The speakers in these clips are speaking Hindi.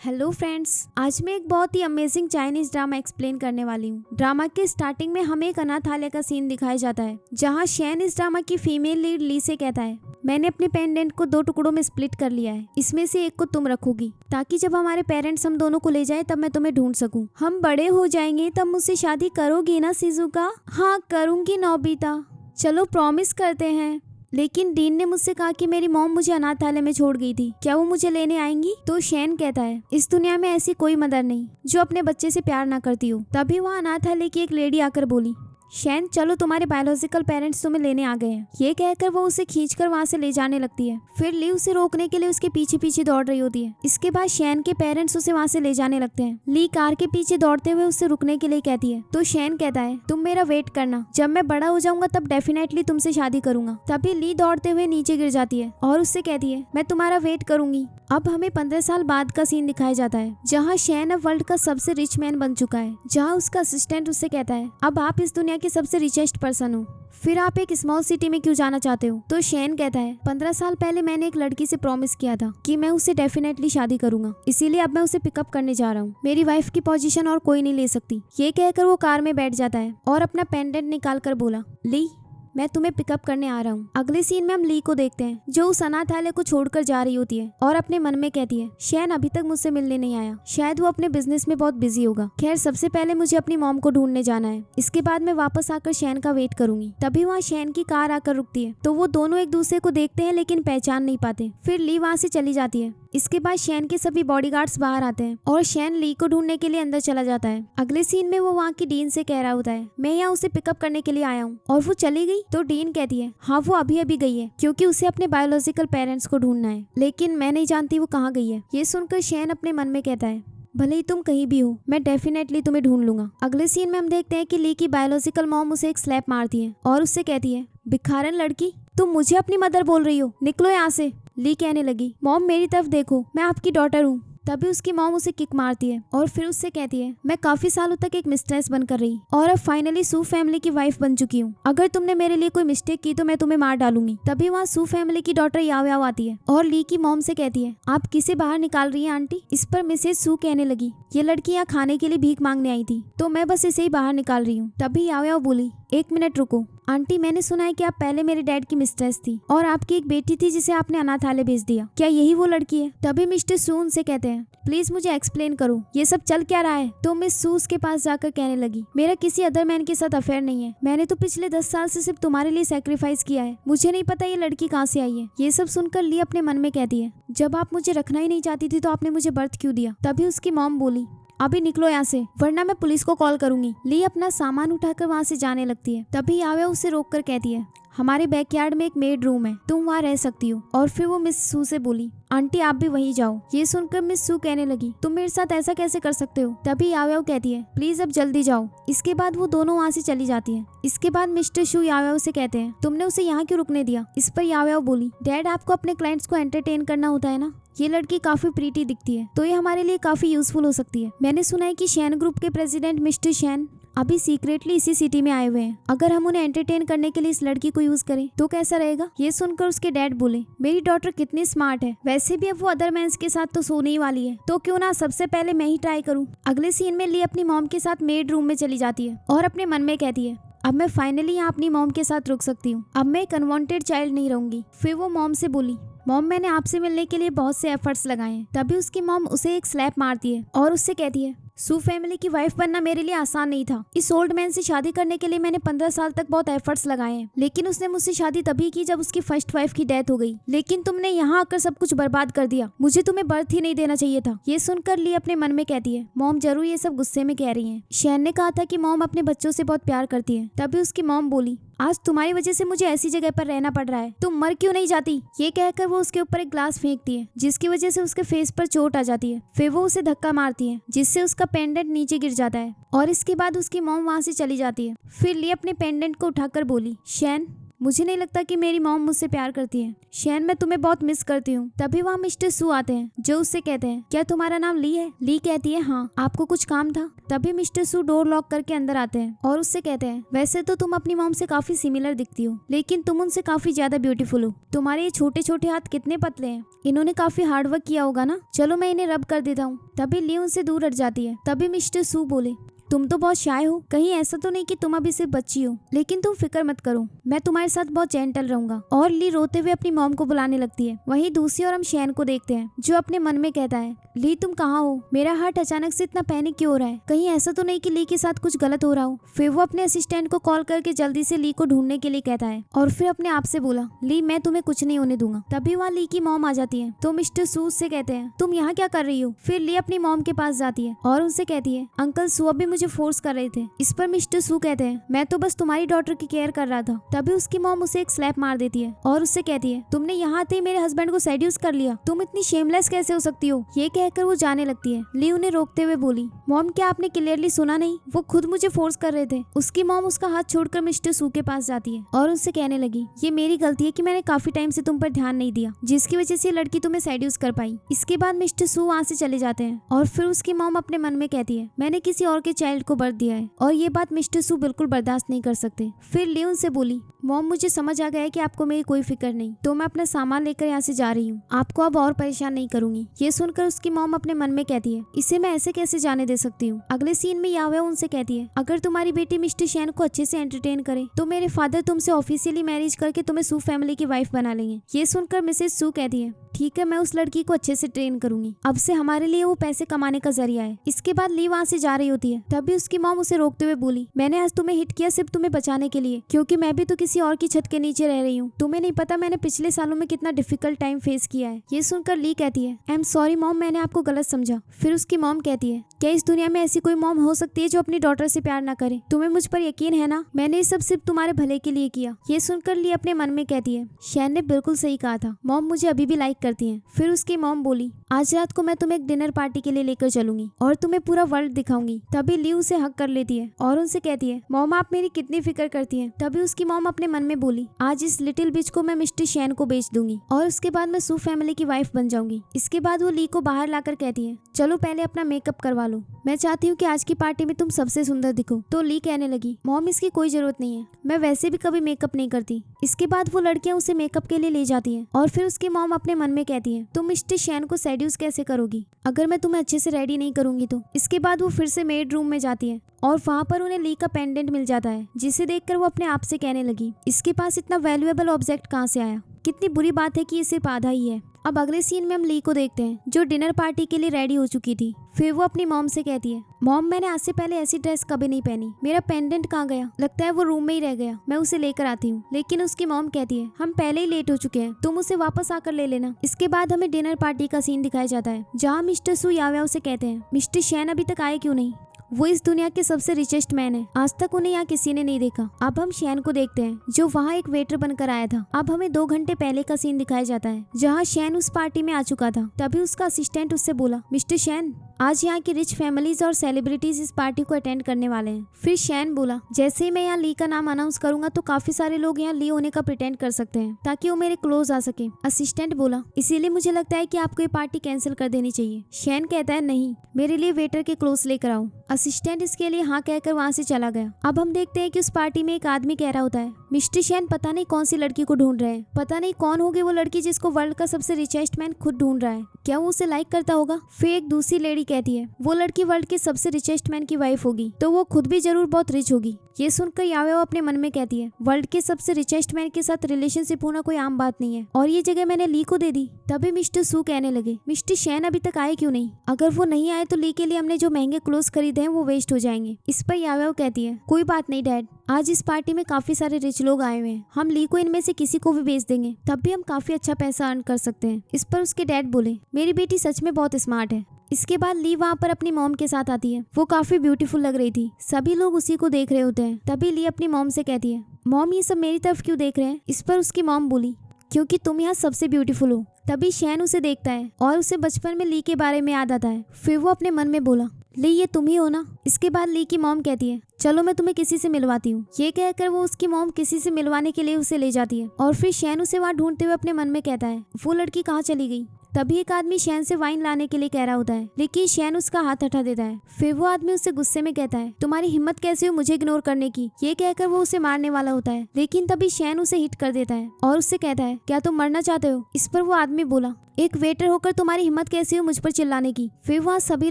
हेलो फ्रेंड्स, आज मैं एक बहुत ही अमेजिंग चाइनीज ड्रामा एक्सप्लेन करने वाली हूँ। ड्रामा के स्टार्टिंग में हमें एक अनाथालय का सीन दिखाया जाता है, जहाँ शैन इस ड्रामा की फीमेल लीड ली से कहता है, मैंने अपने पेंडेंट को 2 टुकड़ों में स्प्लिट कर लिया है। इसमें से एक को तुम रखोगी ताकि जब हमारे पेरेंट्स हम दोनों को ले जाए तब मैं तुम्हें ढूंढ सकूं। हम बड़े हो जाएंगे तब मुझसे शादी करोगी ना शिजुका? हाँ करूंगी नोबिता, चलो प्रॉमिस करते हैं। लेकिन डीन ने मुझसे कहा कि मेरी मॉम मुझे अनाथालय में छोड़ गई थी, क्या वो मुझे लेने आएंगी? तो शैन कहता है, इस दुनिया में ऐसी कोई मदर नहीं जो अपने बच्चे से प्यार ना करती हो। तभी वहाँ अनाथालय की एक लेडी आकर बोली, शैन चलो तुम्हारे बायोलॉजिकल पेरेंट्स तुम्हें लेने आ गए हैं। ये कहकर वो उसे खींचकर वहाँ से ले जाने लगती है। फिर ली उसे रोकने के लिए उसके पीछे पीछे दौड़ रही होती है। इसके बाद शैन के पेरेंट्स उसे वहाँ से ले जाने लगते हैं। ली कार के पीछे दौड़ते हुए उसे रुकने के लिए कहती है, तो शैन कहता है, तुम मेरा वेट करना, जब मैं बड़ा हो जाऊंगा तब डेफिनेटली तुमसे शादी करूंगा। तभी ली दौड़ते हुए नीचे गिर जाती है और उससे कहती है, मैं तुम्हारा वेट करूंगी। अब हमें 15 साल बाद का सीन दिखाया जाता है, जहाँ शैन अब वर्ल्ड का सबसे रिच मैन बन चुका है। जहाँ उसका असिस्टेंट उससे कहता है, अब आप इस दुनिया के सबसे रिचेस्ट पर्सन हो, फिर आप एक स्मॉल सिटी में क्यों जाना चाहते हो? तो शैन कहता है, 15 साल पहले मैंने एक लड़की से प्रॉमिस किया था कि मैं उससे डेफिनेटली शादी करूंगा, इसीलिए अब मैं उसे पिकअप करने जा रहा हूँ। मेरी वाइफ की पोजीशन और कोई नहीं ले सकती। ये कहकर वो कार में बैठ जाता है और अपना पेंडेंट निकाल कर बोला, ली मैं तुम्हें पिकअप करने आ रहा हूँ। अगले सीन में हम ली को देखते हैं, जो उस अनाथालय को छोड़कर जा रही होती है और अपने मन में कहती है, शैन अभी तक मुझसे मिलने नहीं आया, शायद वो अपने बिजनेस में बहुत बिजी होगा। खैर सबसे पहले मुझे अपनी मॉम को ढूंढने जाना है, इसके बाद मैं वापस आकर शैन का वेट करूंगी। तभी वहाँ शैन की कार आकर रुकती है, तो वो दोनों एक दूसरे को देखते हैं लेकिन पहचान नहीं पाते। फिर ली वहाँ से चली जाती है। इसके बाद शैन के सभी बॉडीगार्ड्स बाहर आते हैं और शैन ली को ढूंढने के लिए अंदर चला जाता है। अगले सीन में वो वहाँ की डीन से कह रहा होता है, मैं यहाँ उसे पिकअप करने के लिए आया हूँ, और वो चली गई? तो डीन कहती है, हाँ वो अभी अभी गई है, क्योंकि उसे अपने बायोलॉजिकल पेरेंट्स को ढूंढना है, लेकिन मैं नहीं जानती वो कहाँ गई है। ये सुनकर शैन अपने मन में कहता है, भले ही तुम कहीं भी हो, मैं डेफिनेटली तुम्हें ढूंढ लूंगा। अगले सीन में हम देखते हैं कि ली की बायोलॉजिकल मॉम उसे एक स्लैप मारती है और उससे कहती है, भिखारन लड़की, तुम मुझे अपनी मदर बोल रही हो, निकलो यहाँ से। ली कहने लगी, मॉम मेरी तरफ देखो, मैं आपकी डॉटर हूँ। तभी उसकी मॉम उसे किक मारती है और फिर उससे कहती है, मैं काफी सालों तक एक मिस्ट्रेस बनकर रही और अब फाइनली सू फैमिली की वाइफ बन चुकी हूँ। अगर तुमने मेरे लिए कोई मिस्टेक की तो मैं तुम्हें मार डालूंगी। तभी वहाँ सू फैमिली की डॉटर याव याव आती है और ली की मॉम से कहती है, आप किसे बाहर निकाल रही हैं आंटी? इस पर मिसेज सू कहने लगी, ये लड़की यहाँ खाने के लिए भीख मांगने आई थी, तो मैं बस इसे ही बाहर निकाल रही हूँ। तभी याव याव बोली, 1 मिनट रुको आंटी, मैंने सुना है कि आप पहले मेरे डैड की मिस्ट्रेस थी और आपकी एक बेटी थी जिसे आपने अनाथालय भेज दिया, क्या यही वो लड़की है? तभी मिस्टर सू उनसे कहते हैं, प्लीज मुझे एक्सप्लेन करो, ये सब चल क्या रहा है? तो मिस सू उसके पास जाकर कहने लगी, मेरा किसी अदर मैन के साथ अफेयर नहीं है, मैंने तो पिछले 10 साल से सिर्फ तुम्हारे लिए सेक्रीफाइस किया है, मुझे नहीं पता ये लड़की कहाँ से आई है। ये सब सुनकर ली अपने मन में कहती है, जब आप मुझे रखना ही नहीं चाहती थी तो आपने मुझे बर्थ क्यों दिया? तभी उसकी मॉम बोली, अभी निकलो यहाँ से वरना मैं पुलिस को कॉल करूंगी। ली अपना सामान उठाकर वहाँ से जाने लगती है। तभी यावे उसे रोककर कहती है, हमारे बैकयार्ड में एक मेड रूम है, तुम वहाँ रह सकती हो। और फिर वो मिस सू से बोली, आंटी आप भी वहीं जाओ। ये सुनकर मिस सू कहने लगी, तुम मेरे साथ ऐसा कैसे कर सकते हो? तभी याव कहती है, प्लीज अब जल्दी जाओ। इसके बाद वो दोनों वहाँ से चली जाती है। इसके बाद मिस्टर शू याव से कहते हैं, तुमने उसे यहाँ क्यों रुकने दिया? इस पर याव बोली, डैड आपको अपने क्लाइंट्स को एंटरटेन करना होता है ना, ये लड़की काफी प्रीटी दिखती है तो ये हमारे लिए काफी यूजफुल हो सकती है। मैंने सुना है कि शैन ग्रुप के प्रेसिडेंट मिस्टर शैन अभी सीक्रेटली इसी सिटी में आए हुए हैं, अगर हम उन्हें एंटरटेन करने के लिए इस लड़की को यूज करें तो कैसा रहेगा? ये सुनकर उसके डैड बोले, मेरी डॉटर कितनी स्मार्ट है, वैसे भी अब वो अदर मैंस के साथ तो सोने ही वाली है, तो क्यों ना सबसे पहले मैं ही ट्राई करूँ। अगले सीन में ली अपनी मॉम के साथ मेड रूम में चली जाती है और अपने मन में कहती है, अब मैं फाइनली यहाँ अपनी मॉम के साथ रुक सकती हूँ, अब मैं एक अनवांटेड चाइल्ड नहीं रहूंगी। फिर वो मॉम से बोली, मॉम मैंने आपसे मिलने के लिए बहुत से एफर्ट्स लगाए हैं। तभी उसकी मॉम उसे एक स्लैप मारती है और उससे कहती है, सू फैमिली की वाइफ बनना मेरे लिए आसान नहीं था। इस ओल्ड मैन से शादी करने के लिए मैंने 15 साल तक बहुत एफर्ट्स लगाए हैं, लेकिन उसने मुझसे शादी तभी की जब उसकी फर्स्ट वाइफ की डेथ हो गई। लेकिन तुमने यहाँ आकर सब कुछ बर्बाद कर दिया, मुझे तुम्हें बर्थ ही नहीं देना चाहिए था। ये सुनकर ली अपने मन में कहती है, मॉम जरूर ये सब गुस्से में कह रही है, शैन ने कहा था कि मॉम अपने बच्चों से बहुत प्यार करती है। तभी उसकी मॉम बोली, आज तुम्हारी वजह से मुझे ऐसी जगह पर रहना पड़ रहा है, तुम मर क्यों नहीं जाती? ये कहकर वो उसके ऊपर एक ग्लास फेंकती है, जिसकी वजह से उसके फेस पर चोट आ जाती है। फिर वो उसे धक्का मारती है, जिससे उसका पेंडेंट नीचे गिर जाता है और इसके बाद उसकी मॉम वहाँ से चली जाती है। फिर ली अपने पेंडेंट को उठाकर बोली, शैन मुझे नहीं लगता कि मेरी मॉम मुझसे प्यार करती है। शैन, मैं तुम्हें बहुत मिस करती हूँ। तभी वहाँ मिस्टर सू आते हैं जो उससे कहते हैं, क्या तुम्हारा नाम ली है? ली कहती है, हाँ। आपको कुछ काम था? तभी मिस्टर सू डोर लॉक करके अंदर आते हैं और उससे कहते हैं, वैसे तो तुम अपनी मॉम से काफी सिमिलर दिखती हो, लेकिन तुम उनसे काफी ज्यादा ब्यूटीफुल हो। तुम्हारे ये छोटे छोटे हाथ कितने पतले हैं। इन्होंने काफी हार्डवर्क किया होगा ना। चलो मैं इन्हें रब कर देता हूँ। तभी ली उनसे दूर हट जाती है। तभी मिस्टर सू बोले, तुम तो बहुत शाय हो। कहीं ऐसा तो नहीं कि तुम अभी सिर्फ बच्ची हो, लेकिन तुम फिक्र मत करो, मैं तुम्हारे साथ बहुत जेंटल रहूंगा। और ली रोते हुए अपनी मॉम को बुलाने लगती है। वहीं दूसरी ओर हम शैन को देखते हैं जो अपने मन में कहता है, ली तुम कहाँ हो? मेरा हार्ट अचानक से इतना पैनिक क्यों हो रहा है? कहीं ऐसा तो नहीं कि ली के साथ कुछ गलत हो रहा हो? फिर वो अपने असिस्टेंट को कॉल करके जल्दी से ली को ढूंढने के लिए कहता है और फिर अपने आप से बोला, ली मैं तुम्हें कुछ नहीं होने दूंगा। तभी वहाँ ली की मॉम आ जाती है तो मिस्टर सू से कहते हैं, तुम यहाँ क्या कर रही हो? फिर ली अपनी मॉम के पास जाती है और उनसे कहती है, अंकल सू अभी मुझे फोर्स कर रहे थे। इस पर मिस्टर सू कहते हैं, मैं तो बस तुम्हारी डॉटर की केयर कर रहा था। तभी उसकी मॉम उसे एक स्लैप मार देती है और उससे कहती है, तुमने यहाँ आते ही मेरे हस्बैंड को सेड्यूस कर लिया। तुम इतनी शेमलेस कैसे हो सकती हो? ये कहकर वो जाने लगती है। ली उन्हें रोकते हुए बोली, मॉम क्या आपने क्लियरली सुना नहीं? वो खुद मुझे फोर्स कर रहे थे। उसकी मॉम उसका हाथ छोड़कर मिस्टर सू के पास जाती है और उससे कहने लगी, ये मेरी गलती है कि मैंने काफी टाइम से तुम पर ध्यान नहीं दिया, जिसकी वजह से लड़की तुम्हें सेड्यूस कर पाई। इसके बाद मिस्टर सू वहाँ से चले जाते हैं और फिर उसकी मॉम अपने मन में कहती है, मैंने किसी और के चाइल्ड को बर्थ दिया है। और ये बात मिस्टर सू बिल्कुल बर्दाश्त नहीं कर सकते। फिर ली उनसे बोली, मॉम मुझे समझ आ गया है कि आपको मेरी कोई फिक्र नहीं, तो मैं अपना सामान लेकर यहाँ से जा रही हूँ। आपको अब और परेशान नहीं करूंगी। ये सुनकर उसकी मॉम अपने मन में कहती है, इसे मैं ऐसे कैसे जाने दे सकती हूँ। अगले सीन में यावे उनसे कहती है, अगर तुम्हारी बेटी मिस्टर शैन को अच्छे से एंटरटेन करे तो मेरे फादर तुमसे ऑफिशियली मैरिज करके तुम्हें सू फैमिली की वाइफ बना लेंगे। ये सुनकर मिसेस सू कहती है, ठीक है, मैं उस लड़की को अच्छे से ट्रेन करूंगी। अब से हमारे लिए वो पैसे कमाने का जरिया है। इसके बाद ली वहाँ से जा रही होती है। तभी उसकी मॉम उसे रोकते हुए बोली, मैंने आज तुम्हें हिट किया सिर्फ तुम्हें बचाने के लिए, क्योंकि मैं भी तो किसी और की छत के नीचे रह रही हूँ। तुम्हें नहीं पता मैंने पिछले सालों में कितना डिफिकल्ट टाइम फेस किया है। ये सुनकर ली कहती है, आई एम सॉरी मॉम, मैंने आपको गलत समझा। फिर उसकी मॉम कहती है, क्या इस दुनिया में ऐसी कोई मॉम हो सकती है जो अपनी डॉटर से प्यार ना करे? तुम्हें मुझ पर यकीन है ना? मैंने ये सब सिर्फ तुम्हारे भले के लिए किया। ये सुनकर ली अपने मन में कहती है, शैन ने बिल्कुल सही कहा था, मॉम मुझे अभी भी लाइक करती है। फिर उसकी मॉम बोली, आज रात को मैं तुम्हें एक डिनर पार्टी के लिए लेकर चलूंगी और तुम्हें पूरा वर्ल्ड दिखाऊंगी। तभी ली उसे हक कर लेती है और उनसे कहती है, मॉम आप मेरी कितनी फिक्र करती हैं। तभी उसकी मॉम अपने मन में बोली, आज इस लिटिल बिच को मैं मिस्टर शैन को बेच दूंगी और उसके बाद मैं सू फैमिली की वाइफ बन जाऊंगी। इसके बाद वो ली को बाहर लाकर कहती है, चलो पहले अपना मेकअप करवा लो, मैं चाहती हूँ कि आज की पार्टी में तुम सबसे सुंदर दिखो। तो ली कहने लगी, मॉम इसकी कोई जरूरत नहीं है, मैं वैसे भी कभी मेकअप नहीं करती। इसके बाद वो लड़कियां उसे मेकअप के लिए ले जाती हैं और फिर उसकी मॉम अपने मन में कहती है, तुम मिस्टर शैन को सेड्यूस कैसे करोगी अगर मैं तुम्हें अच्छे से रेडी नहीं करूंगी तो। इसके बाद वो फिर से मेड रूम में जाती है और वहाँ पर उन्हें ली का पेंडेंट मिल जाता है, जिसे देखकर वो अपने आप से कहने लगी, इसके पास इतना वैल्यूएबल ऑब्जेक्ट कहाँ से आया? कितनी बुरी बात है कि ये सिर्फ आधा ही है। अब अगले सीन में हम ली को देखते हैं जो डिनर पार्टी के लिए रेडी हो चुकी थी। फिर वो अपनी मॉम से कहती है, मॉम मैंने आज से पहले ऐसी ड्रेस कभी नहीं पहनी, मेरा पेंडेंट कहाँ गया? लगता है वो रूम में ही रह गया, मैं उसे लेकर आती हूँ। लेकिन उसकी मॉम कहती है, हम पहले ही लेट हो चुके हैं, तुम उसे वापस आकर ले लेना। इसके बाद हमें डिनर पार्टी का सीन दिखाया जाता है जहाँ मिस्टर सू याव्या उसे कहते हैं, मिस्टर शैन अभी तक आए क्यों नहीं? वो इस दुनिया के सबसे रिचेस्ट मैन है, आज तक उन्हें यहाँ किसी ने नहीं देखा। अब हम शैन को देखते हैं जो वहाँ एक वेटर बनकर आया था। अब हमें 2 घंटे पहले का सीन दिखाया जाता है जहाँ शैन उस पार्टी में आ चुका था। तभी उसका असिस्टेंट उससे बोला, मिस्टर शैन आज यहाँ की रिच फैमिलीज और सेलिब्रिटीज इस पार्टी को अटेंड करने वाले हैं। फिर शैन बोला, जैसे ही मैं यहाँ ली का नाम अनाउंस करूंगा तो काफी सारे लोग यहाँ ली होने का प्रिटेंड कर सकते हैं ताकि वो मेरे क्लोज आ सके। असिस्टेंट बोला, इसीलिए मुझे लगता है कि आपको ये पार्टी कैंसिल कर देनी चाहिए। शैन कहता है, नहीं, मेरे लिए वेटर के क्लोज लेकर आओ। असिस्टेंट इसके लिए हाँ कहकर वहाँ से चला गया। अब हम देखते हैं कि उस पार्टी में एक आदमी कह रहा होता है, मिस्टर शैन पता नहीं कौन सी लड़की को ढूंढ रहे हैं, पता नहीं कौन होगी वो लड़की जिसको वर्ल्ड का सबसे रिचेस्ट मैन खुद ढूंढ रहा है, क्या वो उसे लाइक करता होगा? फिर एक दूसरी लेडी कहती है, वो लड़की वर्ल्ड के सबसे रिचेस्ट मैन की वाइफ होगी तो वो खुद भी जरूर बहुत रिच होगी। ये सुनकर यावे अपने मन में कहती है, वर्ल्ड के सबसे रिचेस्ट मैन के साथ रिलेशनशिप होना कोई आम बात नहीं है और ये जगह मैंने ली को दे दी। तभी मिस्टर सू कहने लगे, मिस्टर शैन अभी तक आए क्यों नहीं? अगर वो नहीं आए तो ली के लिए हमने जो महंगे क्लोथ खरीदे हैं वो वेस्ट हो जाएंगे। इस पर यावे कहती है, कोई बात नहीं डैड, आज इस पार्टी में काफी सारे रिच लोग आए हुए हैं, हम ली को इनमें से किसी को भी बेच देंगे, तब भी हम काफी अच्छा पैसा अर्न कर सकते हैं। इस पर उसके डैड बोले, मेरी बेटी सच में बहुत स्मार्ट है। इसके बाद ली वहाँ पर अपनी मॉम के साथ आती है, वो काफी ब्यूटीफुल लग रही थी, सभी लोग उसी को देख रहे होते हैं। तभी ली अपनी मॉम से कहती है, मॉम ये सब मेरी तरफ क्यों देख रहे हैं? इस पर उसकी मॉम बोली, क्योंकि तुम यहाँ सबसे ब्यूटीफुल हो। तभी शैन उसे देखता है और उसे बचपन में ली के बारे में याद आता है। फिर वो अपने मन में बोला, ली ये तुम ही हो ना? इसके बाद ली की मॉम कहती है, चलो मैं तुम्हें किसी से मिलवाती हूँ। ये कहकर वो उसकी मॉम किसी से मिलवाने के लिए उसे ले जाती है और फिर शैन उसे वहाँ ढूंढते हुए अपने मन में कहता है वो लड़की कहाँ चली गई। तभी एक आदमी शैन से वाइन लाने के लिए कह रहा होता है, लेकिन शैन उसका हाथ हटा देता है। फिर वो आदमी उससे गुस्से में कहता है तुम्हारी हिम्मत कैसे हुई मुझे इग्नोर करने की। ये कहकर वो उसे मारने वाला होता है, लेकिन तभी शैन उसे हिट कर देता है और उससे कहता है क्या तुम मरना चाहते हो। इस पर वो आदमी बोला एक वेटर होकर तुम्हारी हिम्मत कैसी हो मुझ पर चिल्लाने की। फिर वहाँ सभी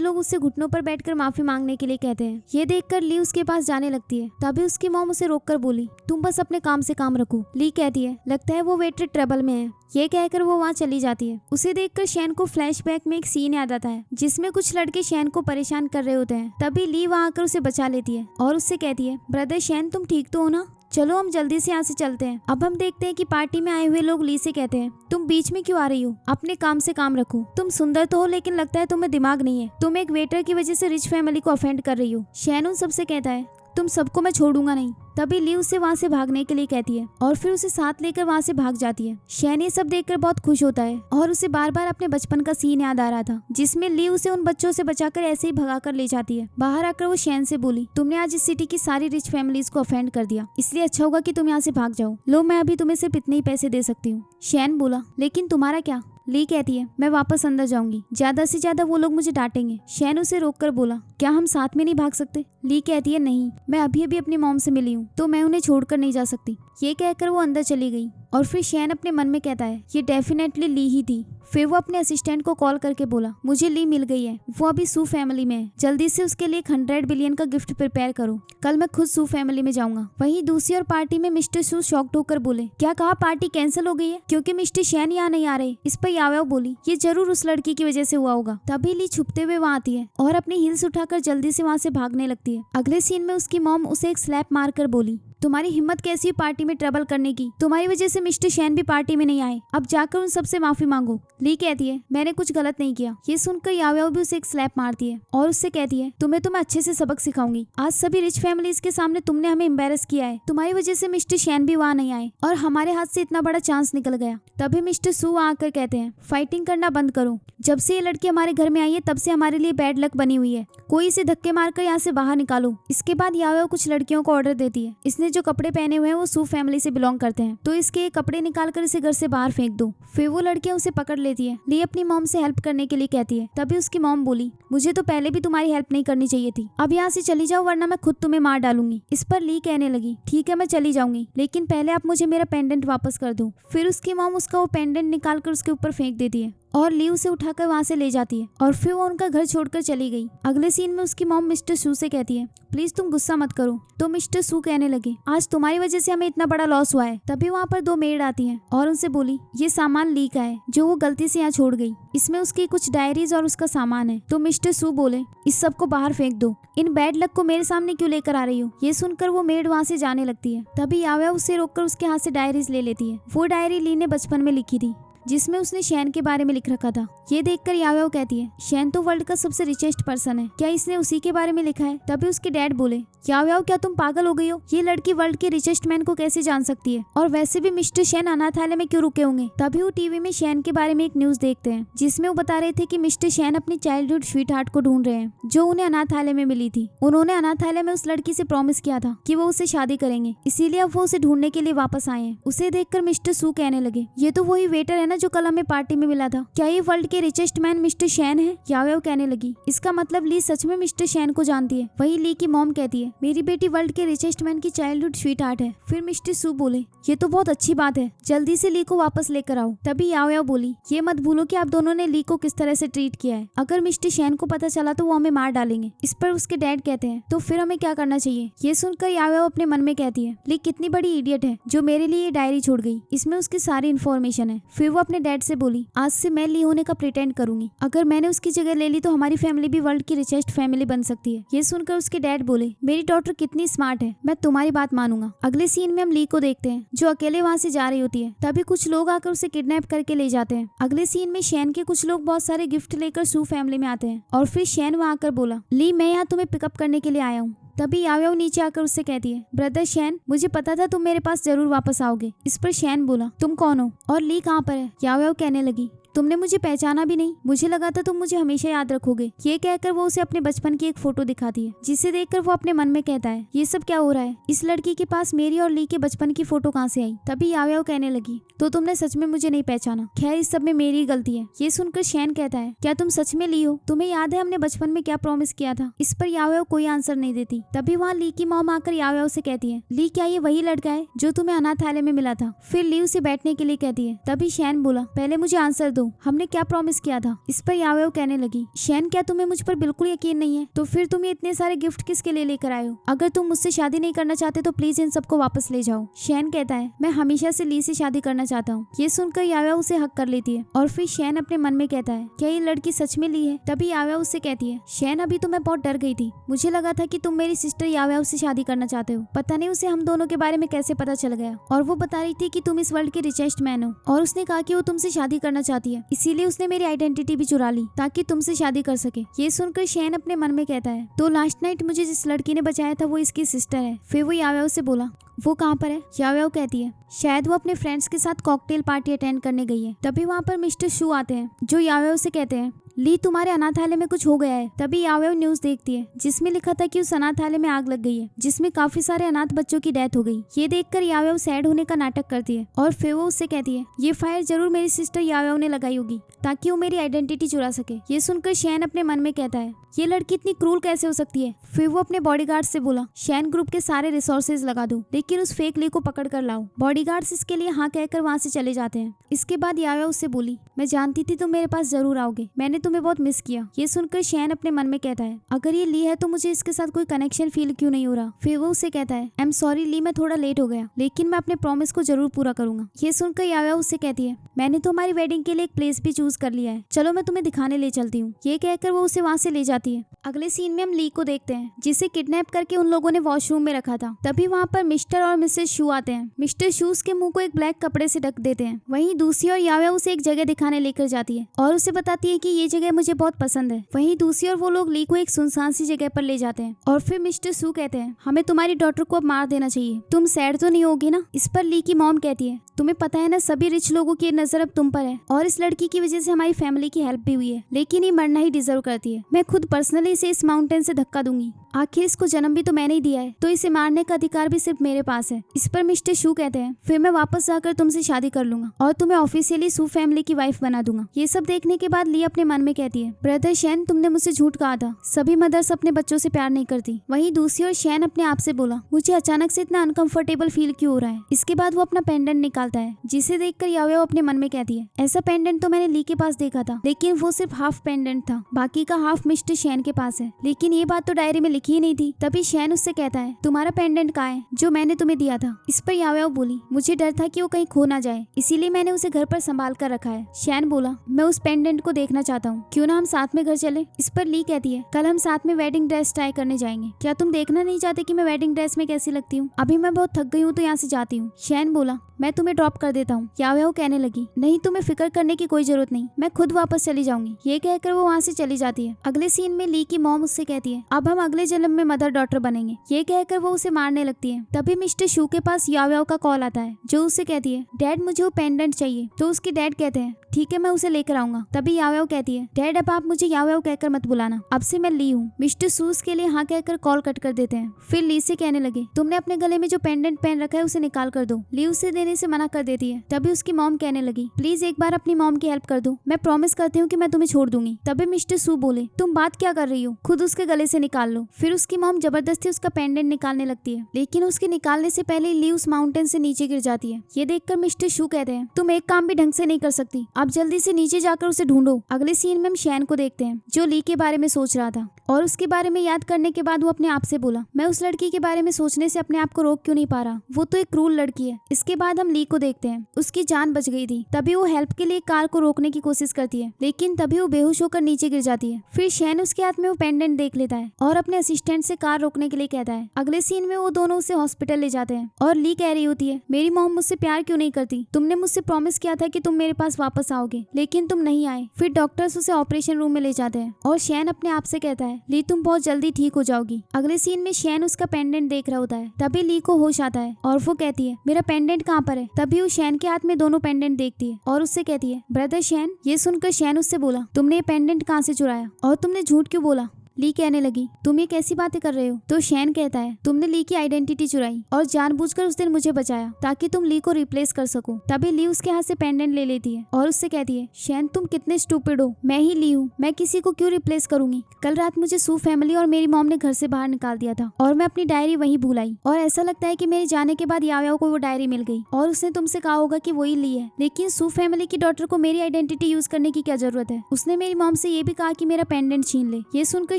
लोग उससे घुटनों पर बैठकर माफी मांगने के लिए कहते हैं। ये देखकर ली उसके पास जाने लगती है। तभी उसकी मॉम उसे रोककर बोली तुम बस अपने काम से काम रखो। ली कहती है लगता है वो वेटर ट्रबल में है। ये कहकर वो वहाँ चली जाती है। उसे देखकर शैन को फ्लैशबैक में एक सीन याद आता है जिसमें कुछ लड़के शैन को परेशान कर रहे होते हैं। तभी ली वहाँ आकर उसे बचा लेती है और उससे कहती है ब्रदर शैन तुम ठीक तो हो ना, चलो हम जल्दी से यहाँ से चलते हैं। अब हम देखते हैं कि पार्टी में आए हुए लोग ली से कहते हैं तुम बीच में क्यों आ रही हो, अपने काम से काम रखो। तुम सुंदर तो हो लेकिन लगता है तुम्हें दिमाग नहीं है, तुम एक वेटर की वजह से रिच फैमिली को ऑफेंड कर रही हो। शैन उन सबसे कहता है तुम सबको मैं छोड़ूंगा नहीं। तभी ली उससे वहाँ से भागने के लिए कहती है और फिर उसे साथ लेकर वहाँ से भाग जाती है। शैन ये सब देखकर बहुत खुश होता है और उसे बार बार अपने बचपन का सीन याद आ रहा था जिसमें ली उसे उन बच्चों से बचाकर ऐसे ही भगा कर ले जाती है। बाहर आकर वो शैन से बोली तुमने आज इस सिटी की सारी रिच फैमिलीज को ऑफेंड कर दिया, इसलिए अच्छा होगा कि तुम यहाँ से भाग जाओ। लो मैं अभी तुम्हें सिर्फ इतने ही पैसे दे सकती हूँ। शैन बोला लेकिन तुम्हारा क्या। ली कहती है मैं वापस अंदर जाऊंगी, ज्यादा से ज्यादा वो लोग मुझे डांटेंगे। शैन उसे रोककर बोला क्या हम साथ में नहीं भाग सकते। ली कहती है नहीं, मैं अभी अभी अपनी मॉम से मिली हूँ तो मैं उन्हें छोड़कर नहीं जा सकती। ये कहकर वो अंदर चली गई और फिर शैन अपने मन में कहता है ये डेफिनेटली ली ही थी। फिर वो अपने असिस्टेंट को कॉल करके बोला मुझे ली मिल गई है, वो अभी सू फैमिली में है, जल्दी से उसके लिए 100 बिलियन का गिफ्ट प्रिपेयर करो, कल मैं खुद सू फैमिली में जाऊंगा। वहीं दूसरी और पार्टी में मिस्टर सू शॉक्ड होकर बोले क्या कहा पार्टी कैंसिल हो गई है क्योंकि मिस्टर शैन यहाँ नहीं आ रहे। इस पर याव्याव बोली ये जरूर उस लड़की की वजह से हुआ होगा। तभी ली छुपते हुए वहाँ आती है और अपनी हील्स उठाकर जल्दी से वहाँ से भागने लगती है। अगले सीन में उसकी मॉम उसे एक स्लैप मारकर बोली तुम्हारी हिम्मत कैसी है पार्टी में ट्रबल करने की, तुम्हारी वजह से मिस्टर शैन भी पार्टी में नहीं आए, अब जाकर उन सबसे माफी मांगो। ली कहती है मैंने कुछ गलत नहीं किया। ये सुनकर याव्याव भी उसे एक स्लैप मारती है और उससे कहती है तुम्हें अच्छे से सबक सिखाऊंगी। आज सभी रिच फैमिलीज के सामने तुमने हमें एम्बेरस किया है, तुम्हारी वजह से मिस्टर शैन भी वहाँ नहीं आए और हमारे हाथ से इतना बड़ा चांस निकल गया। तभी मिस्टर सू आकर कहते हैं फाइटिंग करना बंद करो, जब से ये लड़की हमारे घर में आई है तब से हमारे लिए बैड लक बनी हुई है, कोई इसे धक्के मारकर यहाँ से बाहर निकालो। इसके बाद याव्याव कुछ लड़कियों को ऑर्डर देती है इसने जो कपड़े पहने हुए हैं वो सू फैमिली से बिलोंग करते हैं तो इसके कपड़े निकालकर इसे घर से बाहर फेंक दो। फिर वो लड़कियां उसे पकड़ लेती है। ली अपनी मॉम से हेल्प करने के लिए कहती है। तभी उसकी मॉम बोली मुझे तो पहले भी तुम्हारी हेल्प नहीं करनी चाहिए थी, अब यहाँ से चली जाओ वरना मैं खुद तुम्हें मार डालूंगी। इस पर ली कहने लगी ठीक है मैं चली जाऊंगी, लेकिन पहले आप मुझे मेरा पेंडेंट वापस कर दो। फिर उसकी मॉम उसका वो पेंडेंट निकालकर उसके ऊपर फेंक देती है और ली उसे उठाकर वहाँ से ले जाती है और फिर वो उनका घर छोड़कर चली गई। अगले सीन में उसकी मॉम मिस्टर सू से कहती है प्लीज तुम गुस्सा मत करो। तो मिस्टर सू कहने लगे आज तुम्हारी वजह से हमें इतना बड़ा लॉस हुआ है। तभी वहाँ पर 2 मेड आती हैं और उनसे बोली ये सामान ली का है जो वो गलती से यहाँ छोड़ गई, इसमें उसकी कुछ डायरीज और उसका सामान है। तो मिस्टर सू बोले इस सब को बाहर फेंक दो, इन बैड लक को मेरे सामने क्यों लेकर आ रही हो। ये सुनकर वो मेड वहाँ से जाने लगती है। तभी याव्याव उसे रोककर उसके हाथ से डायरीज ले लेती है। वो डायरी ली ने बचपन में लिखी थी जिसमें उसने शैन के बारे में लिख रखा था। ये देखकर याव्याव कहती है शैन तो वर्ल्ड का सबसे रिचेस्ट पर्सन है, क्या इसने उसी के बारे में लिखा है। तभी उसके डैड बोले याव्याव क्या तुम पागल हो गई हो, ये लड़की वर्ल्ड के रिचेस्ट मैन को कैसे जान सकती है, और वैसे भी मिस्टर शैन अनाथालय में क्यों रुके होंगे। तभी वो टीवी में शैन के बारे में एक न्यूज देखते हैं जिसमें वो बता रहे थे कि मिस्टर शैन अपनी चाइल्डहुड स्वीट हार्ट को ढूंढ रहे हैं जो उन्हें अनाथालय में मिली थी। उन्होंने अनाथालय में उस लड़की से प्रॉमिस किया था कि वो उससे शादी करेंगे, इसीलिए अब वो उसे ढूंढने के लिए वापस आए हैं। उसे देखकर मिस्टर सू कहने लगे ये तो वही वेटर है ना जो कल हमें पार्टी में मिला था, क्या ये वर्ल्ड के रिचेस्ट मैन मिस्टर शैन है। याव्याव कहने लगी इसका मतलब ली सच में मिस्टर शैन को जानती है। वही ली की मॉम कहती है मेरी बेटी वर्ल्ड के रिचेस्ट मैन की चाइल्डहुड स्वीट हार्ट है। फिर मिस्टर सू बोले ये तो बहुत अच्छी बात है, जल्दी से ली को वापस लेकर आओ। तभी याव्याव बोली ये मत भूलो कि आप दोनों ने ली को किस तरह से ट्रीट किया है, अगर मिस्टर शैन को पता चला तो वो हमें मार डालेंगे। इस पर उसके डैड कहते हैं तो फिर हमें क्या करना चाहिए। ये सुनकर याव्याव अपने मन में कहती है ली कितनी बड़ी इडियट है जो मेरे लिए ये डायरी छोड़ गई, इसमें उसकी सारी इन्फॉर्मेशन है। फिर वो अपने डैड से बोली आज से मैं ली होने का प्रिटेंड करूंगी, अगर मैंने उसकी जगह ले ली तो हमारी फैमिली भी वर्ल्ड की रिचेस्ट फैमिली बन सकती है। ये सुनकर उसके डैड बोले मेरी डॉटर कितनी स्मार्ट है, मैं तुम्हारी बात मानूंगा। अगले सीन में हम ली को देखते हैं जो अकेले वहाँ से जा रही होती है। तभी कुछ लोग आकर उसे किडनैप करके ले जाते हैं। अगले सीन में शैन के कुछ लोग बहुत सारे गिफ्ट लेकर सू फैमिली में आते हैं और फिर शैन वहाँ आकर बोला ली मैं यहाँ तुम्हें पिकअप करने के लिए आया हूँ। तभी याव्याव नीचे आकर उससे कहती है ब्रदर शैन मुझे पता था तुम मेरे पास जरूर वापस आओगे। इस पर शैन बोला तुम कौन हो और ली कहाँ पर है। याव्याव कहने लगी तुमने मुझे पहचाना भी नहीं, मुझे लगा था तुम मुझे हमेशा याद रखोगे। ये कहकर वो उसे अपने बचपन की एक फोटो दिखाती है, जिसे देखकर वो अपने मन में कहता है ये सब क्या हो रहा है, इस लड़की के पास मेरी और ली के बचपन की फोटो कहाँ से आई। तभी याओ कहने लगी तो तुमने सच में मुझे नहीं पहचाना, खैर इस सब में मेरी ही गलती है। ये सुनकर शैन कहता है क्या तुम सच में ली हो, तुम्हें याद है हमने बचपन में क्या प्रॉमिस किया था। इस पर याओ कोई आंसर नहीं देती। तभी वहाँ ली की मॉम आकर याओ से कहती है ली क्या ये वही लड़का है जो तुम्हें अनाथालय में मिला था। फिर ली उसे बैठने के लिए कहती है। तभी शैन बोला पहले मुझे आंसर दो, हमने क्या प्रॉमिस किया था। इस पर याओ कहने लगी शैन क्या तुम्हें मुझ पर बिल्कुल यकीन नहीं है, तो फिर तुम ये इतने सारे गिफ्ट किसके लिए लेकर आए हो। अगर तुम मुझसे शादी नहीं करना चाहते तो प्लीज इन सबको वापस ले जाओ। शैन कहता है मैं हमेशा से ली से शादी करना चाहता हूँ। ये सुनकर याओ उसे हक कर लेती है और फिर शैन अपने मन में कहता है क्या ये लड़की सच में ली है। तभी याओ उससे कहती है शैन अभी तो मैं बहुत डर गई थी, मुझे लगा था कि तुम मेरी सिस्टर याओ से शादी करना चाहते हो। पता नहीं उसे हम दोनों के बारे में कैसे पता चल गया, और वो बता रही थी कि तुम इस वर्ल्ड के रिचेस्ट मैन हो, और उसने कहा कि वो तुमसे शादी करना चाहती है, इसीलिए उसने मेरी आइडेंटिटी भी चुरा ली ताकि तुमसे शादी कर सके। ये सुनकर शैन अपने मन में कहता है तो लास्ट नाइट मुझे जिस लड़की ने बचाया था वो इसकी सिस्टर है। फिर वो याओ से बोला वो कहाँ पर है। याओ कहती है शायद वो अपने फ्रेंड्स के साथ कॉकटेल पार्टी अटेंड करने गई है। तभी वहाँ पर मिस्टर शू आते हैं जो याओ से कहते हैं ली तुम्हारे अनाथालय में कुछ हो गया है। तभी याओ न्यूज देखती है जिसमें लिखा था कि उस अनाथालय में आग लग गई है जिसमें काफी सारे अनाथ बच्चों की डेथ हो गई। ये देखकर याओ सैड होने का नाटक करती है और फिर वो उससे कहती है ये फायर जरूर मेरी सिस्टर याओ ने लगाई होगी ताकि वो मेरी आइडेंटिटी चुरा सके। ये सुनकर शैन अपने मन में कहता है ये लड़की इतनी क्रूल कैसे हो सकती है। फिर वो अपने बॉडीगार्ड से बोला शैन ग्रुप के सारे रिसोर्सेज लगा दो लेकिन उस फेक ली को पकड़ कर लाओ। बॉडीगार्ड्स इसके लिए हाँ कहकर वहाँ से चले जाते हैं। इसके बाद याओ उससे बोली मैं जानती थी तुम मेरे पास जरूर आओगे, मैंने तुम्हें बहुत मिस किया। ये सुनकर शैन अपने मन में कहता है अगर ये ली है तो मुझे इसके साथ कोई कनेक्शन फील क्यों नहीं हो रहा। फिर वो उससे कहता है आई एम सॉरी ली, मैं थोड़ा लेट हो गया लेकिन मैं अपने प्रॉमिस को जरूर पूरा करूंगा। ये सुनकर याओ उससे कहती है मैंने तो हमारी वेडिंग के लिए एक प्लेस भी चूज कर लिया है, चलो मैं तुम्हें दिखाने ले चलती हूँ। ये कहकर वो उसे वहाँ से ले जाती है। अगले सीन में हम ली को देखते हैं जिसे किडनैप करके उन लोगों ने वॉशरूम में रखा था। तभी वहाँ पर मिस्टर और मिसेस शू आते हैं। मिस्टर शू उसके मुंह को एक ब्लैक कपड़े से ढक देते हैं। वहीं दूसरी ओर याओ उसे एक जगह दिखाने लेकर जाती है और उसे बताती है कि ये जगह मुझे बहुत पसंद है। वहीं दूसरी ओर वो लोग ली को एक सुनसान सी जगह पर ले जाते हैं और फिर मिस्टर शू कहते हैं हमें तुम्हारी डॉटर को अब मार देना चाहिए, तुम सैड तो नहीं होगी ना। इस पर ली की मॉम कहती है तुम्हें पता है ना सभी रिच लोगों की नजर अब तुम पर है और इस लड़की की वजह से हमारी फैमिली की हेल्प भी हुई है, लेकिन ये मरना ही डिजर्व करती है। मैं खुद पर्सनली इसे इस माउंटेन से धक्का दूंगी, आखिर इसको जन्म भी तो मैंने ही दिया है, तो इसे मारने का अधिकार भी सिर्फ मेरे पास है। इस पर मिस्टर शू कहते हैं फिर मैं वापस जाकर तुमसे शादी कर लूंगा और तुम्हें ऑफिशियली शू फैमिली की वाइफ बना दूंगा। ये सब देखने के बाद ली अपने मन में कहती है ब्रदर शैन तुमने मुझसे झूठ कहा था, सभी मदर्स अपने बच्चों से प्यार नहीं करती। वहीं दूसरी ओर शैन अपने आप से बोला मुझे अचानक से इतना अनकंफर्टेबल फील क्यों हो रहा है। इसके बाद वो अपना पेंडेंट निकालता है जिसे देखकर याओ अपने मन में कहती है ऐसा पेंडेंट तो मैंने ली के पास देखा था लेकिन वो सिर्फ हाफ पेंडेंट था, बाकी का हाफ मिस्टर शैन के पास है, लेकिन ये बात तो डायरी में लिखी ही नहीं थी। तभी शैन उससे कहता है तुम्हारा पेंडेंट कहाँ है जो मैंने तुम्हें दिया था। इस पर याओ बोली मुझे डर था कि वो कहीं खो ना जाए इसीलिए मैंने उसे घर पर संभाल कर रखा है। शैन बोला मैं उस पेंडेंट को देखना चाहता हूँ, क्यों ना हम साथ में घर चले। इस पर ली कहती है कल हम साथ में वेडिंग ड्रेस ट्राई करने जाएंगे, क्या तुम देखना नहीं चाहते कि मैं वेडिंग ड्रेस में कैसी लगती हूँ। अभी मैं बहुत थक गई हूँ तो यहाँ से जाती हूँ। शैन बोला मैं तुम्हें ड्रॉप कर देता हूँ। याओ कहने लगी नहीं तुम्हें फिक्र करने की कोई जरूरत नहीं, मैं खुद वापस चली जाऊंगी। ये कहकर वो वहाँ से चली जाती है। अगले सीन में ली की मॉम उससे कहती है अब हम अगले जन्म में मदर डॉटर बनेंगे। ये कहकर वो उसे मारने लगती है। तभी मिस्टर शू के पास याओ का कॉल आता है जो उससे कहती है डैड मुझे वो पेंडेंट चाहिए। तो उसके डैड कहते हैं ठीक है मैं उसे लेकर आऊंगा। तभी याओ कहती है डैड अब आप मुझे याओ कहकर मत बुलाना, अब से मैं ली हूँ। मिस्टर सूस के लिए हाँ कहकर कॉल कट कर देते हैं। फिर ली से कहने लगे तुमने अपने गले में जो पेंडेंट पहन रखा है उसे निकाल कर दो। ली उसे देने से मना कर देती है। तभी उसकी मॉम कहने लगी प्लीज एक बार अपनी मॉम की हेल्प कर दो, मैं प्रॉमिस करती हूँ कि मैं तुम्हें छोड़ दूंगी। तभी मिस्टर सू बोले तुम बात क्या कर रही हो, खुद उसके गले से निकाल लो। फिर उसकी मॉम जबरदस्ती उसका पेंडेंट निकालने लगती है, लेकिन उसके निकालने से पहले ली उस माउंटेन से नीचे गिर जाती है। ये देखकर मिस्टर शू कहते हैं तुम एक काम भी ढंग से नहीं कर सकती, आप जल्दी से नीचे जाकर उसे ढूंढो। अगले सीन में हम शैन को देखते हैं जो ली के बारे में सोच रहा था और उसके बारे में याद करने के बाद वो अपने आप से बोला मैं उस लड़की के बारे में सोचने से अपने आप को रोक क्यों नहीं पा रहा, वो तो एक क्रूर लड़की है। इसके बाद हम ली को देखते हैं, उसकी जान बच गई थी। तभी वो हेल्प के लिए कार को रोकने की कोशिश करती है, लेकिन तभी वो बेहोश होकर नीचे गिर जाती है। फिर शैन उसके हाथ में वो वो पेंडेंट देख लेता है और अपने असिस्टेंट से कार रोकने के लिए कहता है। अगले सीन में वो दोनों उसे हॉस्पिटल ले जाते हैं और ली कह रही होती है, मेरी मॉम मुझसे प्यार क्यों नहीं करती? तुमने मुझसे प्रॉमिस किया था कि तुम मेरे पास वापस आओगे, लेकिन तुम नहीं आए। फिर डॉक्टर्स उसे ऑपरेशन रूम में ले जाते हैं और शैन अपने आप से कहता है, ली तुम बहुत जल्दी ठीक हो जाओगी। अगले सीन में शैन उसका पेंडेंट देख रहा होता है। तभी ली को होश आता है और वो कहती है, मेरा पेंडेंट कहाँ पर है? तभी वो शैन के हाथ में दोनों पेंडेंट देखती है और उससे कहती है, ब्रदर शैन। ये सुनकर शैन उससे बोला, तुमने ये पेंडेंट कहाँ से चुराया और तुमने झूठ क्यों बोला? ली कहने लगी, तुम ये कैसी बातें कर रहे हो? तो शैन कहता है, तुमने ली की आइडेंटिटी चुराई और जानबूझकर उस दिन मुझे बचाया ताकि तुम ली को रिप्लेस कर सको। तभी ली उसके हाथ से पेंडेंट ले लेती है और उससे कहती है, शैन तुम कितने स्टूपिड हो, मैं ही ली हूँ, मैं किसी को क्यों रिप्लेस करूंगी? कल रात मुझे सू फैमिली और मेरी मॉम ने घर से बाहर निकाल दिया था और मैं अपनी डायरी वहीं भूल आई और ऐसा लगता है कि मेरे जाने के बाद याओ को वो डायरी मिल गई और उसने तुमसे कहा होगा कि वही ली है, लेकिन सू फैमिली की डॉटर को मेरी आइडेंटिटी यूज करने की क्या जरूरत है? उसने मेरी मॉम से ये भी कहा कि मेरा पेंडेंट छीन ले। ये सुनकर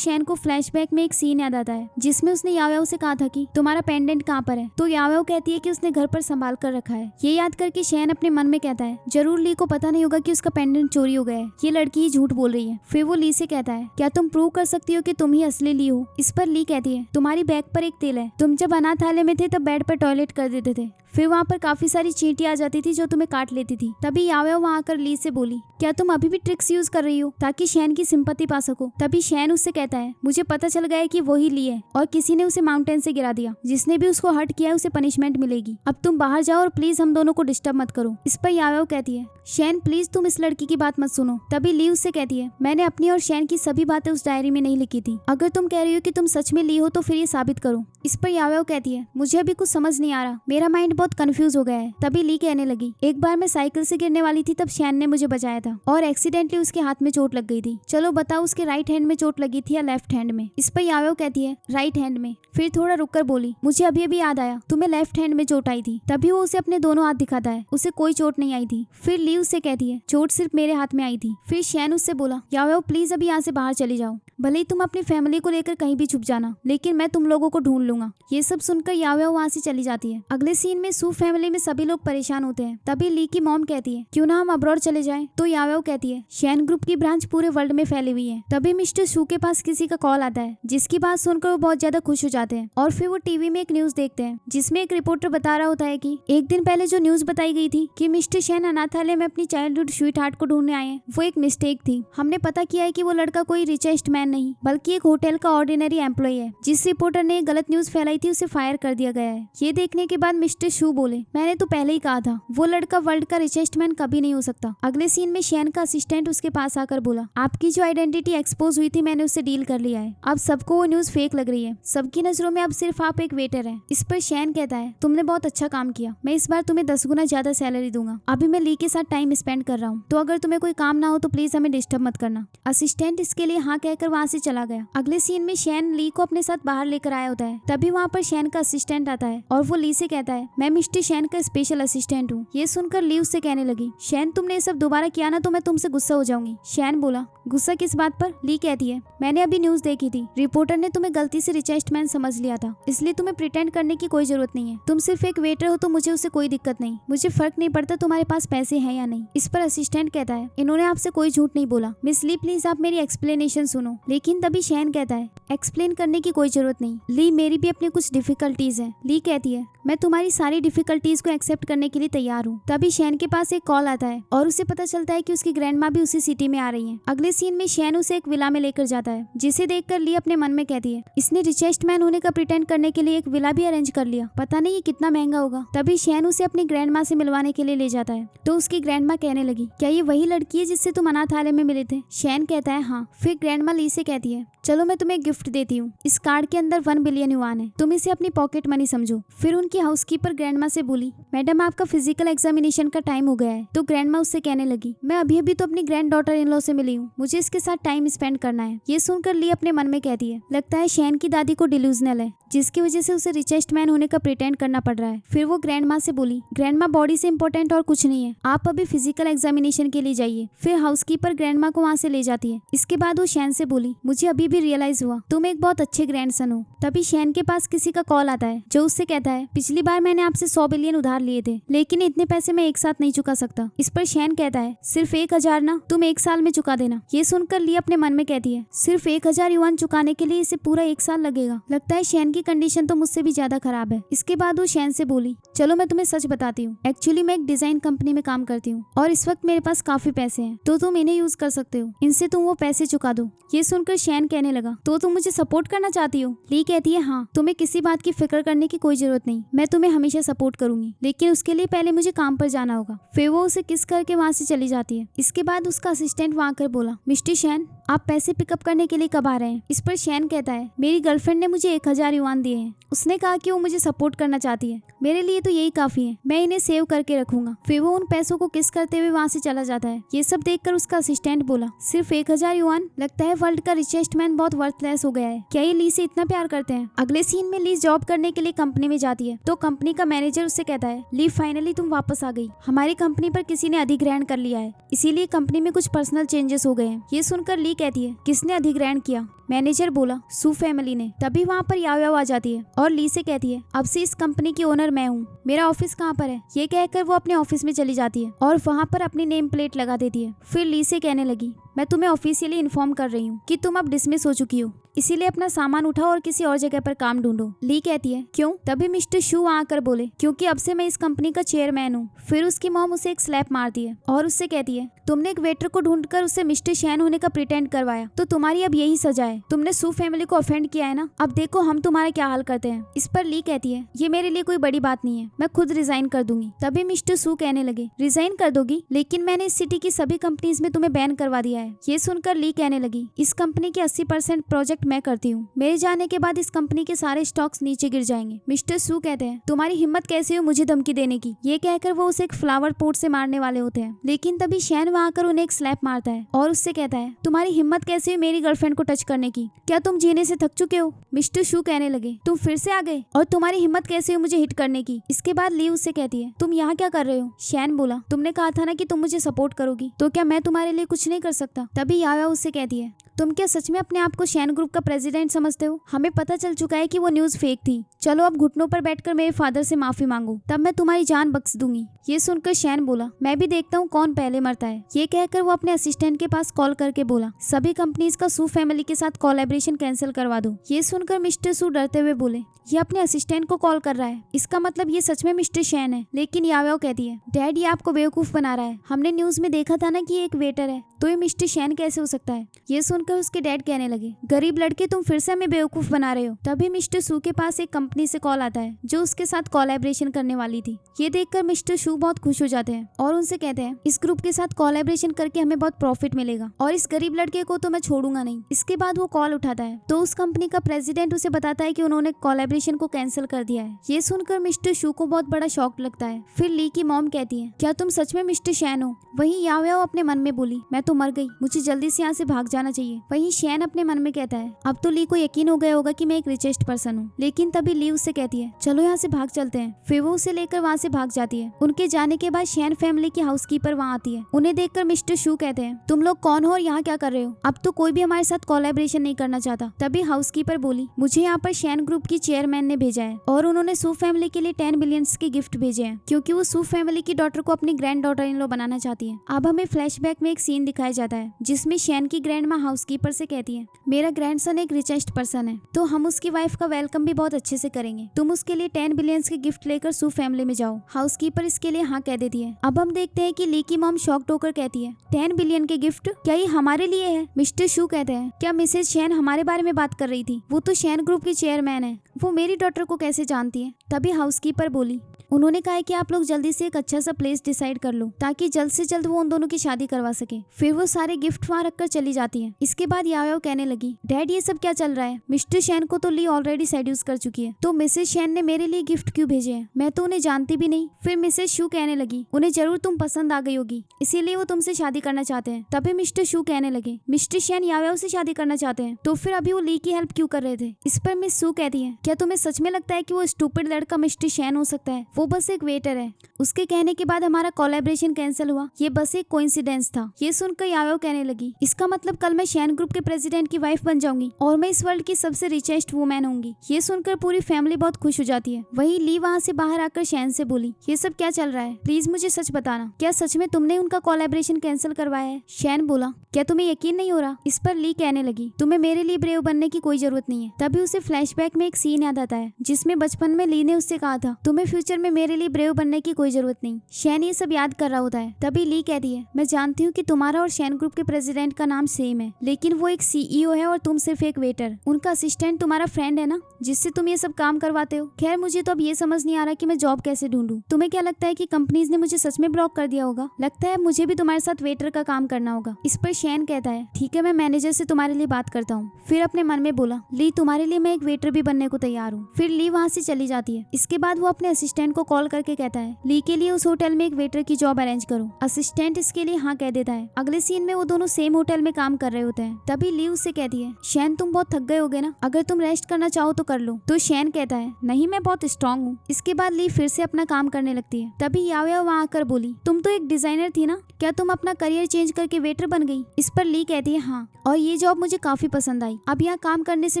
शैन को फ्लैशबैक में एक सीन याद आता है जिसमें उसने याओ से कहा था कि तुम्हारा पेंडेंट कहाँ पर है? तो याओ कहती है कि उसने घर पर संभाल कर रखा है। ये याद करके शैन अपने मन में कहता है, जरूर ली को पता नहीं होगा कि उसका पेंडेंट चोरी हो गया है, ये लड़की ही झूठ बोल रही है। फिर वो ली से कहता है, क्या तुम प्रूव कर सकती हो कि तुम ही असली ली हो? इस पर ली कहती है, तुम्हारी बैग पर एक तिल है, तुम जब अनाथालय में थे तब बेड पर टॉयलेट कर देते थे, फिर वहाँ पर काफी सारी चींटियां आ जाती थी जो तुम्हें काट लेती थी। तभी याओ वहाँ आकर ली से बोली, क्या तुम अभी भी ट्रिक्स यूज कर रही हो ताकि शैन की सिंपैथी पा सको? तभी शैन उससे कहता है, मुझे पता चल गया है कि वही ली है और किसी ने उसे माउंटेन से गिरा दिया, जिसने भी उसको हर्ट किया है उसे पनिशमेंट मिलेगी। अब तुम बाहर जाओ और प्लीज हम दोनों को डिस्टर्ब मत करो। इस पर याओ कहती है, शैन प्लीज तुम इस लड़की की बात मत सुनो। तभी ली उससे कहती है, मैंने अपनी और शैन की सभी बातें उस डायरी में नहीं लिखी थी, अगर तुम कह रही हो कि तुम सच में ली हो तो फिर ये साबित करो। इस पर याओ कहती है, मुझे अभी कुछ समझ नहीं आ रहा, मेरा माइंड बहुत कंफ्यूज हो गया है। तभी ली कहने लगी, एक बार मैं साइकिल से गिरने वाली थी तब शैन ने मुझे बचाया था और एक्सीडेंटली उसके हाथ में चोट लग गई थी। चलो बताओ उसके राइट हैंड में चोट लगी थी या लेफ्ट हैंड में? इस पर याओ कहती है, राइट हैंड में। फिर थोड़ा रुककर बोली, मुझे अभी अभी याद आया, तुम्हें लेफ्ट हैंड में चोट आई थी। तभी वो उसे अपने दोनों हाथ दिखाता है, उसे कोई चोट नहीं आई थी। फिर ली उससे कहती है, चोट सिर्फ मेरे हाथ में आई थी। फिर शैन उससे बोला, याओ प्लीज अभी यहाँ से बाहर चली जाओ, भले ही तुम अपनी फैमिली को लेकर कहीं भी छुप जाना, लेकिन मैं तुम लोगों को ढूंढ लूंगा। ये सब सुनकर याओ वहाँ से चली जाती है। अगले सीन में सू फैमिली में सभी लोग परेशान होते हैं। तभी ली की मॉम कहती है, क्यों ना हम अब्रॉड चले जाएं? तो याओ कहती है, शैन ग्रुप की ब्रांच पूरे वर्ल्ड में फैली हुई है। तभी मिस्टर शू के पास किसी का कॉल आता है, जिसकी बात सुनकर वो बहुत ज्यादा खुश हो जाते हैं और फिर वो टीवी में एक न्यूज देखते हैं जिसमें एक रिपोर्टर बता रहा होता है कि एक दिन पहले जो न्यूज बताई गई थी कि मिस्टर शैन अनाथालय में अपनी चाइल्डहुड स्वीट हार्ट को ढूंढने आए हैं, वो एक मिस्टेक थी। हमने पता किया है कि वो लड़का कोई रिचेस्ट मैन नहीं बल्कि एक होटल का ऑर्डिनरी एम्प्लॉय है। जिस रिपोर्टर ने गलत न्यूज फैलाई थी उसे फायर कर दिया गया है। ये देखने के बाद मिस्टर शू बोले, मैंने तो पहले ही कहा था वो लड़का वर्ल्ड का रिचेस्ट मैन कभी नहीं हो सकता। अगले सीन में शैन का असिस्टेंट उसके पास आकर बोला, आपकी जो आइडेंटिटी एक्सपोज हुई थी मैंने उससे डील कर लिया है, अब सबको वो न्यूज फेक लग रही है, सबकी नजरों में अब सिर्फ आप एक वेटर हैं। इस पर शैन कहता है, तुमने बहुत अच्छा काम किया, मैं इस बार तुम्हें 10 गुना ज्यादा सैलरी दूंगा। अभी मैं ली के साथ टाइम स्पेंड कर रहा हूँ, तो अगर तुम्हें कोई काम ना हो तो प्लीज हमें डिस्टर्ब मत करना। असिस्टेंट इसके लिए हाँ कहकर वहाँ से चला गया। अगले सीन में शैन ली को अपने साथ बाहर लेकर आया होता है। तभी वहाँ पर शैन का असिस्टेंट आता है और वो ली से कहता है, मैं मिस्टर शैन का स्पेशल असिस्टेंट हूँ। ये सुनकर ली उससे कहने लगी, शैन तुमने ये सब दोबारा किया ना तो मैं तुमसे गुस्सा हो जाऊंगी। शैन बोला, गुस्सा किस बात पर? ली कहती है, मैंने अभी न्यूज देखी थी, रिपोर्टर ने तुम्हें गलती से रिचेस्ट मैन समझ लिया था, इसलिए तुम्हें प्रिटेंड करने की कोई जरूरत नहीं है। तुम सिर्फ एक वेटर हो तो मुझे उससे कोई दिक्कत नहीं, मुझे फर्क नहीं पड़ता तुम्हारे पास पैसे हैं या नहीं। इस पर असिस्टेंट कहता है, इन्होंने आपसे कोई झूठ नहीं बोला, मिस ली प्लीज आप मेरी एक्सप्लेनेशन सुनो। लेकिन तभी शैन कहता है, एक्सप्लेन करने की कोई जरूरत नहीं ली, मेरी भी अपनी कुछ डिफिकल्टीज है। ली कहती है, मैं तुम्हारी सारी डिफिकल्टीज को एक्सेप्ट करने के लिए तैयार हूँ। तभी शैन के पास एक कॉल आता है और उसे पता चलता है कि उसकी ग्रैंडमा भी उसी सिटी में आ रही है। अगले सीन में शैन उसे एक विला में लेकर जाता है, जिसे देखकर ली अपने मन में कहती है, इसने रिचेस्ट मैन होने का प्रिटेंड करने के लिए एक विला भी अरेंज कर लिया, पता नहीं ये कितना महंगा होगा। तभी शैन उसे अपनी ग्रैंडमा से मिलवाने के लिए ले जाता है। तो उसकी ग्रैंडमा कहने लगी, क्या ये वही लड़की है जिससे तुम अनाथालय में मिले थे? शैन कहता है, हाँ। फिर ग्रैंडमा ली से कहती है, चलो मैं तुम्हें गिफ्ट देती हूँ, इस कार्ड के अंदर 1 बिलियन युआन है, तुम इसे अपनी पॉकेट मनी समझो। फिर उनकी हाउसकीपर ग्रैंडमा से बोली, मैडम आपका फिजिकल एग्जामिनेशन का टाइम हो गया है। तो ग्रैंडमा उससे कहने लगी, मैं अभी अभी तो अपनी ग्रैंड डॉटर इन लॉ से मिली हूँ, मुझे इसके साथ टाइम स्पेंड करना है। ये सुनकर ली अपने मन में कहती है, लगता है शैन की दादी को डिल्यूजनल है, जिसकी वजह से उसे रिचेस्ट मैन होने का प्रिटेंड करना पड़ रहा है। फिर वो ग्रैंडमा से बोली, ग्रैंडमा बॉडी से इंपॉर्टेंट और कुछ नहीं है, आप अभी फिजिकल एग्जामिनेशन के लिए जाइए। फिर हाउसकीपर ग्रैंडमा को वहाँ से ले जाती है। इसके बाद वो शैन से बोली, मुझे अभी भी रियलाइज हुआ तुम एक बहुत अच्छे ग्रैंडसन हो। तभी शैन के पास किसी का कॉल आता है जो उससे कहता है पिछली बार मैंने आपसे 100 बिलियन उधार लिए थे, लेकिन इतने पैसे मैं एक साथ नहीं चुका सकता। इस पर शैन कहता है सिर्फ 1000 ना, तुम 1 साल में चुका देना। ये सुनकर ली अपने मन में कहती है सिर्फ 1000 युआन चुकाने के लिए इसे पूरा 1 साल लगेगा। लगता है शैन की कंडीशन तो मुझसे भी ज्यादा खराब है। इसके बाद वो शैन से बोली चलो मैं तुम्हें सच बताती हूँ, एक्चुअली मैं एक डिजाइन कंपनी में काम करती हूँ और इस वक्त मेरे पास काफी पैसे हैं, तो तुम इन्हें यूज कर सकते हो, इनसे तुम वो पैसे चुका दो। ये सुनकर शैन कहने लगा तो तुम मुझे सपोर्ट करना चाहती हो? ली कहती है हाँ, तुम्हें किसी बात की फिक्र करने की कोई जरूरत नहीं, मैं तुम्हें हमेशा सपोर्ट करूंगी, लेकिन उसके लिए पहले मुझे काम पर जाना होगा। फिर वो उसे किस करके वहाँ से चली जाती है। इसके बाद उसका असिस्टेंट वहाँ आकर बोला मिस्टर शैन आप पैसे पिकअप करने के लिए कब आ रहे हैं? इस पर शैन कहता है मेरी गर्लफ्रेंड ने मुझे 1000 युआन दिए हैं, उसने कहा कि वो मुझे सपोर्ट करना चाहती है, मेरे लिए तो यही काफी है, मैं इन्हें सेव करके रखूंगा। फिर वो उन पैसों को किस करते हुए वहाँ से चला जाता है। ये सब देखकर उसका असिस्टेंट बोला सिर्फ 1000 युआन, लगता है वर्ल्ड का रिचेस्ट मैन बहुत वर्थलेस हो गया है, क्या ये ली से इतना प्यार करते हैं? अगले सीन में ली जॉब करने के लिए कंपनी में जाती है तो कंपनी का मैनेजर उससे कहता है ली फाइनली तुम वापस आ गई, हमारी कंपनी पर किसी ने अधिग्रहण कर लिया है, इसीलिए कंपनी में कुछ पर्सनल चेंजेस हो गए हैं। ये सुनकर ली कहती है किसने अधिग्रहण किया? मैनेजर बोला सू फैमिली ने। तभी वहाँ पर याओ आ जाती है और ली से कहती है अब से इस कंपनी की ओनर मैं हूँ, मेरा ऑफिस कहाँ पर है? ये कहकर वो अपने ऑफिस में चली जाती है और वहाँ पर अपनी नेम प्लेट लगा देती है। फिर ली से कहने लगी मैं तुम्हें ऑफिशियली इन्फॉर्म कर रही हूँ कि तुम अब डिसमिस हो चुकी हो, इसीलिए अपना सामान उठाओ और किसी और जगह पर काम ढूंढो। ली कहती है क्यों? तभी मिस्टर शू आकर बोले क्योंकि अब से मैं इस कंपनी का चेयरमैन हूँ। फिर उसकी मॉम उसे एक स्लैप मारती है और उससे कहती है तुमने एक वेटर को ढूंढकर उससे मिस्टर शैन होने का प्रिटेंड करवाया, तो तुम्हारी अब यही सजा है, तुमने सू फैमिली को ऑफेंड किया है ना, अब देखो हम तुम्हारा क्या हाल करते हैं। इस पर ली कहती है ये मेरे लिए कोई बड़ी बात नहीं है, मैं खुद रिजाइन कर दूंगी। तभी मिस्टर सू कहने लगे रिजाइन कर दोगी? लेकिन मैंने इस सिटी की सभी कंपनीज में तुम्हें बैन करवा दिया है। ये सुनकर ली कहने लगी इस कंपनी के 80% प्रोजेक्ट मैं करती हूँ, मेरे जाने के बाद इस कंपनी के सारे स्टॉक्स नीचे गिर जाएंगे। मिस्टर सू कहते हैं तुम्हारी हिम्मत कैसे हो मुझे धमकी देने की? ये कहकर वो उसे एक फ्लावर पोट से मारने वाले होते हैं, लेकिन तभी शैन वहाँ आकर उन्हें एक स्लैप मारता है और उससे कहता है तुम्हारी हिम्मत कैसे हुई मेरी गर्लफ्रेंड को टच करने की? क्या तुम जीने से थक चुके हो? मिस्टर शू कहने लगे तुम फिर से आ गए, और तुम्हारी हिम्मत कैसे हुई मुझे हिट करने की? इसके बाद ली उससे कहती है तुम यहाँ क्या कर रहे हो? शैन बोला तुमने कहा था ना कि तुम मुझे सपोर्ट करोगी, तो क्या मैं तुम्हारे लिए कुछ नहीं कर सकता? तभी याया उससे कहती है तुम क्या सच में अपने आप को शैन ग्रुप का प्रेसिडेंट समझते हो? हमें पता चल चुका है कि वो न्यूज़ फेक थी, चलो अब घुटनों पर बैठकर मेरे फादर से माफी मांगो, तब मैं तुम्हारी जान बख्श दूंगी। ये सुनकर शैन बोला मैं भी देखता हूँ कौन पहले मरता है। ये कहकर वो अपने असिस्टेंट के पास कॉल करके बोला सभी कंपनीज का सू फैमिली के साथ कोलैबोरेशन कैंसिल करवा दो। ये सुनकर मिस्टर सू डरते हुए बोले ये अपने असिस्टेंट को कॉल कर रहा है, इसका मतलब ये सच में मिस्टर शैन है। लेकिन याओ कहती है डैड ये आपको बेवकूफ बना रहा है, हमने न्यूज में देखा था ना कि ये एक वेटर है, तो ये मिस्टर शैन कैसे हो सकता है? ये सुनकर उसके डैड कहने लगे गरीब लड़के तुम फिर से हमें बेवकूफ बना रहे हो। तभी मिस्टर सू के पास एक कंपनी से कॉल आता है जो उसके साथ कोलैबोरेशन करने वाली थी। ये देखकर मिस्टर शू बहुत खुश हो जाते हैं और उनसे कहते हैं इस ग्रुप के साथ कोलैबोरेशन करके हमें बहुत प्रॉफिट मिलेगा और इस गरीब लड़के को तो मैं छोड़ूंगा नहीं। इसके बाद वो कॉल उठाता है तो उस कंपनी का प्रेसिडेंट उसे बताता है कि उन्होंने कोलैबोरेशन को कैंसिल कर दिया है। ये सुनकर मिस्टर शू को बहुत बड़ा शॉक लगता है। फिर ली की मॉम कहती है क्या तुम सच में मिस्टर शैन हो? वहीं याओ अपने मन में बोली मैं तो मर गई, मुझे जल्दी से यहाँ से भाग जाना चाहिए। वहीं शैन अपने मन में कहता है अब तो ली को यकीन हो गया होगा कि मैं एक रिचेस्ट पर्सन हूँ। लेकिन तभी ली उससे कहती है चलो यहाँ से भाग चलते हैं। फिर वो उसे लेकर वहाँ से भाग जाती है। उनके जाने के बाद शैन फैमिली की हाउसकीपर वहाँ आती है। उन्हें देखकर मिस्टर शू कहते हैं तुम लोग कौन हो और यहाँ क्या कर रहे हो? अब तो कोई भी हमारे साथ कोलैबोरेशन नहीं करना चाहता। तभी हाउसकीपर बोली मुझे यहाँ पर शैन ग्रुप की चेयरमैन ने भेजा है और उन्होंने सू फैमिली के लिए 10 बिलियंस के गिफ्ट भेजे हैं, क्योंकि वो सू फैमिली की डॉटर को अपनी ग्रैंड डॉटर इन लॉ बनाना चाहती है। अब हमें फ्लैशबैक में एक सीन दिखाया जाता है जिसमें शैन की ग्रैंड माँ हाउसकीपर से कहती है मेरा ग्रैंडसन एक रिचेस्ट पर्सन है, तो हम उसकी वाइफ का वेलकम भी बहुत अच्छे से करेंगे, तुम उसके लिए 10 बिलियंस के गिफ्ट लेकर सू फैमिली में जाओ। हाउसकीपर इसके लिए हाँ कह देती है। अब हम देखते हैं कि ली की मॉम शॉक्ड होकर कहती है 10 बिलियन के गिफ्ट, क्या ये हमारे लिए है? मिस्टर शू कहते हैं क्या मिसेज शैन हमारे बारे में बात कर रही थी? वो तो शैन ग्रुप की चेयरमैन है, वो मेरी डॉटर को कैसे जानती है? तभी हाउसकीपर बोली उन्होंने कहा है कि आप लोग जल्दी से एक अच्छा सा प्लेस डिसाइड कर लो ताकि जल्द से जल्द वो उन दोनों की शादी करवा सके। फिर वो सारे गिफ्ट वहाँ रखकर चली जाती है। इसके बाद याओ कहने लगी डैड ये सब क्या चल रहा है? मिस्टर शैन को तो ली ऑलरेडी सेड्यूस कर चुकी है, तो मिसेज शैन ने मेरे लिए गिफ्ट क्यों भेजे हैं? मैं तो उन्हें जानती भी नहीं। फिर मिसेज शू कहने लगी उन्हें जरूर तुम पसंद आ गई होगी, इसीलिए वो तुमसे शादी करना चाहते हैं। तभी मिस्टर शू कहने लगे मिस्टर शैन याओ से शादी करना चाहते हैं, तो फिर अभी वो ली की हेल्प क्यों कर रहे थे? इस पर मिस शू कहती है क्या तुम्हें सच में लगता है कि वो स्टूपिड लड़का मिस्टर शैन हो सकता है? वो बस एक वेटर है। उसके कहने के बाद हमारा कोलैबोरेशन कैंसिल हुआ। ये बस एक कोइंसिडेंस था। ये सुनकर याओ कहने लगी, इसका मतलब कल मैं शैन ग्रुप के प्रेसिडेंट की वाइफ बन जाऊंगी और मैं इस वर्ल्ड की सबसे रिचेस्ट वुमेन होंगी। ये सुनकर पूरी फैमिली बहुत खुश हो जाती है। वहीं ली वहाँ से बाहर आकर शैन से बोली, ये सब क्या चल रहा है, प्लीज मुझे सच बताना, क्या सच में तुमने उनका कोलैबोरेशन कैंसिल करवाया है? शैन बोला, क्या तुम्हें यकीन नहीं हो रहा? इस पर ली कहने लगी, तुम्हें मेरे लिए ब्रेव बनने की कोई जरूरत नहीं है। तभी उसे फ्लैशबैक में एक सीन याद आता है जिसमें बचपन में ली ने उससे कहा था, तुम्हें फ्यूचर में मेरे लिए ब्रेव बनने की कोई जरूरत नहीं। शैन ये सब याद कर रहा होता है। तभी ली कहती है, मैं जानती हूँ कि तुम्हारा और शैन ग्रुप के प्रेसिडेंट का नाम सेम है, लेकिन वो एक CEO है और तुम सिर्फ एक वेटर। उनका असिस्टेंट तुम्हारा फ्रेंड है ना, जिससे तुम ये सब काम करवाते हो। खैर मुझे तो अब ये समझ नहीं आ रहा कि मैं जॉब कैसे ढूंढूं। तुम्हें क्या लगता है कि कंपनीज ने मुझे सच में ब्लॉक कर दिया होगा? लगता है मुझे भी तुम्हारे साथ वेटर का काम करना होगा। इस पर शैन कहता है, ठीक है मैं मैनेजर से तुम्हारे लिए बात करता हूँ। फिर अपने मन में बोला, ली तुम्हारे लिए मैं एक वेटर भी बनने को तैयार हूँ। फिर ली वहाँ से चली जाती है। इसके बाद वो अपने असिस्टेंट को कॉल करके कहता है, ली के लिए उस होटल में एक वेटर की जॉब अरेंज करो। असिस्टेंट इसके लिए हाँ कह देता है। अगले सीन में वो दोनों सेम होटल में काम कर रहे होते हैं। तभी ली उससे कहती है, शैन तुम बहुत थक गए होगे ना, अगर तुम रेस्ट करना चाहो तो कर लो। तो शैन कहता है, नहीं मैं बहुत स्ट्रांग हूँ। इसके बाद ली फिर से अपना काम करने लगती है। तभी याओ वहाँ आकर बोली, तुम तो एक डिजाइनर थी ना, क्या तुम अपना करियर चेंज करके वेटर बन गई? इस पर ली कहती है, हाँ, और ये जॉब मुझे काफी पसंद आई। अब यहाँ काम करने से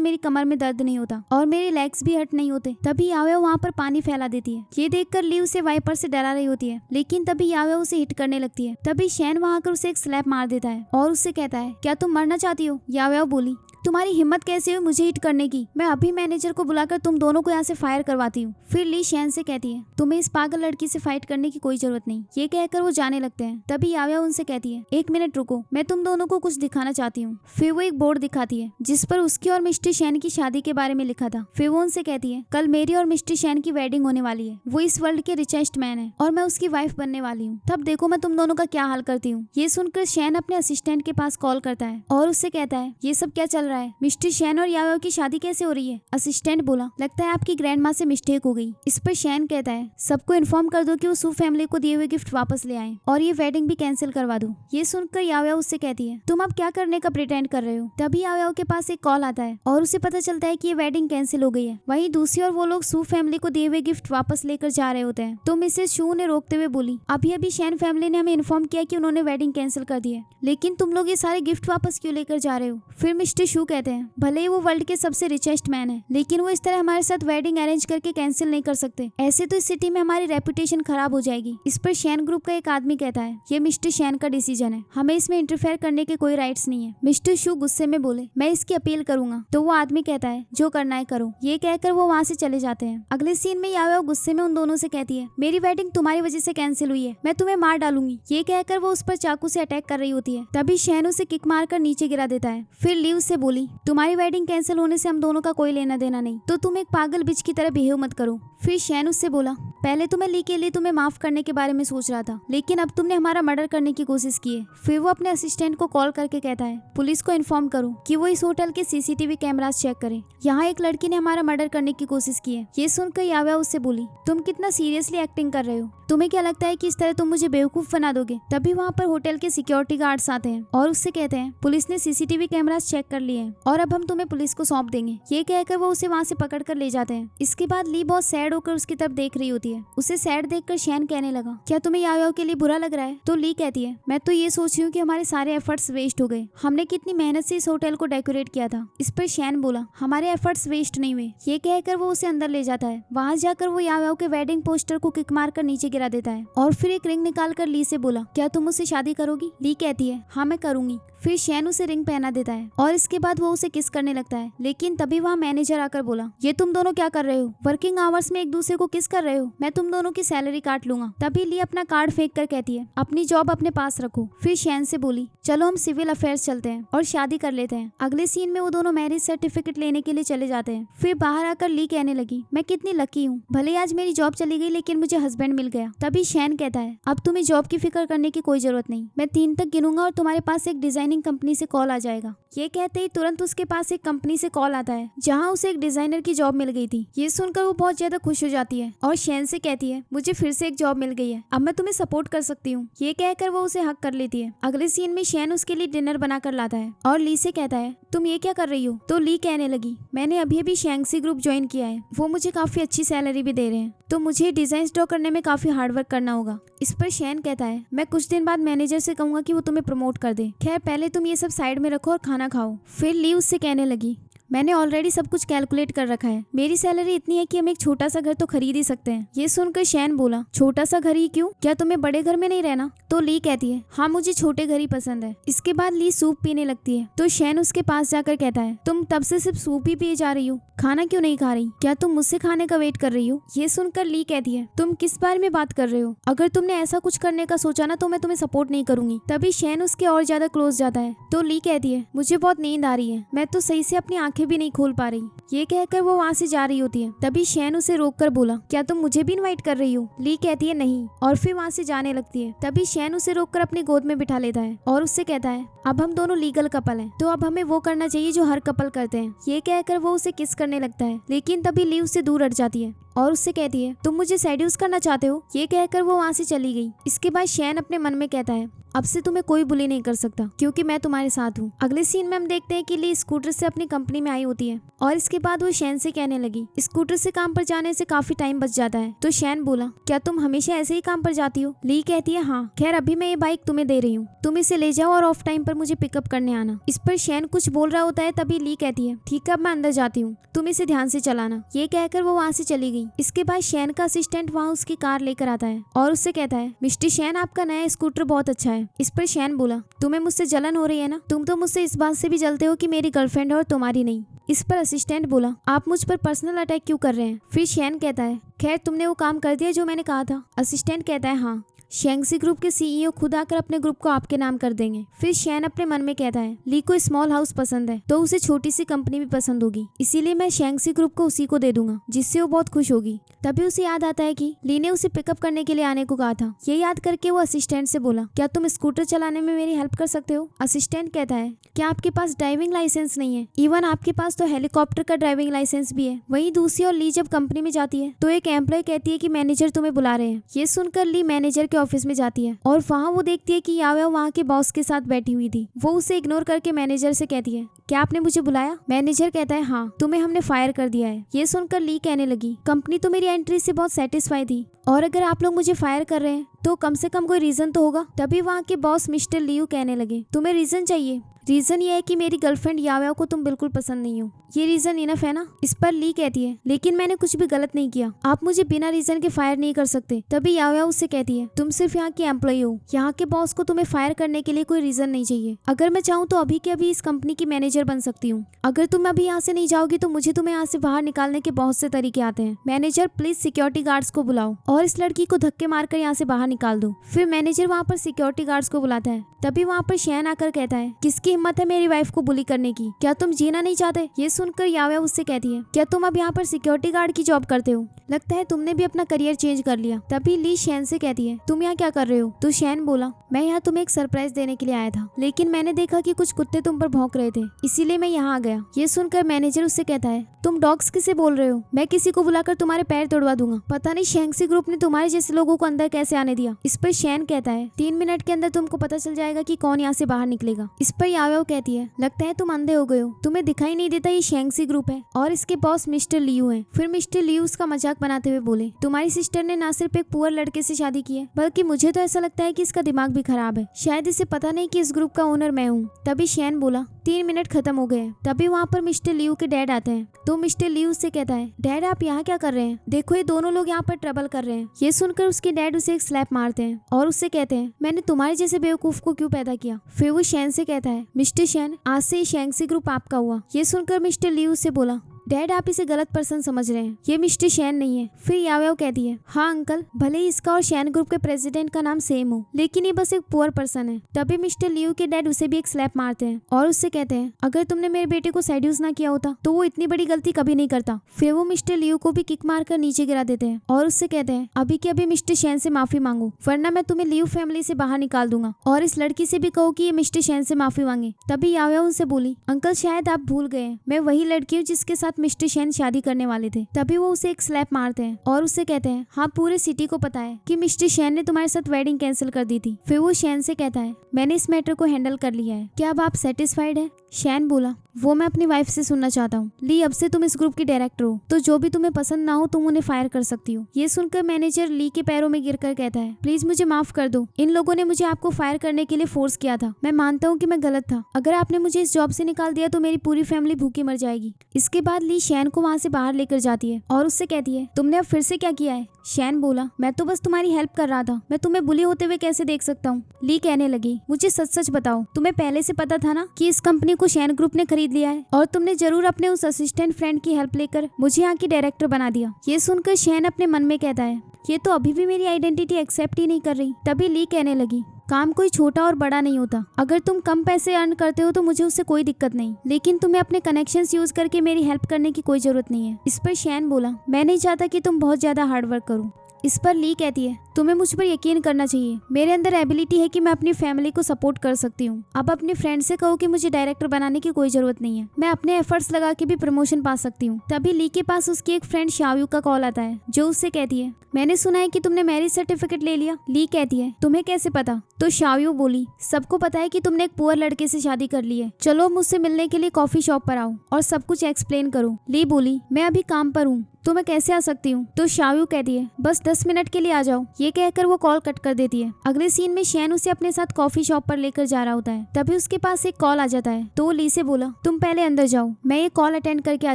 मेरी कमर में दर्द नहीं होता और मेरे लेग्स भी हर्ट नहीं होते। तभी याओ वहाँ पर पानी फैला देती है। ये देखकर ली उसे वाइपर से डरा रही होती है, लेकिन तभी याओ उसे हिट करने लगती है। तभी शैन वहाँ आकर उसे एक स्लैप मार देता है और उससे कहता है, क्या तुम मरना चाहती हो? याओ बोली, तुम्हारी हिम्मत कैसे हुई मुझे हिट करने की? मैं अभी मैनेजर को बुलाकर तुम दोनों को यहाँ से फायर करवाती हूँ। फिर ली शैन से कहती है, तुम्हें इस पागल लड़की से फाइट करने की कोई जरूरत नहीं। ये कहकर वो जाने लगते हैं। तभी याओ उनसे कहती है, एक मिनट रुको, मैं तुम दोनों को कुछ दिखाना चाहती हूँ। फिर वो एक बोर्ड दिखाती है जिस पर उसकी और मिस्टर शैन की शादी के बारे में लिखा था। फिर वो उनसे कहती है, कल मेरी और मिस्टर शैन की वेडिंग होने वाली है। वो इस वर्ल्ड के रिचेस्ट मैन है और मैं उसकी वाइफ बनने वाली हूँ। तब देखो मैं तुम दोनों का क्या हाल करती हूँ। ये सुनकर शैन अपने असिस्टेंट के पास कॉल करता है और उससे कहता है, ये सब क्या चल रहा है? मिस्टर शैन और याओ की शादी कैसे हो रही है? असिस्टेंट बोला, लगता है आपकी ग्रैंड माँ से मिस्टेक हो गई। इस पर शैन कहता है, सबको इन्फॉर्म कर दो कि वो सू फैमिली को दिए हुए गिफ्ट वापस ले आए और ये वेडिंग भी कैंसिल करवा दो। ये सुनकर याओ उससे कहती है, तुम अब क्या करने का प्रिटेंड कर रहे हो? तभी याओ के पास एक कॉल आता है और उसे पता चलता है कि ये वेडिंग कैंसिल हो गई है। वहीं दूसरी ओर वो लोग सू फैमिली को दिए हुए गिफ्ट वापस लेकर जा रहे होते हैं। तो मिसेस शू ने रोकते हुए बोली, अभी अभी शैन फैमिली ने हमें इन्फॉर्म किया कि उन्होंने वेडिंग कैंसिल कर दी है, लेकिन तुम लोग ये सारे गिफ्ट वापस क्यों लेकर जा रहे हो? फिर मिस्टर शू कहते हैं, भले ही वो वर्ल्ड के सबसे रिचेस्ट मैन है, लेकिन वो इस तरह हमारे साथ वेडिंग अरेंज करके कैंसिल नहीं कर सकते। ऐसे तो इस सिटी में हमारी रेपुटेशन खराब हो जाएगी। इस पर शैन ग्रुप का एक आदमी कहता है, ये मिस्टर शैन का डिसीजन है, हमें इसमें इंटरफेयर करने के कोई राइट्स नहीं है। मिस्टर शू गुस्से में बोले, मैं इसकी अपील करूंगा। तो वो आदमी कहता है, जो करना है करो। ये कहकर वो वहाँ से चले जाते हैं। अगले सीन में याओ गुस्से में उन दोनों से कहती है, मेरी वेडिंग तुम्हारी वजह से कैंसिल हुई है, मैं तुम्हें मार डालूंगी। ये कहकर वो उस पर चाकू से अटैक कर रही होती है। तभी शैन उसे किक मारकर नीचे गिरा देता है। फिर ली उससे बोली, तुम्हारी वेडिंग कैंसिल होने से हम दोनों का कोई लेना देना नहीं, तो तुम एक पागल बिच की तरह बिहेव मत करो। फिर शैन उससे बोला, पहले तो मैं ली के लिए तुम्हें माफ करने के बारे में सोच रहा था, लेकिन अब तुमने हमारा मर्डर करने की कोशिश की है। फिर वो अपने असिस्टेंट को कॉल करके कहता है, पुलिस को इन्फॉर्म करो कि वो इस होटल के CCTV कैमरास चेक करे। यहाँ एक लड़की ने हमारा मर्डर करने की कोशिश की है। ये सुनकर याओ उससे बोली, तुम कितना सीरियसली एक्टिंग कर रहे हो? तुम्हें क्या लगता है कि इस तरह तुम मुझे बेवकूफ बना दोगे? तभी वहाँ पर होटल के सिक्योरिटी गार्ड्स आते हैं और उससे कहते हैं, पुलिस ने CCTV कैमरास चेक कर लिए हैं और अब हम तुम्हें पुलिस को सौंप देंगे। ये कहकर वो उसे वहाँ से पकड़ कर ले जाते हैं। इसके बाद ली बहुत सैड होकर उसकी तरफ देख रही होती है। उसे सैड देखकर शैन कहने लगा, क्या तुम्हें याओ के लिए बुरा लग रहा है? तो ली कहती है, मैं तो ये सोच रही हूँ कि हमारे सारे एफर्ट्स वेस्ट हो गए, हमने कितनी मेहनत से इस होटल को डेकोरेट किया था। इस पर शैन बोला, हमारे एफर्ट्स वेस्ट नहीं हुए। ये कहकर वो उसे अंदर ले जाता है। वहाँ जाकर वो याओ के वेडिंग पोस्टर को किक मारकर नीचे गिरा देता है और फिर एक रिंग निकाल कर ली से बोला, क्या तुम मुझसे शादी करोगी? ली कहती है, हाँ मैं करूंगी। फिर शैन उसे रिंग पहना देता है और इसके बाद वो उसे किस करने लगता है, लेकिन तभी वहाँ मैनेजर आकर बोला, ये तुम दोनों क्या कर रहे हो? वर्किंग आवर्स में एक दूसरे को किस कर रहे हो? मैं तुम दोनों की सैलरी काट लूंगा। तभी ली अपना कार्ड फेंक कर कहती है, अपनी जॉब अपने पास रखो। फिर शैन से बोली, चलो हम सिविल अफेयर्स चलते हैं और शादी कर लेते हैं। अगले सीन में वो दोनों मैरिज सर्टिफिकेट लेने के लिए चले जाते हैं। फिर बाहर आकर ली कहने लगी, मैं कितनी लकी हूँ, भले आज मेरी जॉब चली गई लेकिन मुझे हस्बैंड मिल गया। तभी शैन कहता है, अब तुम्हें जॉब की फिक्र करने की कोई जरूरत नहीं, मैं 3 तक गिनूंगा और तुम्हारे पास एक डिजाइनर डिजाइनिंग कंपनी से कॉल आ जाएगा। ये कहते ही तुरंत उसके पास एक कंपनी से कॉल आता है जहाँ उसे एक डिजाइनर की जॉब मिल गई थी। ये सुनकर वो बहुत ज्यादा खुश हो जाती है और शैन से कहती है मुझे फिर से एक जॉब मिल गई है, अब मैं तुम्हें सपोर्ट कर सकती हूँ। ये कहकर वो उसे हक कर लेती है। अगले सीन में शैन उसके लिए डिनर बनाकर लाता है और ली से कहता है तुम ये क्या कर रही हो? तो ली कहने लगी मैंने अभी अभी शैंक्सी ग्रुप ज्वाइन किया है, वो मुझे काफी अच्छी सैलरी भी दे रहे हैं, तो मुझे डिजाइन ड्रॉ करने में काफी हार्डवर्क करना होगा। इस पर शैन कहता है मैं कुछ दिन बाद मैनेजर से कहूंगा कि वो तुम्हें प्रमोट कर दे, खैर पहले तुम ये सब साइड में रखो और खाना खाओ। फिर ली उससे कहने लगी मैंने ऑलरेडी सब कुछ कैलकुलेट कर रखा है, मेरी सैलरी इतनी है कि हम एक छोटा सा घर तो खरीद ही सकते हैं। ये सुनकर शैन बोला छोटा सा घर ही क्यों, क्या तुम्हें बड़े घर में नहीं रहना? तो ली कहती है हाँ मुझे छोटे घर ही पसंद है। इसके बाद ली सूप पीने लगती है तो शैन उसके पास जाकर कहता है तुम तब से सिर्फ सूप ही पिए जा रही हो, खाना क्यों नहीं खा रही? क्या तुम मुझसे खाने का वेट कर रही हो? ये सुनकर ली कहती है तुम किस बारे में बात कर रहे हो? अगर तुमने ऐसा कुछ करने का सोचा ना तो मैं तुम्हें सपोर्ट नहीं करूंगी। तभी शैन उसके और ज्यादा क्लोज जाता है तो ली कहती है मुझे बहुत नींद आ रही है, मैं तो सही से अपनी आंखें भी नहीं खोल पा रही। ये कहकर वो वहाँ से जा रही होती है। तभी शैन उसे रोककर बोला क्या तुम मुझे भी इनवाइट कर रही हो? ली कहती है नहीं और फिर वहाँ से जाने लगती है। तभी शैन उसे रोककर अपनी गोद में बिठा लेता है और उससे कहता है अब हम दोनों लीगल कपल हैं, तो अब हमें वो करना चाहिए जो हर कपल करते हैं। ये कहकर वो उसे किस करने लगता है, लेकिन तभी ली उससे दूर हट जाती है और उससे कहती है तुम मुझे सेड्यूस करना चाहते हो? ये कहकर वो वहाँ से चली गई। इसके बाद शैन अपने मन में कहता है अब से तुम्हें कोई बुली नहीं कर सकता क्योंकि मैं तुम्हारे साथ हूँ। अगले सीन में हम देखते हैं कि ली स्कूटर से अपनी कंपनी में आई होती है और इसके बाद वो शैन से कहने लगी स्कूटर से काम पर जाने से काफी टाइम बच जाता है। तो शैन बोला क्या तुम हमेशा ऐसे ही काम पर जाती हो? ली कहती है हाँ, खैर अभी मैं ये बाइक तुम्हें दे रही हूँ, तुम इसे ले जाओ और ऑफ टाइम पर मुझे पिकअप करने आना। इस पर शैन कुछ बोल रहा होता है तभी ली कहती है ठीक है अब मैं अंदर जाती हूँ, तुम इसे ध्यान से चलाना। ये कहकर वो वहाँ से चली गई। इसके बाद शैन का असिस्टेंट वहाँ उसकी कार लेकर आता है और उससे कहता है मिस्टर शैन आपका नया स्कूटर बहुत अच्छा है। इस पर शैन बोला तुम्हें मुझसे जलन हो रही है ना, तुम तो मुझसे इस बात से भी जलते हो कि मेरी गर्लफ्रेंड है और तुम्हारी नहीं। इस पर असिस्टेंट बोला आप मुझ पर पर्सनल अटैक क्यों कर रहे हैं? फिर शैन कहता है खैर तुमने वो काम कर दिया जो मैंने कहा था। असिस्टेंट कहता है हाँ, शैंक्सी ग्रुप के सीईओ खुद आकर अपने ग्रुप को आपके नाम कर देंगे। फिर शैन अपने मन में कहता है ली को स्मॉल हाउस पसंद है तो उसे छोटी सी कंपनी भी पसंद होगी, इसीलिए मैं शैंक्सी ग्रुप को उसी को दे दूंगा जिससे वो बहुत खुश होगी। तभी उसे याद आता है कि ली ने उसे पिकअप करने के लिए आने को कहा था। ये याद करके वो असिस्टेंट से बोला क्या तुम स्कूटर चलाने में मेरी हेल्प कर सकते हो? असिस्टेंट कहता है क्या आपके पास ड्राइविंग लाइसेंस नहीं है? इवन आपके पास तो हेलीकॉप्टर का ड्राइविंग लाइसेंस भी है। वहीं दूसरी ओर ली जब कंपनी में जाती है तो एक एम्प्लॉय कहती है कि मैनेजर तुम्हें बुला रहे हैं। ये सुनकर ली मैनेजर के ऑफिस में जाती है और वहाँ वो देखती है कि यावे वहाँ के बॉस के साथ बैठी हुई थी। वो उसे इग्नोर करके मैनेजर से कहती है क्या आपने मुझे बुलाया? मैनेजर कहता है हाँ, तुम्हें हमने फायर कर दिया है। ये सुनकर ली कहने लगी कंपनी तो मेरी एंट्री से बहुत सेटिस्फाई थी और अगर आप लोग मुझे फायर कर रहे हैं तो कम से कम कोई रीजन तो होगा। तभी वहाँ के बॉस मिस्टर लियू कहने लगे तुम्हें रीजन चाहिए? रीजन ये है कि मेरी गर्लफ्रेंड यावे को तुम बिल्कुल पसंद नहीं हो, ये रीजन इनफ है ना? इस पर ली कहती है लेकिन मैंने कुछ भी गलत नहीं किया, आप मुझे बिना रीजन के फायर नहीं कर सकते। तभी यावे उससे कहती है तुम सिर्फ यहाँ की एम्प्लॉय हो, यहाँ के बॉस को तुम्हें फायर करने के लिए कोई रीजन नहीं चाहिए। अगर मैं चाहूँ तो अभी के अभी इस कंपनी की मैनेजर बन सकती हूँ। अगर तुम अभी यहाँ से नहीं जाओगी तो मुझे तुम्हें यहाँ से बाहर निकालने के बहुत से तरीके आते हैं। मैनेजर प्लीज सिक्योरिटी गार्ड्स को बुलाओ और इस लड़की को धक्के मारकर यहाँ से बाहर निकाल दो। फिर मैनेजर वहाँ पर सिक्योरिटी गार्ड्स को बुलाता है। तभी वहाँ पर शैन आकर कहता है किसकी हिम्मत है मेरी वाइफ को बुली करने की, क्या तुम जीना नहीं चाहते? ये सुनकर यावे उससे कहती है क्या तुम अब यहाँ पर सिक्योरिटी गार्ड की जॉब करते हो? लगता है तुमने भी अपना करियर चेंज कर लिया। तभी ली शैन से कहती है तुम यहाँ क्या कर रहे हो? तो शैन बोला मैं यहाँ तुम्हें एक सरप्राइज देने के लिए आया था, लेकिन मैंने देखा कि कुछ कुत्ते तुम पर भौंक रहे थे, इसीलिए मैं यहाँ आ गया। ये सुनकर मैनेजर उससे कहता है तुम डॉग्स किसे बोल रहे हो? मैं किसी को बुलाकर तुम्हारे पैर तोड़वा दूंगा। पता नहीं शैंक्सी ग्रुप ने तुम्हारे जैसे लोगों को अंदर कैसे आने दिया। इस पर शैन कहता है 3 मिनट के अंदर तुमको पता चल जाएगा कि कौन यहाँ से बाहर निकलेगा। इस पर यावे कहती है लगता है तुम अंधे हो गए हो, तुम्हें दिखाई नहीं देता ये शैंक्सी ग्रुप है और इसके बॉस मिस्टर लियू है। फिर मिस्टर लियू उसका मजाक बनाते हुए बोले तुम्हारी सिस्टर ने ना सिर्फ एक पुअर लड़के से शादी की है, बल्कि मुझे तो ऐसा लगता है कि इसका दिमाग भी खराब है, शायद इसे पता नहीं कि इस ग्रुप का ओनर मैं हूँ। तभी शैन बोला 3 मिनट खत्म हो गए। तभी वहाँ पर मिस्टर लियू के डैड आते हैं तो मिस्टर लियू से कहता है डैड आप यहाँ क्या कर रहे हैं? देखो ये दोनों लोग यहाँ पर ट्रबल कर रहे हैं। ये सुनकर उसके डैड उसे एक स्लैप मारते हैं और उससे कहते हैं मैंने तुम्हारे जैसे बेवकूफ को क्यों पैदा किया। फिर वो शैन से कहता है मिस्टर शैन आज से शैंक्सी ग्रुप आपका हुआ। ये सुनकर मिस्टर लियू से बोला डैड आप इसे गलत पर्सन समझ रहे हैं, ये मिस्टर शैन नहीं है। फिर याओ कहती है, हाँ अंकल, भले ही इसका और शैन ग्रुप के प्रेसिडेंट का नाम सेम हो, लेकिन ये बस एक पुअर पर्सन है। तभी मिस्टर लियू के डैड उसे भी एक स्लैप मारते हैं और उससे कहते हैं, अगर तुमने मेरे बेटे को सेड्यूस ना किया होता तो वो इतनी बड़ी गलती कभी नहीं करता। फिर वो मिस्टर लियू को भी किक मारकर नीचे गिरा देते हैं और उससे कहते हैं, अभी के अभी मिस्टर शैन से माफी मांगो, वरना मैं तुम्हें लियू फैमिली से बाहर निकाल दूंगा, और इस लड़की से भी कहो कि ये मिस्टर शैन से माफी मांगे। तभी याओ उनसे बोली, अंकल शायद आप भूल गए, मैं वही लड़की हूँ जिसके साथ मिस्टर शैन शादी करने वाले थे। तभी वो उसे एक स्लैप मारते हैं और उससे कहते हैं, हाँ पूरे सिटी को पता है कि मिस्टर शैन ने तुम्हारे साथ वेडिंग कैंसिल कर दी थी। फिर वो शैन से कहता है, मैंने इस मैटर को हैंडल कर लिया है, क्या अब आप सेटिस्फाइड है? शैन बोला, वो मैं अपनी वाइफ से सुनना चाहता हूँ। ली, अब से तुम इस ग्रुप की डायरेक्टर हो, तो जो भी तुम्हें पसंद ना हो तुम उन्हें फायर कर सकती हो। ये सुनकर मैनेजर ली के पैरों में गिरकर कहता है, प्लीज मुझे माफ कर दो, इन लोगों ने मुझे आपको फायर करने के लिए फोर्स किया था। मैं मानता हूँ कि मैं गलत था। अगर आपने मुझे इस जॉब से निकाल दिया तो मेरी पूरी फैमिली भूखी मर जाएगी। इसके बाद ली शैन को वहाँ से बाहर लेकर जाती है और उससे कहती है, तुमने अब फिर से क्या किया है? शैन बोला, मैं तो बस तुम्हारी हेल्प कर रहा था, मैं तुम्हें बुली होते हुए कैसे देख सकता हूँ? ली कहने लगी, मुझे सच सच बताओ, तुम्हें पहले से पता था ना कि इस कंपनी को शैन ग्रुप ने खरीद लिया है, और तुमने जरूर अपने उस असिस्टेंट फ्रेंड की हेल्प लेकर मुझे यहाँ की डायरेक्टर बना दिया। ये सुनकर शैन अपने मन में कहता है, ये तो अभी भी मेरी आइडेंटिटी एक्सेप्ट ही नहीं कर रही। तभी ली कहने लगी, काम कोई छोटा और बड़ा नहीं होता, अगर तुम कम पैसे अर्न करते हो तो मुझे उससे कोई दिक्कत नहीं, लेकिन तुम्हें अपने कनेक्शंस यूज करके मेरी हेल्प करने की कोई जरूरत नहीं है। इस पर शैन बोला, मैं नहीं चाहता कि तुम बहुत ज्यादा हार्डवर्क करो। इस पर ली कहती है, तुम्हें मुझ पर यकीन करना चाहिए, मेरे अंदर एबिलिटी है कि मैं अपनी फैमिली को सपोर्ट कर सकती हूँ। अब अपने फ्रेंड से कहो कि मुझे डायरेक्टर बनाने की कोई जरूरत नहीं है, मैं अपने एफर्ट्स लगा के भी प्रमोशन पा सकती हूँ। तभी ली के पास उसकी एक फ्रेंड शाओयू का कॉल आता है, जो उससे कहती है, मैंने सुना है कि तुमने मैरिज सर्टिफिकेट ले लिया। ली कहती है, तुम्हें कैसे पता? तो शाओयू बोली, सबको पता है कि तुमने एक पुअर लड़के से शादी कर ली है, चलो मुझसे मिलने के लिए कॉफी शॉप पर आओ और सब कुछ एक्सप्लेन करो। ली बोली, मैं अभी काम पर हूँ, तो मैं कैसे आ सकती हूँ? तो शाओयू कहती है, बस 10 मिनट के लिए आ जाओ। ये कहकर वो कॉल कट कर देती है। अगले सीन में शैन उसे अपने साथ कॉफी शॉप पर लेकर जा रहा होता है। तभी उसके पास एक कॉल आ जाता है, तो वो ली से बोला, तुम पहले अंदर जाओ, मैं ये कॉल अटेंड करके आ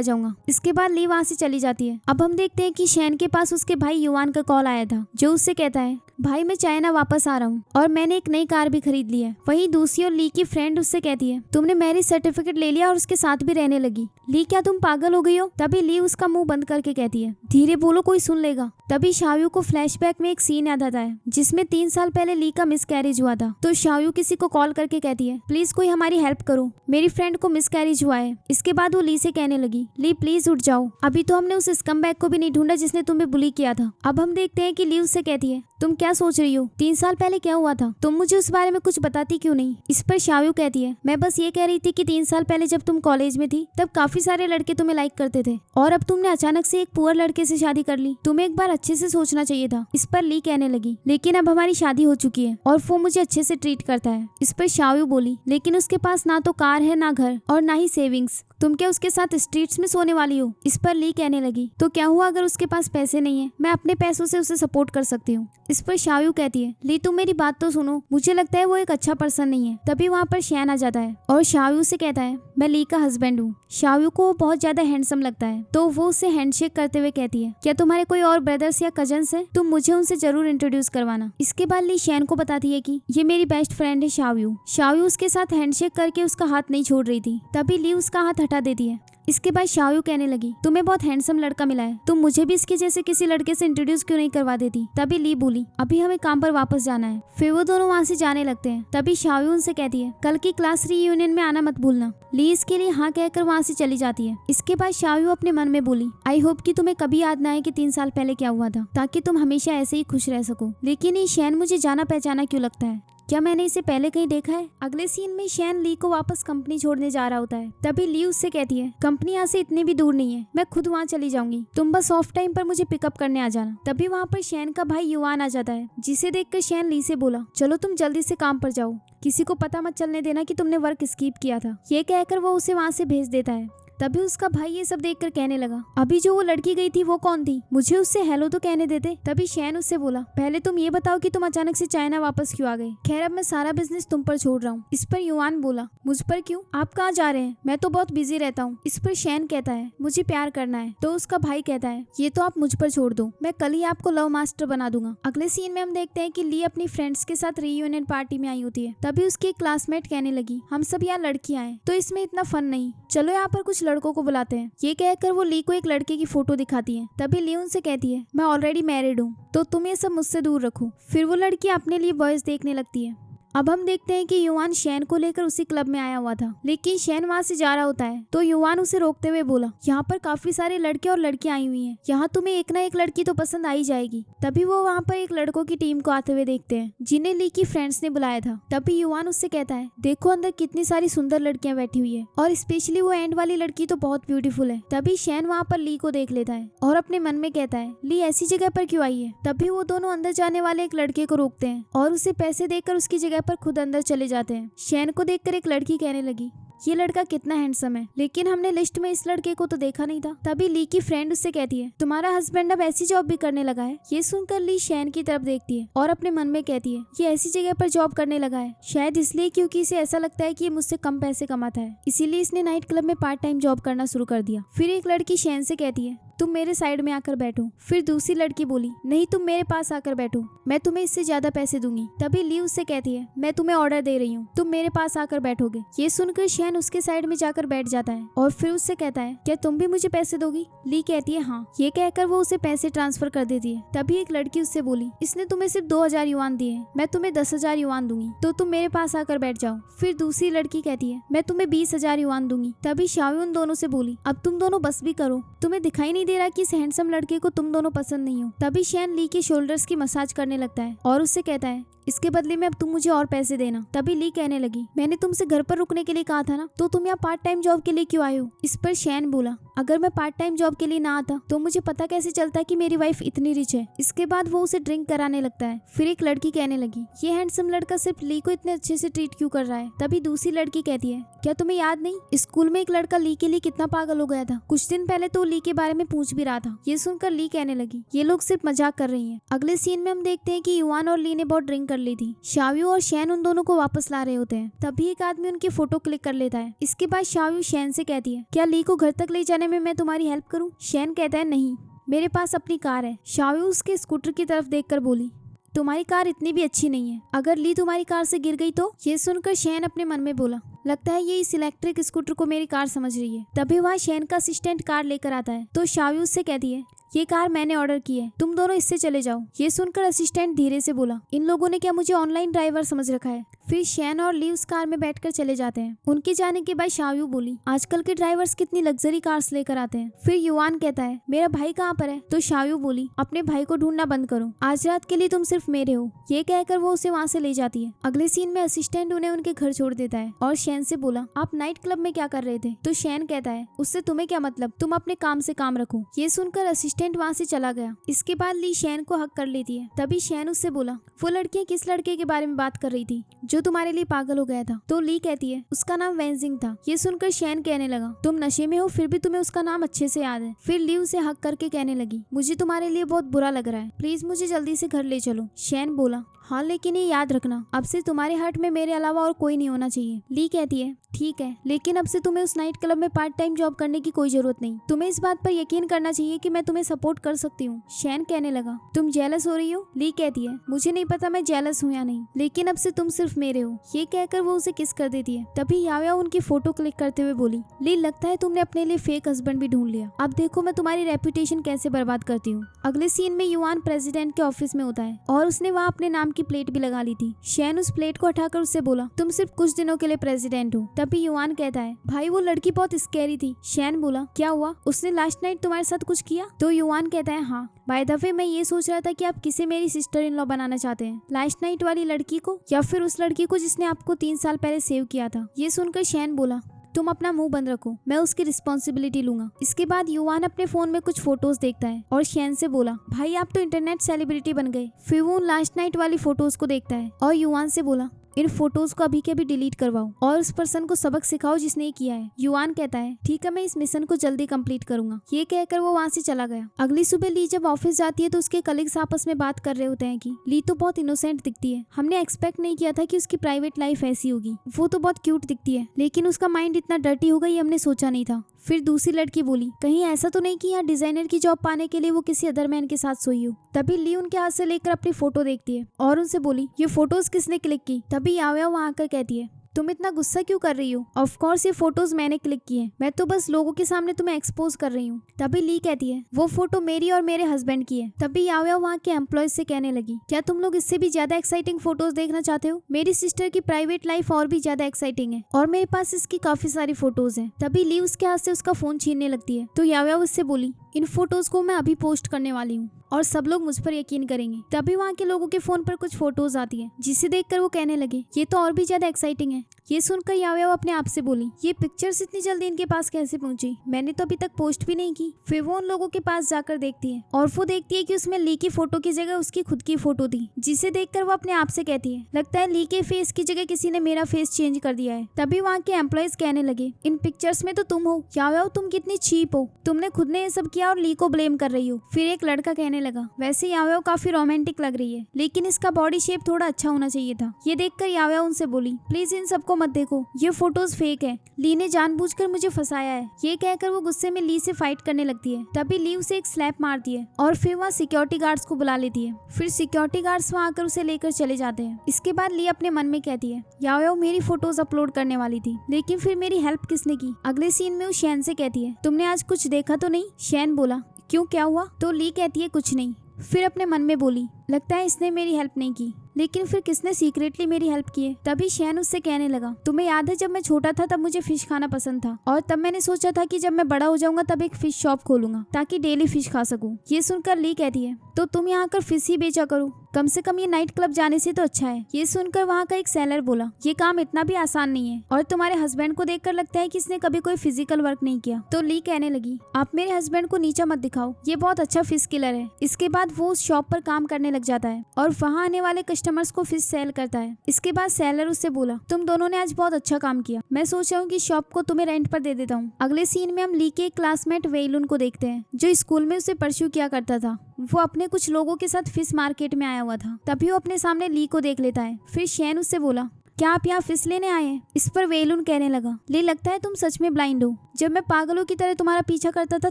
जाऊंगा। इसके बाद ली वहाँ से चली जाती है। अब हम देखते हैं कि शैन के पास उसके भाई युवान का कॉल आया था, जो उससे कहता है, भाई मैं चाइना वापस आ रहा हूँ और मैंने एक नई कार भी खरीद ली है। वहीं दूसरी और ली की फ्रेंड उससे कहती है, तुमने मैरिज सर्टिफिकेट ले लिया और उसके साथ भी रहने लगी। ली, क्या तुम पागल हो गई हो? तभी ली उसका मुंह बंद करके कहती है, धीरे बोलो, कोई सुन लेगा। तभी शाओयू को फ्लैशबैक में एक सीन याद आता है जिसमें 3 साल पहले ली का मिसकैरेज हुआ था। तो शाओयू किसी को कॉल करके कहती है, प्लीज कोई हमारी हेल्प करो, मेरी फ्रेंड को मिसकैरेज हुआ है। इसके बाद वो ली से कहने लगी, ली प्लीज उठ जाओ, अभी तो हमने उस स्कमबैग को भी नहीं ढूंढा जिसने तुम्हें बुली किया था। अब हम देखते हैं कि ली उससे कहती है, तुम क्या सोच रही हो? 3 साल पहले क्या हुआ था? तुम मुझे उस बारे में कुछ बताती क्यों नहीं? इस पर शाओयू कहती है, मैं बस ये कह रही थी कि 3 साल पहले जब तुम कॉलेज में थी तब काफी सारे लड़के तुम्हें लाइक करते थे, और अब तुमने अचानक से एक पुअर लड़के से शादी कर ली। तुम्हें एक बार अच्छे से सोचना चाहिए था। इस पर ली कहने लगी, लेकिन अब हमारी शादी हो चुकी है और वो मुझे अच्छे से ट्रीट करता है। इस पर शाओयू बोली, लेकिन उसके पास ना तो कार है, ना घर और ना ही सेविंग्स, तुम क्या उसके साथ स्ट्रीट्स में सोने वाली हो? इस पर ली कहने लगी, तो क्या हुआ अगर उसके पास पैसे नहीं है? मैं अपने पैसों से उसे सपोर्ट कर सकती हूँ। इस पर शाओयू कहती है, ली तुम मेरी बात तो सुनो, मुझे लगता है वो एक अच्छा पर्सन नहीं है। तभी वहाँ पर शैन आ जाता है और शाओयू से कहता है, मैं ली का हस्बैंड हूँ। शाओयू को वो बहुत ज्यादा हैंडसम लगता है, तो वो उसे हैंडशेक करते हुए कहती है, क्या तुम्हारे कोई और ब्रदर्स या कजन्स हैं? तुम मुझे उनसे जरूर इंट्रोड्यूस करवाना। इसके बाद ली शैन को बताती है कि ये मेरी बेस्ट फ्रेंड है शाओयू। शाओयू उसके साथ हैंडशेक करके उसका हाथ नहीं छोड़ रही थी। तभी ली उसका हाथ हटा देती है। इसके बाद शाओयू कहने लगी, तुम्हें बहुत हैंडसम लड़का मिला है, तुम मुझे भी इसके जैसे किसी लड़के से इंट्रोड्यूस क्यों नहीं करवा देती? तभी ली बोली, अभी हमें काम पर वापस जाना है। फिर वो दोनों वहाँ से जाने लगते हैं। तभी शाओयू उनसे कहती है, कल की क्लास रीयूनियन में आना मत भूलना। ली इसके लिए हाँ कहकर वहाँ से चली जाती है। इसके बाद शाओयू अपने मन में बोली, आई होप कि तुम्हें कभी याद ना आए कि 3 साल पहले क्या हुआ था, ताकि तुम हमेशा ऐसे ही खुश रह सको। लेकिन ये शैन मुझे जाना पहचाना क्यों लगता है, क्या मैंने इसे पहले कहीं देखा है? अगले सीन में शैन ली को वापस कंपनी छोड़ने जा रहा होता है। तभी ली उससे कहती है, कंपनी यहाँ से इतनी भी दूर नहीं है, मैं खुद वहाँ चली जाऊंगी, तुम बस ऑफ टाइम पर मुझे पिकअप करने आ जाना। तभी वहाँ पर शैन का भाई युवान आ जाता है, जिसे देखकर शैन ली से बोला, चलो तुम जल्दी से काम पर जाओ, किसी को पता मत चलने देना कि तुमने वर्क स्किप किया था। ये कहकर वो उसे वहाँ से भेज देता है। तभी उसका भाई ये सब देखकर कहने लगा, अभी जो वो लड़की गई थी वो कौन थी? मुझे उससे हेलो तो कहने देते। तभी शैन उससे बोला, पहले तुम ये बताओ कि तुम अचानक से चाइना वापस क्यों आ गए? खैर अब मैं सारा बिजनेस तुम पर छोड़ रहा हूँ। इस पर युवान बोला, मुझ पर क्यों? आप कहाँ जा रहे हैं? मैं तो बहुत बिजी रहता हूँ। इस पर शैन कहता है, मुझे प्यार करना है। तो उसका भाई कहता है, ये तो आप मुझ पर छोड़ दो, मैं कल ही आपको लव मास्टर बना दूंगा। अगले सीन में हम देखते हैं कि ली अपनी फ्रेंड्स के साथ रीयूनियन पार्टी में आई होती है। तभी उसकी क्लासमेट कहने लगी, हम सब यहाँ लड़कियां हैं तो इसमें इतना फन नहीं, चलो यहाँ पर कुछ लड़कों को बुलाते हैं। ये कहकर वो ली को एक लड़के की फोटो दिखाती है। तभी ली उनसे कहती है, मैं ऑलरेडी मैरिड हूँ, तो तुम ये सब मुझसे दूर रखो। फिर वो लड़की अपने लिए बॉयज देखने लगती है। अब हम देखते हैं कि युवान शैन को लेकर उसी क्लब में आया हुआ था, लेकिन शैन वहाँ से जा रहा होता है तो युवान उसे रोकते हुए बोला, यहाँ पर काफी सारे लड़के और लड़कियां आई हुई हैं, यहाँ तुम्हें एक ना एक लड़की तो पसंद आई जाएगी। तभी वो वहाँ पर एक लड़कों की टीम को आते हुए देखते हैं जिन्हें ली की फ्रेंड्स ने बुलाया था। तभी युवान उससे कहता है, देखो अंदर कितनी सारी सुंदर लड़कियां बैठी हुई है और स्पेशली वो एंड वाली लड़की तो बहुत ब्यूटीफुल है। तभी शैन वहाँ पर ली को देख लेता है और अपने मन में कहता है, ली ऐसी जगह पर क्यों आई है। तभी वो दोनों अंदर जाने वाले एक लड़के को रोकते हैं और उसे पैसे देकर उसकी जगह पर खुद अंदर चले जाते हैं। शैन को देखकर एक लड़की कहने लगी, ये लड़का कितना हैंडसम है, लेकिन हमने लिस्ट में इस लड़के को तो देखा नहीं था। तभी ली की फ्रेंड उससे कहती है, तुम्हारा हस्बैंड अब ऐसी जॉब भी करने लगा है। ये सुनकर ली शैन की तरफ देखती है और अपने मन में कहती है, ये ऐसी जगह पर जॉब करने लगा है शायद इसलिए क्योंकि इसे ऐसा लगता है कि ये मुझसे कम पैसे कमाता है, इसीलिए इसने नाइट क्लब में पार्ट टाइम जॉब करना शुरू कर दिया। फिर एक लड़की शैन से कहती है, तुम मेरे साइड में आकर बैठो। फिर दूसरी लड़की बोली, नहीं तुम मेरे पास आकर बैठो, मैं तुम्हें इससे ज्यादा पैसे दूंगी। तभी ली उससे कहती है, मैं तुम्हें ऑर्डर दे रही हूँ, तुम मेरे पास आकर बैठोगे। ये सुनकर शैन उसके साइड में जाकर बैठ जाता है और फिर उससे कहता है, क्या तुम भी मुझे पैसे दोगी। ली कहती है हाँ। ये कहकर वो उसे पैसे ट्रांसफर कर देती है। तभी एक लड़की उससे बोली, इसने तुम्हें सिर्फ 2000 युआन दिए, मैं तुम्हें 10,000 युआन दूंगी, तो तुम मेरे पास आकर बैठ जाओ। फिर दूसरी लड़की कहती है, मैं तुम्हें 20,000 युआन दूंगी। तभी शाओ उन दोनों से बोली, अब तुम दोनों बस भी करो, तुम्हें दिखाई नहीं दे रहा कि इस हैंडसम लड़के को तुम दोनों पसंद नहीं हो। तभी शैन ली के शोल्डर्स की मसाज करने लगता है और उससे कहता है, इसके बदले में अब तुम मुझे और पैसे देना। तभी ली कहने लगी, मैंने तुमसे घर पर रुकने के लिए कहा था ना, तो तुम यहाँ पार्ट टाइम जॉब के लिए क्यों आए हो। इस पर शैन बोला, अगर मैं पार्ट टाइम जॉब के लिए ना आता तो मुझे पता कैसे चलता कि मेरी वाइफ इतनी रिच है। इसके बाद वो उसे ड्रिंक कराने लगता है। फिर एक लड़की कहने लगी, ये हैंडसम लड़का सिर्फ ली को इतने अच्छे से ट्रीट क्यों कर रहा है। तभी दूसरी लड़की कहती है, क्या तुम्हें याद नहीं, स्कूल में एक लड़का ली के लिए कितना पागल हो गया था, कुछ दिन पहले तो ली के बारे में पूछ भी रहा था। ये सुनकर ली कहने लगी, ये लोग सिर्फ मजाक कर रही है। अगले सीन में हम देखते हैं कि युआन और ली ने बहुत ड्रिंक कर ली थी। शाओयू और शैन उन दोनों को वापस ला रहे होते हैं। तभी एक आदमी उनकी फोटो क्लिक कर लेता है। इसके बाद शाओयू शैन से कहती है, क्या ली को घर तक ले जाने में मैं तुम्हारी हेल्प करूं। शैन कहता है, नहीं, मेरे पास अपनी कार है। शाओयू उसके स्कूटर की तरफ देखकर बोली, तुम्हारी कार इतनी भी अच्छी नहीं है, अगर ली तुम्हारी कार से गिर गई तो। ये सुनकर शैन अपने मन में बोला, लगता है ये इस इलेक्ट्रिक स्कूटर को मेरी कार समझ रही है। तभी वहाँ शैन का असिस्टेंट कार लेकर आता है तो शाओयू उससे कहती है, ये कार मैंने ऑर्डर की है, तुम दोनों इससे चले जाओ। ये सुनकर असिस्टेंट धीरे से बोला, इन लोगों ने क्या मुझे ऑनलाइन ड्राइवर समझ रखा है। फिर शैन और ली उस कार में बैठकर चले जाते हैं। उनके जाने के बाद शाओयू बोली, आजकल के ड्राइवर्स कितनी लग्जरी कार्स लेकर आते हैं। फिर युआन कहता है, मेरा भाई कहाँ पर है। तो शाओयू बोली, अपने भाई को ढूंढना बंद करो, आज रात के लिए तुम सिर्फ मेरे हो। ये कहकर वो उसे वहाँ से ले जाती है। अगले सीन में असिस्टेंट उन्हें उनके घर छोड़ देता है और शैन से बोला, आप नाइट क्लब में क्या कर रहे थे। तो शैन कहता है, उससे तुम्हें क्या मतलब, तुम अपने काम से काम रखो। ये सुनकर असिस्टेंट वहाँ से चला गया। इसके बाद ली शैन को हक कर लेती है। तभी शैन उससे बोला, वो लड़की किस लड़के के बारे में बात कर रही थी जो तुम्हारे लिए पागल हो गया था। तो ली कहती है, उसका नाम वेंजिंग था। ये सुनकर शैन कहने लगा, तुम नशे में हो फिर भी तुम्हें उसका नाम अच्छे से याद है। फिर ली उसे हक करके कहने लगी, मुझे तुम्हारे लिए बहुत बुरा लग रहा है, प्लीज मुझे जल्दी से घर ले चलो। शैन बोला, हाँ लेकिन ये याद रखना, अब से तुम्हारे हार्ट में मेरे अलावा और कोई नहीं होना चाहिए। ली कहती है, ठीक है, लेकिन अब से तुम्हें उस नाइट क्लब में पार्ट टाइम जॉब करने की कोई जरूरत नहीं। तुम्हें इस बात पर यकीन करना चाहिए कि मैं तुम्हें सपोर्ट कर सकती हूँ। शैन कहने लगा, तुम जेलस हो रही हो। ली कहती है, मुझे नहीं पता मैं जेलस हूँ या नहीं, लेकिन अब से तुम सिर्फ मेरे हो। ये कहकर वो उसे किस कर देती है। तभी याओया उनकी फोटो क्लिक करते हुए बोली, ली लगता है तुमने अपने लिए फेक हस्बैंड भी ढूंढ लिया, अब देखो मैं तुम्हारी रेपुटेशन कैसे बर्बाद करती हूँ। अगले सीन में युआन प्रेसिडेंट के ऑफिस में होता है और उसने वहाँ अपने नाम की प्लेट भी लगा ली थी। शैन उस प्लेट को हटाकर उससे बोला, तुम सिर्फ कुछ दिनों के लिए प्रेसिडेंट हो। तभी युआन कहता है, भाई वो लड़की बहुत स्कैरी थी। शैन बोला, क्या हुआ, उसने लास्ट नाइट तुम्हारे साथ कुछ किया। तो युआन कहता है, हाँ, बाय द वे मैं ये सोच रहा था कि आप किसे मेरी सिस्टर इन लॉ बनाना चाहते हैं, लास्ट नाइट वाली लड़की को या फिर उस लड़की को जिसने आपको 3 साल पहले सेव किया था। ये सुनकर शैन बोला, तुम अपना मुंह बंद रखो, मैं उसकी रिस्पॉन्सिबिलिटी लूंगा। इसके बाद युआन अपने फोन में कुछ फोटोज देखता है और शैन से बोला, भाई आप तो इंटरनेट सेलिब्रिटी बन गए। फिर वो लास्ट नाइट वाली फोटोज को देखता है और युआन से बोला, इन फोटोज को अभी के अभी डिलीट करवाओ और उस पर्सन को सबक सिखाओ जिसने ये किया है। युआन कहता है, ठीक है, मैं इस मिशन को जल्दी कंप्लीट करूंगा। ये कहकर वो वहाँ से चला गया। अगली सुबह ली जब ऑफिस जाती है तो उसके कलीग्स आपस में बात कर रहे होते हैं कि ली तो बहुत इनोसेंट दिखती है, हमने एक्सपेक्ट नहीं किया था कि उसकी प्राइवेट लाइफ ऐसी होगी, वो तो बहुत क्यूट दिखती है, लेकिन उसका माइंड इतना डर्टी होगा ये हमने सोचा नहीं था। फिर दूसरी लड़की बोली, कहीं ऐसा तो नहीं कि यहाँ डिजाइनर की जॉब पाने के लिए वो किसी अदर मैन के साथ सोई हो। तभी ली उनके हाथ से लेकर अपनी फोटो देखती है और उनसे बोली, ये फोटोज किसने क्लिक की। तभी याओया वहाँ आकर कहती है, तुम इतना गुस्सा क्यों कर रही हो? ऑफ कोर्स ये फोटोज मैंने क्लिक की है, मैं तो बस लोगों के सामने तुम्हें एक्सपोज कर रही हूँ। तभी ली कहती है वो फोटो मेरी और मेरे हस्बैंड की है। तभी याओयाओ वहाँ के एम्प्लॉयज से कहने लगी क्या तुम लोग इससे भी ज्यादा एक्साइटिंग फोटोज देखना चाहते हो? मेरी सिस्टर की प्राइवेट लाइफ और भी ज्यादा एक्साइटिंग है और मेरे पास इसकी काफी सारी फोटोज हैं। तभी ली उसके हाथ से उसका फोन छीनने लगती है तो याओयाओ उससे बोली इन फोटोज को मैं अभी पोस्ट करने वाली हूँ और सब लोग मुझ पर यकीन करेंगे। तभी वहाँ के लोगों के फोन पर कुछ फोटोज आती है जिसे देखकर वो कहने लगे ये तो और भी ज्यादा एक्साइटिंग है। ये सुनकर याओयाओ अपने आप से बोली ये पिक्चर्स इतनी जल्दी इनके पास कैसे पहुंची? मैंने तो अभी तक पोस्ट भी नहीं की। फिर वो उन लोगों के पास जाकर देखती है और वो देखती है कि उसमें ली की फोटो की जगह उसकी खुद की फोटो थी, जिसे देखकर वो अपने आप से कहती है लगता है ली के फेस की जगह किसी ने मेरा फेस चेंज कर दिया है। तभी वहाँ के एम्प्लॉयज कहने लगे इन पिक्चर्स में तो तुम हो। याओयाओ तुम कितनी चीप हो, तुमने खुद ने ये सब किया और ली को ब्लेम कर रही हो। फिर एक लड़का कहने लगा वैसे याओयाओ काफी रोमांटिक लग रही है लेकिन इसका बॉडी शेप थोड़ा अच्छा होना चाहिए था। ये देखकर याओयाओ उनसे बोली प्लीज इन सबको मत देखो, ये फोटोज फेक है। ली ने जानबूझकर मुझे फंसाया है। ये कहकर वो गुस्से में ली से फाइट करने लगती है। तभी ली उसे एक स्लैप मारती है और फिर वहाँ सिक्योरिटी गार्ड्स को बुला लेती है। फिर सिक्योरिटी गार्ड्स वहाँ आकर उसे लेकर चले जाते हैं। इसके बाद ली अपने मन में कहती है याओयाओ मेरी फोटोज अपलोड करने वाली थी लेकिन फिर मेरी हेल्प किसने की? अगले सीन में वो शैन से कहती है तुमने आज कुछ देखा तो नहीं? शैन बोला क्यों क्या हुआ? तो ली कहती है कुछ नहीं। फिर अपने मन में बोली लगता है इसने मेरी हेल्प नहीं की, लेकिन फिर किसने सीक्रेटली मेरी हेल्प की है? तभी शैन उससे कहने लगा तुम्हें याद है जब मैं छोटा था तब मुझे फिश खाना पसंद था और तब मैंने सोचा था कि जब मैं बड़ा हो जाऊंगा तब एक फिश शॉप खोलूंगा ताकि डेली फिश खा सकूं। ये सुनकर ली कहती है तो तुम यहाँ आकर फिश ही बेचा करो, कम से कम ये नाइट क्लब जाने से तो अच्छा है। ये सुनकर वहाँ का एक सेलर बोला ये काम इतना भी आसान नहीं है और तुम्हारे हस्बैंड को देखकर लगता है कि इसने कभी कोई फिजिकल वर्क नहीं किया। तो ली कहने लगी आप मेरे हस्बैंड को नीचा मत दिखाओ, ये बहुत अच्छा फिश किलर है। इसके बाद वो उस शॉप पर काम करने लग जाता है और वहाँ आने वाले कस्टमर्स को फिश सेल करता है। इसके बाद सेलर उससे बोला तुम दोनों ने आज बहुत अच्छा काम किया, मैं सोच रहा हूँ कि शॉप को तुम्हें रेंट पर दे देता हूँ। अगले सीन में हम ली के एक क्लासमेट वेइलुन को देखते हैं जो स्कूल में उसे परस्यू किया करता था। वो अपने कुछ लोगों के साथ फिश मार्केट में आया हुआ था। तभी वो अपने सामने ली को देख लेता है। फिर शैन उससे बोला क्या आप यहाँ फिश लेने आए हैं? इस पर वेइलुन कहने लगा ली लगता है तुम सच में ब्लाइंड हो, जब मैं पागलों की तरह तुम्हारा पीछा करता था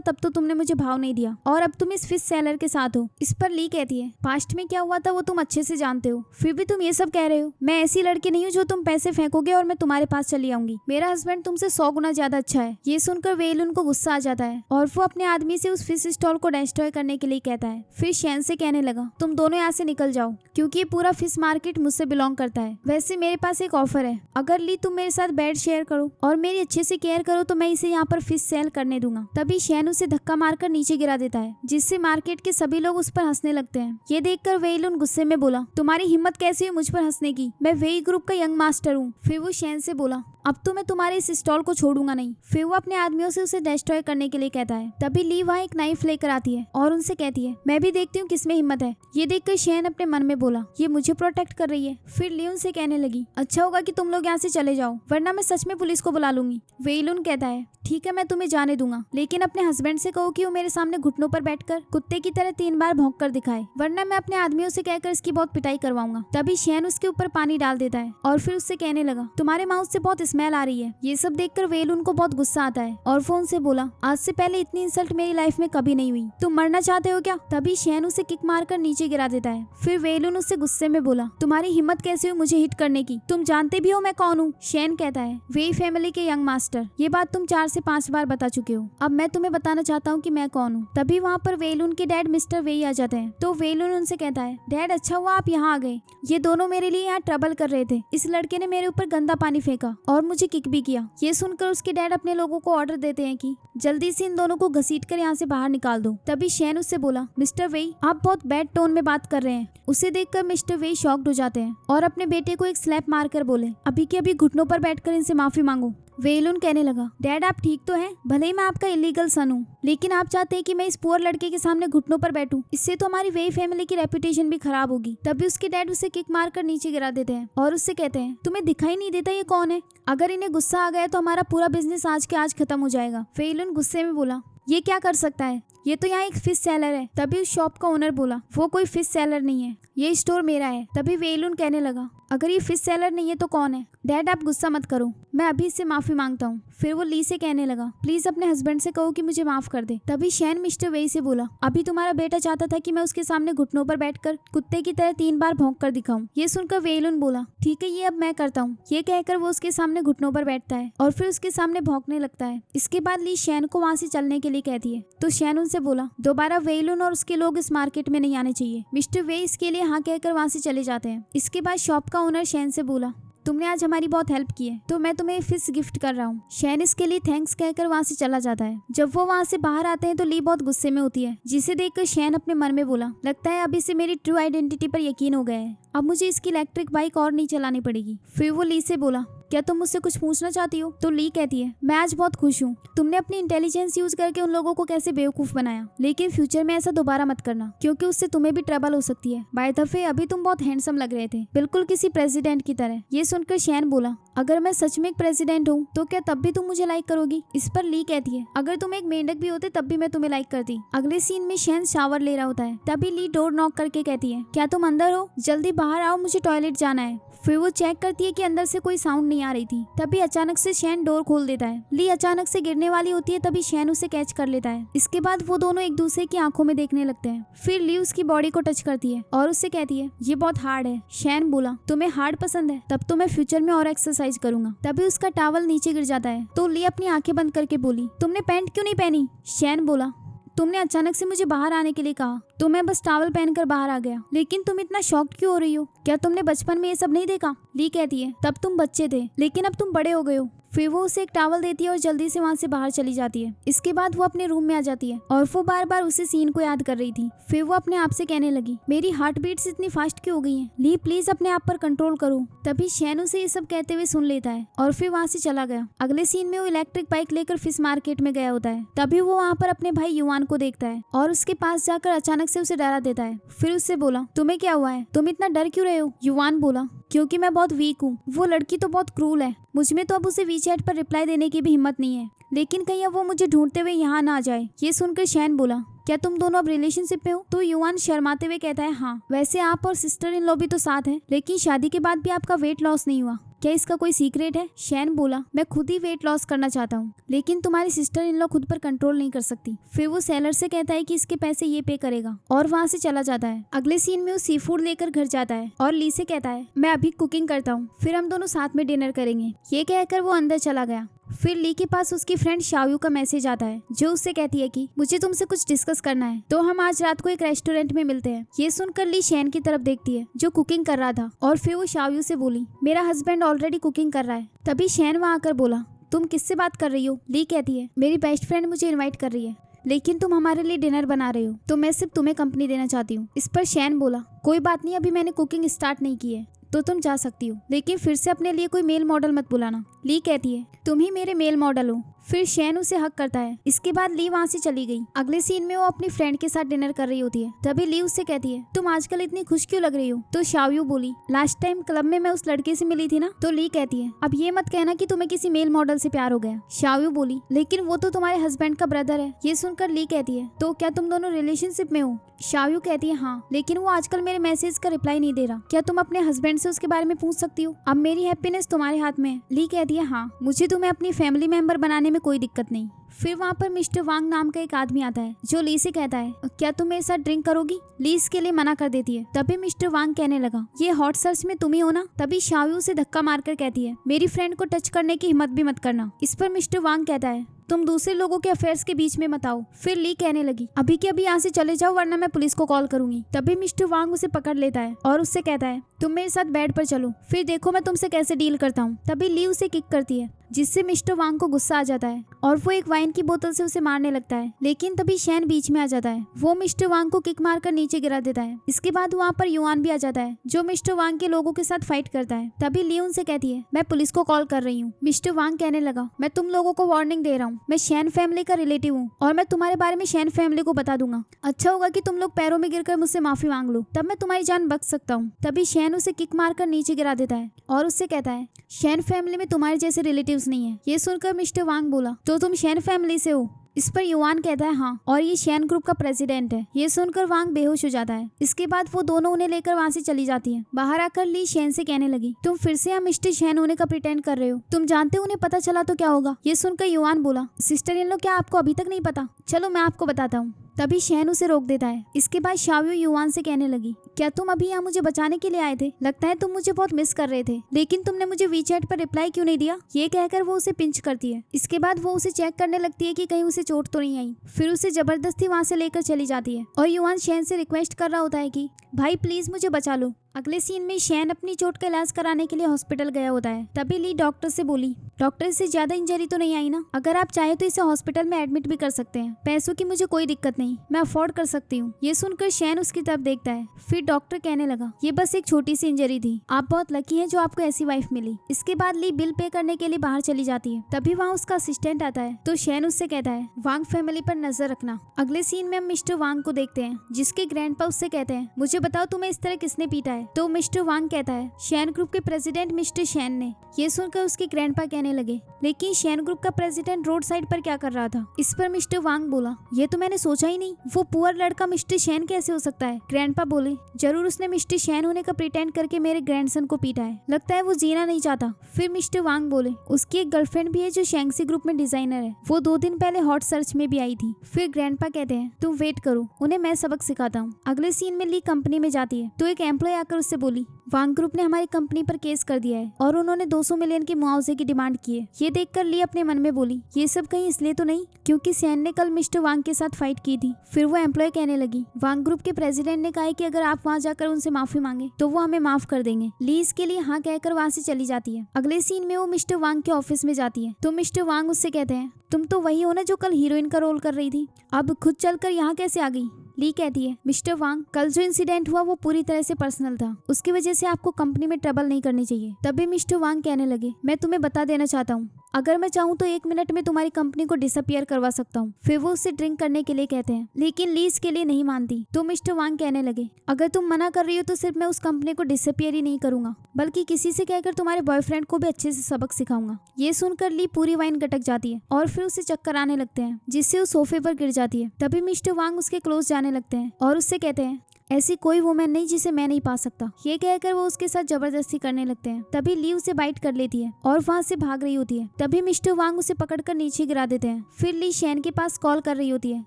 तब तो तुमने मुझे भाव नहीं दिया और अब तुम इस फिश सेलर के साथ हो। इस पर ली कहती है पास्ट में क्या हुआ था वो तुम अच्छे से जानते हो, फिर भी तुम ये सब कह रहे हो। मैं ऐसी लड़की नहीं हूँ जो तुम पैसे फेंकोगे और मैं तुम्हारे पास चली आऊंगी। मेरा हस्बैंड तुमसे 100 गुना ज्यादा अच्छा है। ये सुनकर वेइलुन को गुस्सा आ जाता है और वो अपने आदमी से उस फिश स्टॉल को डिस्ट्रॉय करने के लिए कहता है। फिर शैन से कहने लगा तुम दोनों यहाँ से निकल जाओ क्योंकि ये पूरा फिश मार्केट मुझसे बिलोंग करता है। वैसे मेरे पास एक ऑफर है, अगर ली तुम मेरे साथ बेड शेयर करो और मेरी अच्छे से केयर करो तो मैं इसे यहाँ पर फिश सेल करने दूंगा। तभी शैन उसे धक्का मारकर नीचे गिरा देता है जिससे मार्केट के सभी लोग उस पर हंसने लगते हैं। ये देखकर वेइलुन गुस्से में बोला तुम्हारी हिम्मत कैसी हुई मुझ पर हंसने की? मैं वेई ग्रुप का यंग मास्टर हूँ। फिर वो शैन से बोला अब तो मैं तुम्हारे इस स्टॉल को छोड़ूंगा नहीं। फिर वो अपने आदमियों से उसे डिस्ट्रॉय करने के लिए कहता है। तभी ली वहाँ एक नाइफ लेकर आती है और उनसे कहती है मैं भी देखती हूँ किसमें हिम्मत है। ये देखकर शैन अपने मन में बोला ये मुझे प्रोटेक्ट कर रही है। फिर ली उनसे कहने लगी अच्छा होगा कि तुम लोग यहाँ से चले जाओ वरना मैं सच में पुलिस को बुला लूंगी। वेइलुन कहता है ठीक है मैं तुम्हें जाने दूंगा लेकिन अपने हस्बैंड से कहो कि वो मेरे सामने घुटनों पर बैठकर कुत्ते की तरह 3 बार भौंक कर दिखाए वरना मैं अपने आदमियों से कहकर इसकी बहुत पिटाई करवाऊंगा। तभी शैन उसके ऊपर पानी डाल देता है और फिर उससे कहने लगा तुम्हारे माउथ से बहुत स्मेल आ रही है। ये सब देखकर वेइलुन को बहुत गुस्सा आता है और वो उनसे बोला आज से पहले इतनी इंसल्ट मेरी लाइफ में कभी नहीं हुई, तुम मरना चाहते हो क्या? तभी शैन उसे किक मारकर नीचे गिरा देता है। फिर वेइलुन उससे गुस्से में बोला तुम्हारी हिम्मत कैसे हुई मुझे हिट करने की? तुम जानते भी हो मैं कौन हूँ? शैन कहता है वेई फैमिली के यंग मास्टर, ये बात तुम 4 से 5 बार बता चुके हो, अब मैं तुम्हें बताना चाहता हूँ कि मैं कौन हूँ। तभी वहाँ पर वेइलुन के डैड मिस्टर वेई आ जाते हैं। तो वेइलुन उनसे कहता है डैड अच्छा हुआ आप यहाँ आ गए, ये दोनों मेरे लिए यहाँ ट्रबल कर रहे थे। इस लड़के ने मेरे ऊपर गंदा पानी फेंका और मुझे किक भी किया। ये सुनकर उसके डैड अपने लोगों को ऑर्डर देते हैं कि जल्दी से इन दोनों को घसीटकर यहाँ से बाहर निकाल दो। तभी शैन उससे बोला मिस्टर वेई आप बहुत बैड टोन में बात कर रहे हैं। उसे देखकर मिस्टर वेई शॉक्ड हो जाते हैं और अपने बेटे को एक स्लैप मारकर बोले अभी के अभी घुटनों पर बैठकर इनसे माफी मांगो। वेइलुन कहने लगा डैड आप ठीक तो हैं, भले ही मैं आपका इलीगल सन हूँ लेकिन आप चाहते हैं कि मैं इस पुअर लड़के के सामने घुटनों पर बैठूं, इससे तो हमारी वेई फैमिली की रेपुटेशन भी खराब होगी। तभी उसके डैड उसे किक मारकर नीचे गिरा देते हैं और उससे कहते हैं तुम्हें दिखाई नहीं देता ये कौन है? अगर इन्हें गुस्सा आ गया तो हमारा पूरा बिजनेस आज के आज खत्म हो जाएगा। वेइलुन गुस्से में बोला ये क्या कर सकता है, ये तो यहाँ एक फिश सेलर है। तभी उस शॉप का ओनर बोला, वो कोई फिश सेलर नहीं है, ये स्टोर मेरा है। तभी वेलुन कहने लगा, अगर ये फिश सेलर नहीं है तो कौन है? डैड आप गुस्सा मत करो, मैं अभी इससे माफी मांगता हूँ। फिर वो ली से कहने लगा, प्लीज अपने हस्बैंड से कहो कि मुझे माफ कर दे। तभी शैन मिस्टर वेई से बोला, अभी तुम्हारा बेटा चाहता था कि मैं उसके सामने घुटनों पर बैठकर कुत्ते की तरह 3 बार भौंक कर दिखाऊं। ये सुनकर वेलुन बोला, ठीक है ये अब मैं करता हूँ। ये कहकर वो उसके सामने घुटनों पर बैठता है और फिर उसके सामने भौंकने लगता है। इसके बाद ली शैन को वहाँ से चलने के लिए कहती है, तो शैन उनसे बोला, दोबारा वेलुन और उसके लोग इस मार्केट में नहीं आने चाहिए। मिस्टर वे इसके लिए हाँ कहकर वहाँ से चले जाते हैं। इसके बाद शॉप का ओनर शैन से बोला, तुमने आज हमारी बहुत हेल्प की है तो मैं तुम्हें फिश गिफ्ट कर रहा हूँ। शैन इसके लिए थैंक्स कहकर वहाँ से चला जाता है। जब वो वहाँ से बाहर आते हैं तो ली बहुत गुस्से में होती है, जिसे देखकर शैन अपने मन में बोला, लगता है अब इसे मेरी ट्रू आइडेंटिटी पर यकीन हो गया है, अब मुझे इसकी इलेक्ट्रिक बाइक और नहीं चलानी पड़ेगी। फिर वो ली से बोला, क्या तुम मुझसे कुछ पूछना चाहती हो? तो ली कहती है, मैं आज बहुत खुश हूँ, तुमने अपनी इंटेलिजेंस यूज करके उन लोगों को कैसे बेवकूफ बनाया, लेकिन फ्यूचर में ऐसा दोबारा मत करना क्योंकि उससे तुम्हें भी ट्रबल हो सकती है। बाय द वे अभी तुम बहुत हैंडसम लग रहे थे, बिल्कुल किसी प्रेसिडेंट की तरह। ये सुनकर शैन बोला, अगर मैं सच में एक प्रेसिडेंट हूँ तो क्या तब भी तुम मुझे लाइक करोगी? इस पर ली कहती है, अगर तुम एक मेंढक भी होते तब भी मैं तुम्हें लाइक करती। अगले सीन में शैन शावर ले रहा होता है। तभी ली डोर नॉक करके कहती है, क्या तुम अंदर हो? जल्दी बाहर आओ, मुझे टॉयलेट जाना है। फिर वो चेक करती है कि अंदर से कोई साउंड नहीं आ रही थी। तभी अचानक से शैन डोर खोल देता है। ली अचानक से गिरने वाली होती है, तभी शैन उसे कैच कर लेता है। इसके बाद वो दोनों एक दूसरे की आंखों में देखने लगते हैं। फिर ली उसकी बॉडी को टच करती है और उससे कहती है, ये बहुत हार्ड है। शैन बोला, तुम्हें हार्ड पसंद है? तब तो मैं फ्यूचर में और एक्सरसाइज करूंगा। तभी उसका टॉवल नीचे गिर जाता है तो ली अपनी आंखें बंद करके बोली, तुमने पैंट क्यों नहीं पहनी? शैन बोला, तुमने अचानक से मुझे बाहर आने के लिए कहा तो मैं बस टॉवल पहनकर बाहर आ गया, लेकिन तुम इतना शॉक्ड क्यों हो रही हो? क्या तुमने बचपन में ये सब नहीं देखा? ली कहती है, तब तुम बच्चे थे लेकिन अब तुम बड़े हो गए हो। फिर वो उसे एक टॉवल देती है और जल्दी से वहाँ से बाहर चली जाती है। इसके बाद वो अपने रूम में आ जाती है और वो बार बार उसी सीन को याद कर रही थी। फिर वो अपने आप से कहने लगी, मेरी हार्ट बीट्स इतनी फास्ट क्यों हो गई हैं? ली प्लीज अपने आप पर कंट्रोल करो। तभी शैन उसे ये सब कहते हुए सुन लेता है और फिर वहाँ से चला गया। अगले सीन में वो इलेक्ट्रिक बाइक लेकर फिश मार्केट में गया होता है। तभी वो वहाँ पर अपने भाई युवान को देखता है और उसके पास जाकर अचानक से उसे डरा देता है। फिर उससे बोला, तुम्हें क्या हुआ है? तुम इतना डर क्यों रहे हो? युवान बोला, क्योंकि मैं बहुत वीक हूँ। वो लड़की तो बहुत क्रूल है, मुझमें तो अब उसे वीचैट पर रिप्लाई देने की भी हिम्मत नहीं है, लेकिन कहीं अब वो मुझे ढूंढते हुए यहाँ ना आ जाए। ये सुनकर शैन बोला, क्या तुम दोनों अब रिलेशनशिप में हो? तो युवान शर्माते हुए कहता है, हाँ वैसे आप और सिस्टर इन लॉ भी तो साथ हैं, लेकिन शादी के बाद भी आपका वेट लॉस नहीं हुआ, क्या इसका कोई सीक्रेट है? शैन बोला, मैं खुद ही वेट लॉस करना चाहता हूँ, लेकिन तुम्हारी सिस्टर इन लॉ खुद पर कंट्रोल नहीं कर सकती। फिर वो सेलर से कहता है कि इसके पैसे ये पे करेगा और वहाँ से चला जाता है। अगले सीन में वो सी फूड लेकर घर जाता है और ली से कहता है, मैं अभी कुकिंग करता हूँ, फिर हम दोनों साथ में डिनर करेंगे। ये कहकर वो अंदर चला गया। फिर ली के पास उसकी फ्रेंड शाओयू का मैसेज आता है जो उससे कहती है कि मुझे तुमसे कुछ डिस्कस करना है, तो हम आज रात को एक रेस्टोरेंट में मिलते हैं। ये सुनकर ली शैन की तरफ देखती है जो कुकिंग कर रहा था और फिर वो शाओयू से बोली, मेरा हस्बैंड ऑलरेडी कुकिंग कर रहा है। तभी शैन वहाँ आकर बोला, तुम किससे बात कर रही हो? ली कहती है, मेरी बेस्ट फ्रेंड मुझे इन्वाइट कर रही है, लेकिन तुम हमारे लिए डिनर बना रहे हो तो मैं सिर्फ तुम्हें कंपनी देना चाहती हूँ। इस पर शैन बोला, कोई बात नहीं, अभी मैंने कुकिंग स्टार्ट नहीं की है तो तुम जा सकती हो, लेकिन फिर से अपने लिए कोई मेल मॉडल मत बुलाना। ली कहती है, तुम ही मेरे मेल मॉडल हो। फिर शैन उसे हक करता है। इसके बाद ली वहाँ से चली गई। अगले सीन में वो अपनी फ्रेंड के साथ डिनर कर रही होती है। तभी ली उससे कहती है, तुम आजकल इतनी खुश क्यों लग रही हो? तो शाओयू बोली, लास्ट टाइम क्लब में मैं उस लड़के से मिली थी ना। तो ली कहती है, अब ये मत कहना कि तुम्हें किसी मेल मॉडल से प्यार हो गया। शाओयू बोली, लेकिन वो तो तुम्हारे हस्बैंड का ब्रदर है। ये सुनकर ली कहती है, तो क्या तुम दोनों रिलेशनशिप में हो? शाओयू कहती है, हाँ, लेकिन वो आजकल मेरे मैसेज का रिप्लाई नहीं दे रहा। क्या तुम अपने हस्बैंड से उसके बारे में पूछ सकती हो? अब मेरी हैप्पीनेस तुम्हारे हाथ में है। ली कहती है, हाँ, मुझे तुम्हें अपनी फैमिली मेंबर बनाने में कोई दिक्कत नहीं। फिर वहाँ पर मिस्टर वांग नाम का एक आदमी आता है जो ली से कहता है, क्या तुम मेरे साथ ड्रिंक करोगी? ली इसके लिए मना कर देती है। तभी मिस्टर वांग कहने लगा, ये हॉट सर्च में तुम ही हो ना? तभी शाओयू से धक्का मारकर कहती है, मेरी फ्रेंड को टच करने की हिम्मत भी मत करना। इस पर मिस्टर वांग कहता है, तुम दूसरे लोगों के अफेयर्स के बीच में मत आओ। फिर ली कहने लगी, अभी के अभी यहाँ से चले जाओ वरना मैं पुलिस को कॉल करूंगी। तभी मिस्टर वांग उसे पकड़ लेता है और उससे कहता है, तुम मेरे साथ बेड पर चलो, फिर देखो मैं तुमसे कैसे डील करता हूँ। तभी ली उसे किक करती है जिससे मिस्टर वांग को गुस्सा आ जाता है और वो एक वाइन की बोतल से उसे मारने लगता है, लेकिन तभी शैन बीच में आ जाता है। वो मिस्टर वांग को किक मारकर नीचे गिरा देता है। इसके बाद वहाँ पर युआन भी आ जाता है जो मिस्टर वांग के लोगों के साथ फाइट करता है। तभी ली उनसे कहती है, मैं पुलिस को कॉल कर रही हूँ। मिस्टर वांग कहने लगा, मैं तुम लोगों को वार्निंग दे रहा हूँ, मैं शैन फैमिली का रिलेटिव हूँ और मैं तुम्हारे बारे में शैन फैमिली को बता दूंगा। अच्छा होगा कि तुम लोग पैरों में गिरकर मुझसे माफी मांग लो, तब मैं तुम्हारी जान बच सकता हूँ। तभी शैन उसे किक मारकर नीचे गिरा देता है और उससे कहता है, शैन फैमिली में तुम्हारे जैसे रिलेटिव्स नहीं है। ये सुनकर मिस्टर वांग बोला, तो तुम शैन फैमिली से हो? इस पर युवान कहता है हाँ, और ये शैन ग्रुप का प्रेसिडेंट है। ये सुनकर वांग बेहोश हो जाता है। इसके बाद वो दोनों उन्हें लेकर वहाँ से चली जाती है। बाहर आकर ली शैन से कहने लगी, तुम फिर से यहाँ मिस्टर शैन होने का प्रिटेंड कर रहे हो। तुम जानते हो उन्हें पता चला तो क्या होगा। ये सुनकर युवान बोला, सिस्टर इन लो, क्या आपको अभी तक नहीं पता? चलो मैं आपको बताता हूँ। तभी शैन उसे रोक देता है। इसके बाद शाओयू युवान से कहने लगी, क्या तुम अभी यहाँ मुझे बचाने के लिए आए थे? लगता है तुम मुझे बहुत मिस कर रहे थे, लेकिन तुमने मुझे वीचैट पर रिप्लाई क्यों नहीं दिया? ये कहकर वो उसे पिंच करती है। इसके बाद वो उसे चेक करने लगती है कि कहीं उसे चोट तो नहीं आई। फिर उसे जबरदस्ती वहाँ से लेकर चली जाती है और युवान शैन से रिक्वेस्ट कर रहा होता है कि भाई प्लीज मुझे बचा लो। अगले सीन में शैन अपनी चोट का इलाज कराने के लिए हॉस्पिटल गया होता है। तभी ली डॉक्टर से बोली, डॉक्टर इसे ज्यादा इंजरी तो नहीं आई ना? अगर आप चाहे तो इसे हॉस्पिटल में एडमिट भी कर सकते हैं। पैसों की मुझे कोई दिक्कत नहीं, मैं अफोर्ड कर सकती हूँ। ये सुनकर शैन उसकी तरफ देखता है। फिर डॉक्टर कहने लगा, ये बस एक छोटी सी इंजरी थी, आप बहुत लकी हैं जो आपको ऐसी वाइफ मिली। इसके बाद ली बिल पे करने के लिए बाहर चली जाती है। तभी वहाँ उसका असिस्टेंट आता है तो शैन उससे कहता है, वांग फैमिली पर नजर रखना। अगले सीन में हम मिस्टर वांग को देखते हैं, जिसके ग्रैंडपा उससे कहते हैं, मुझे बताओ तुम्हें इस तरह किसने पीटा है? तो मिस्टर वांग कहता है, शैन ग्रुप के प्रेसिडेंट मिस्टर शैन ने। ये सुनकर उसके ग्रैंडपा कहने लगे, लेकिन शैन ग्रुप का प्रेसिडेंट रोड साइड पर क्या कर रहा था? इस पर मिस्टर वांग बोला, ये तो मैंने सोचा ही नहीं, वो पुअर लड़का मिस्टर शैन कैसे हो सकता है? ग्रैंडपा बोले, जरूर उसने मिस्टर शैन होने का प्रिटेंड करके मेरे ग्रैंडसन को पीटा है, लगता है वो जीना नहीं चाहता। फिर मिस्टर वांग बोले, उसकी एक गर्लफ्रेंड भी है जो शैंक्सी ग्रुप में डिजाइनर है, वो 2 दिन पहले हॉट सर्च में भी आई थी। फिर ग्रैंडपा कहते हैं, तुम वेट करो, उन्हें मैं सबक सिखाता हूँ। अगले सीन में ली कंपनी में जाती है तो एक एम्प्लॉय आकर उससे बोली, वांग ग्रुप ने हमारी कंपनी पर केस कर दिया है और उन्होंने 200 मिलियन के मुआवजे की डिमांड की है। ये देखकर ली अपने मन में बोली, ये सब कहीं इसलिए तो नहीं क्योंकि शैन ने कल मिस्टर वांग के साथ फाइट की थी। फिर वो एम्प्लॉय कहने लगी, वांग ग्रुप के प्रेसिडेंट ने कहा है कि अगर आप वहाँ जाकर उनसे माफी मांगे तो वो हमें माफ कर देंगे। ली इसके लिए हाँ कहकर वहाँ से चली जाती है। अगले सीन में वो मिस्टर वांग के ऑफिस में जाती है तो मिस्टर वांग उससे कहते हैं, तुम तो वही हो ना जो कल हीरोइन का रोल कर रही थी, अब खुद चलकर यहाँ कैसे आ गई? ली कहती है, मिस्टर वांग, कल जो इंसिडेंट हुआ वो पूरी तरह से पर्सनल था, उसकी वजह से आपको कंपनी में ट्रबल नहीं करनी चाहिए। तभी मिस्टर वांग कहने लगे, मैं तुम्हें बता देना चाहता हूँ, अगर मैं चाहूँ तो 1 मिनट में तुम्हारी कंपनी को डिसअपियर करवा सकता हूँ। फिर वो उससे ड्रिंक करने के लिए कहते हैं, लेकिन ली इसके लिए नहीं मानती। तो मिस्टर वांग कहने लगे, अगर तुम मना कर रही हो तो सिर्फ मैं उस कंपनी को डिसअपियर ही नहीं करूंगा, बल्कि किसी से कहकर तुम्हारे बॉयफ्रेंड को भी अच्छे से सबक सिखाऊंगा। ये सुनकर ली पूरी वाइन गटक जाती है और फिर उसे चक्कर आने लगते हैं, जिससे वो सोफे पर गिर जाती है। तभी मिस्टर वांग उसके क्लोज जाने लगते हैं और उससे कहते हैं, ऐसी कोई वुमेन नहीं जिसे मैं नहीं पा सकता। ये कहकर वो उसके साथ जबरदस्ती करने लगते हैं। तभी ली उसे बाइट कर लेती है और वहाँ से भाग रही होती है। तभी मिस्टर वांग उसे पकड़कर नीचे गिरा देते हैं। फिर ली शैन के पास कॉल कर रही होती है,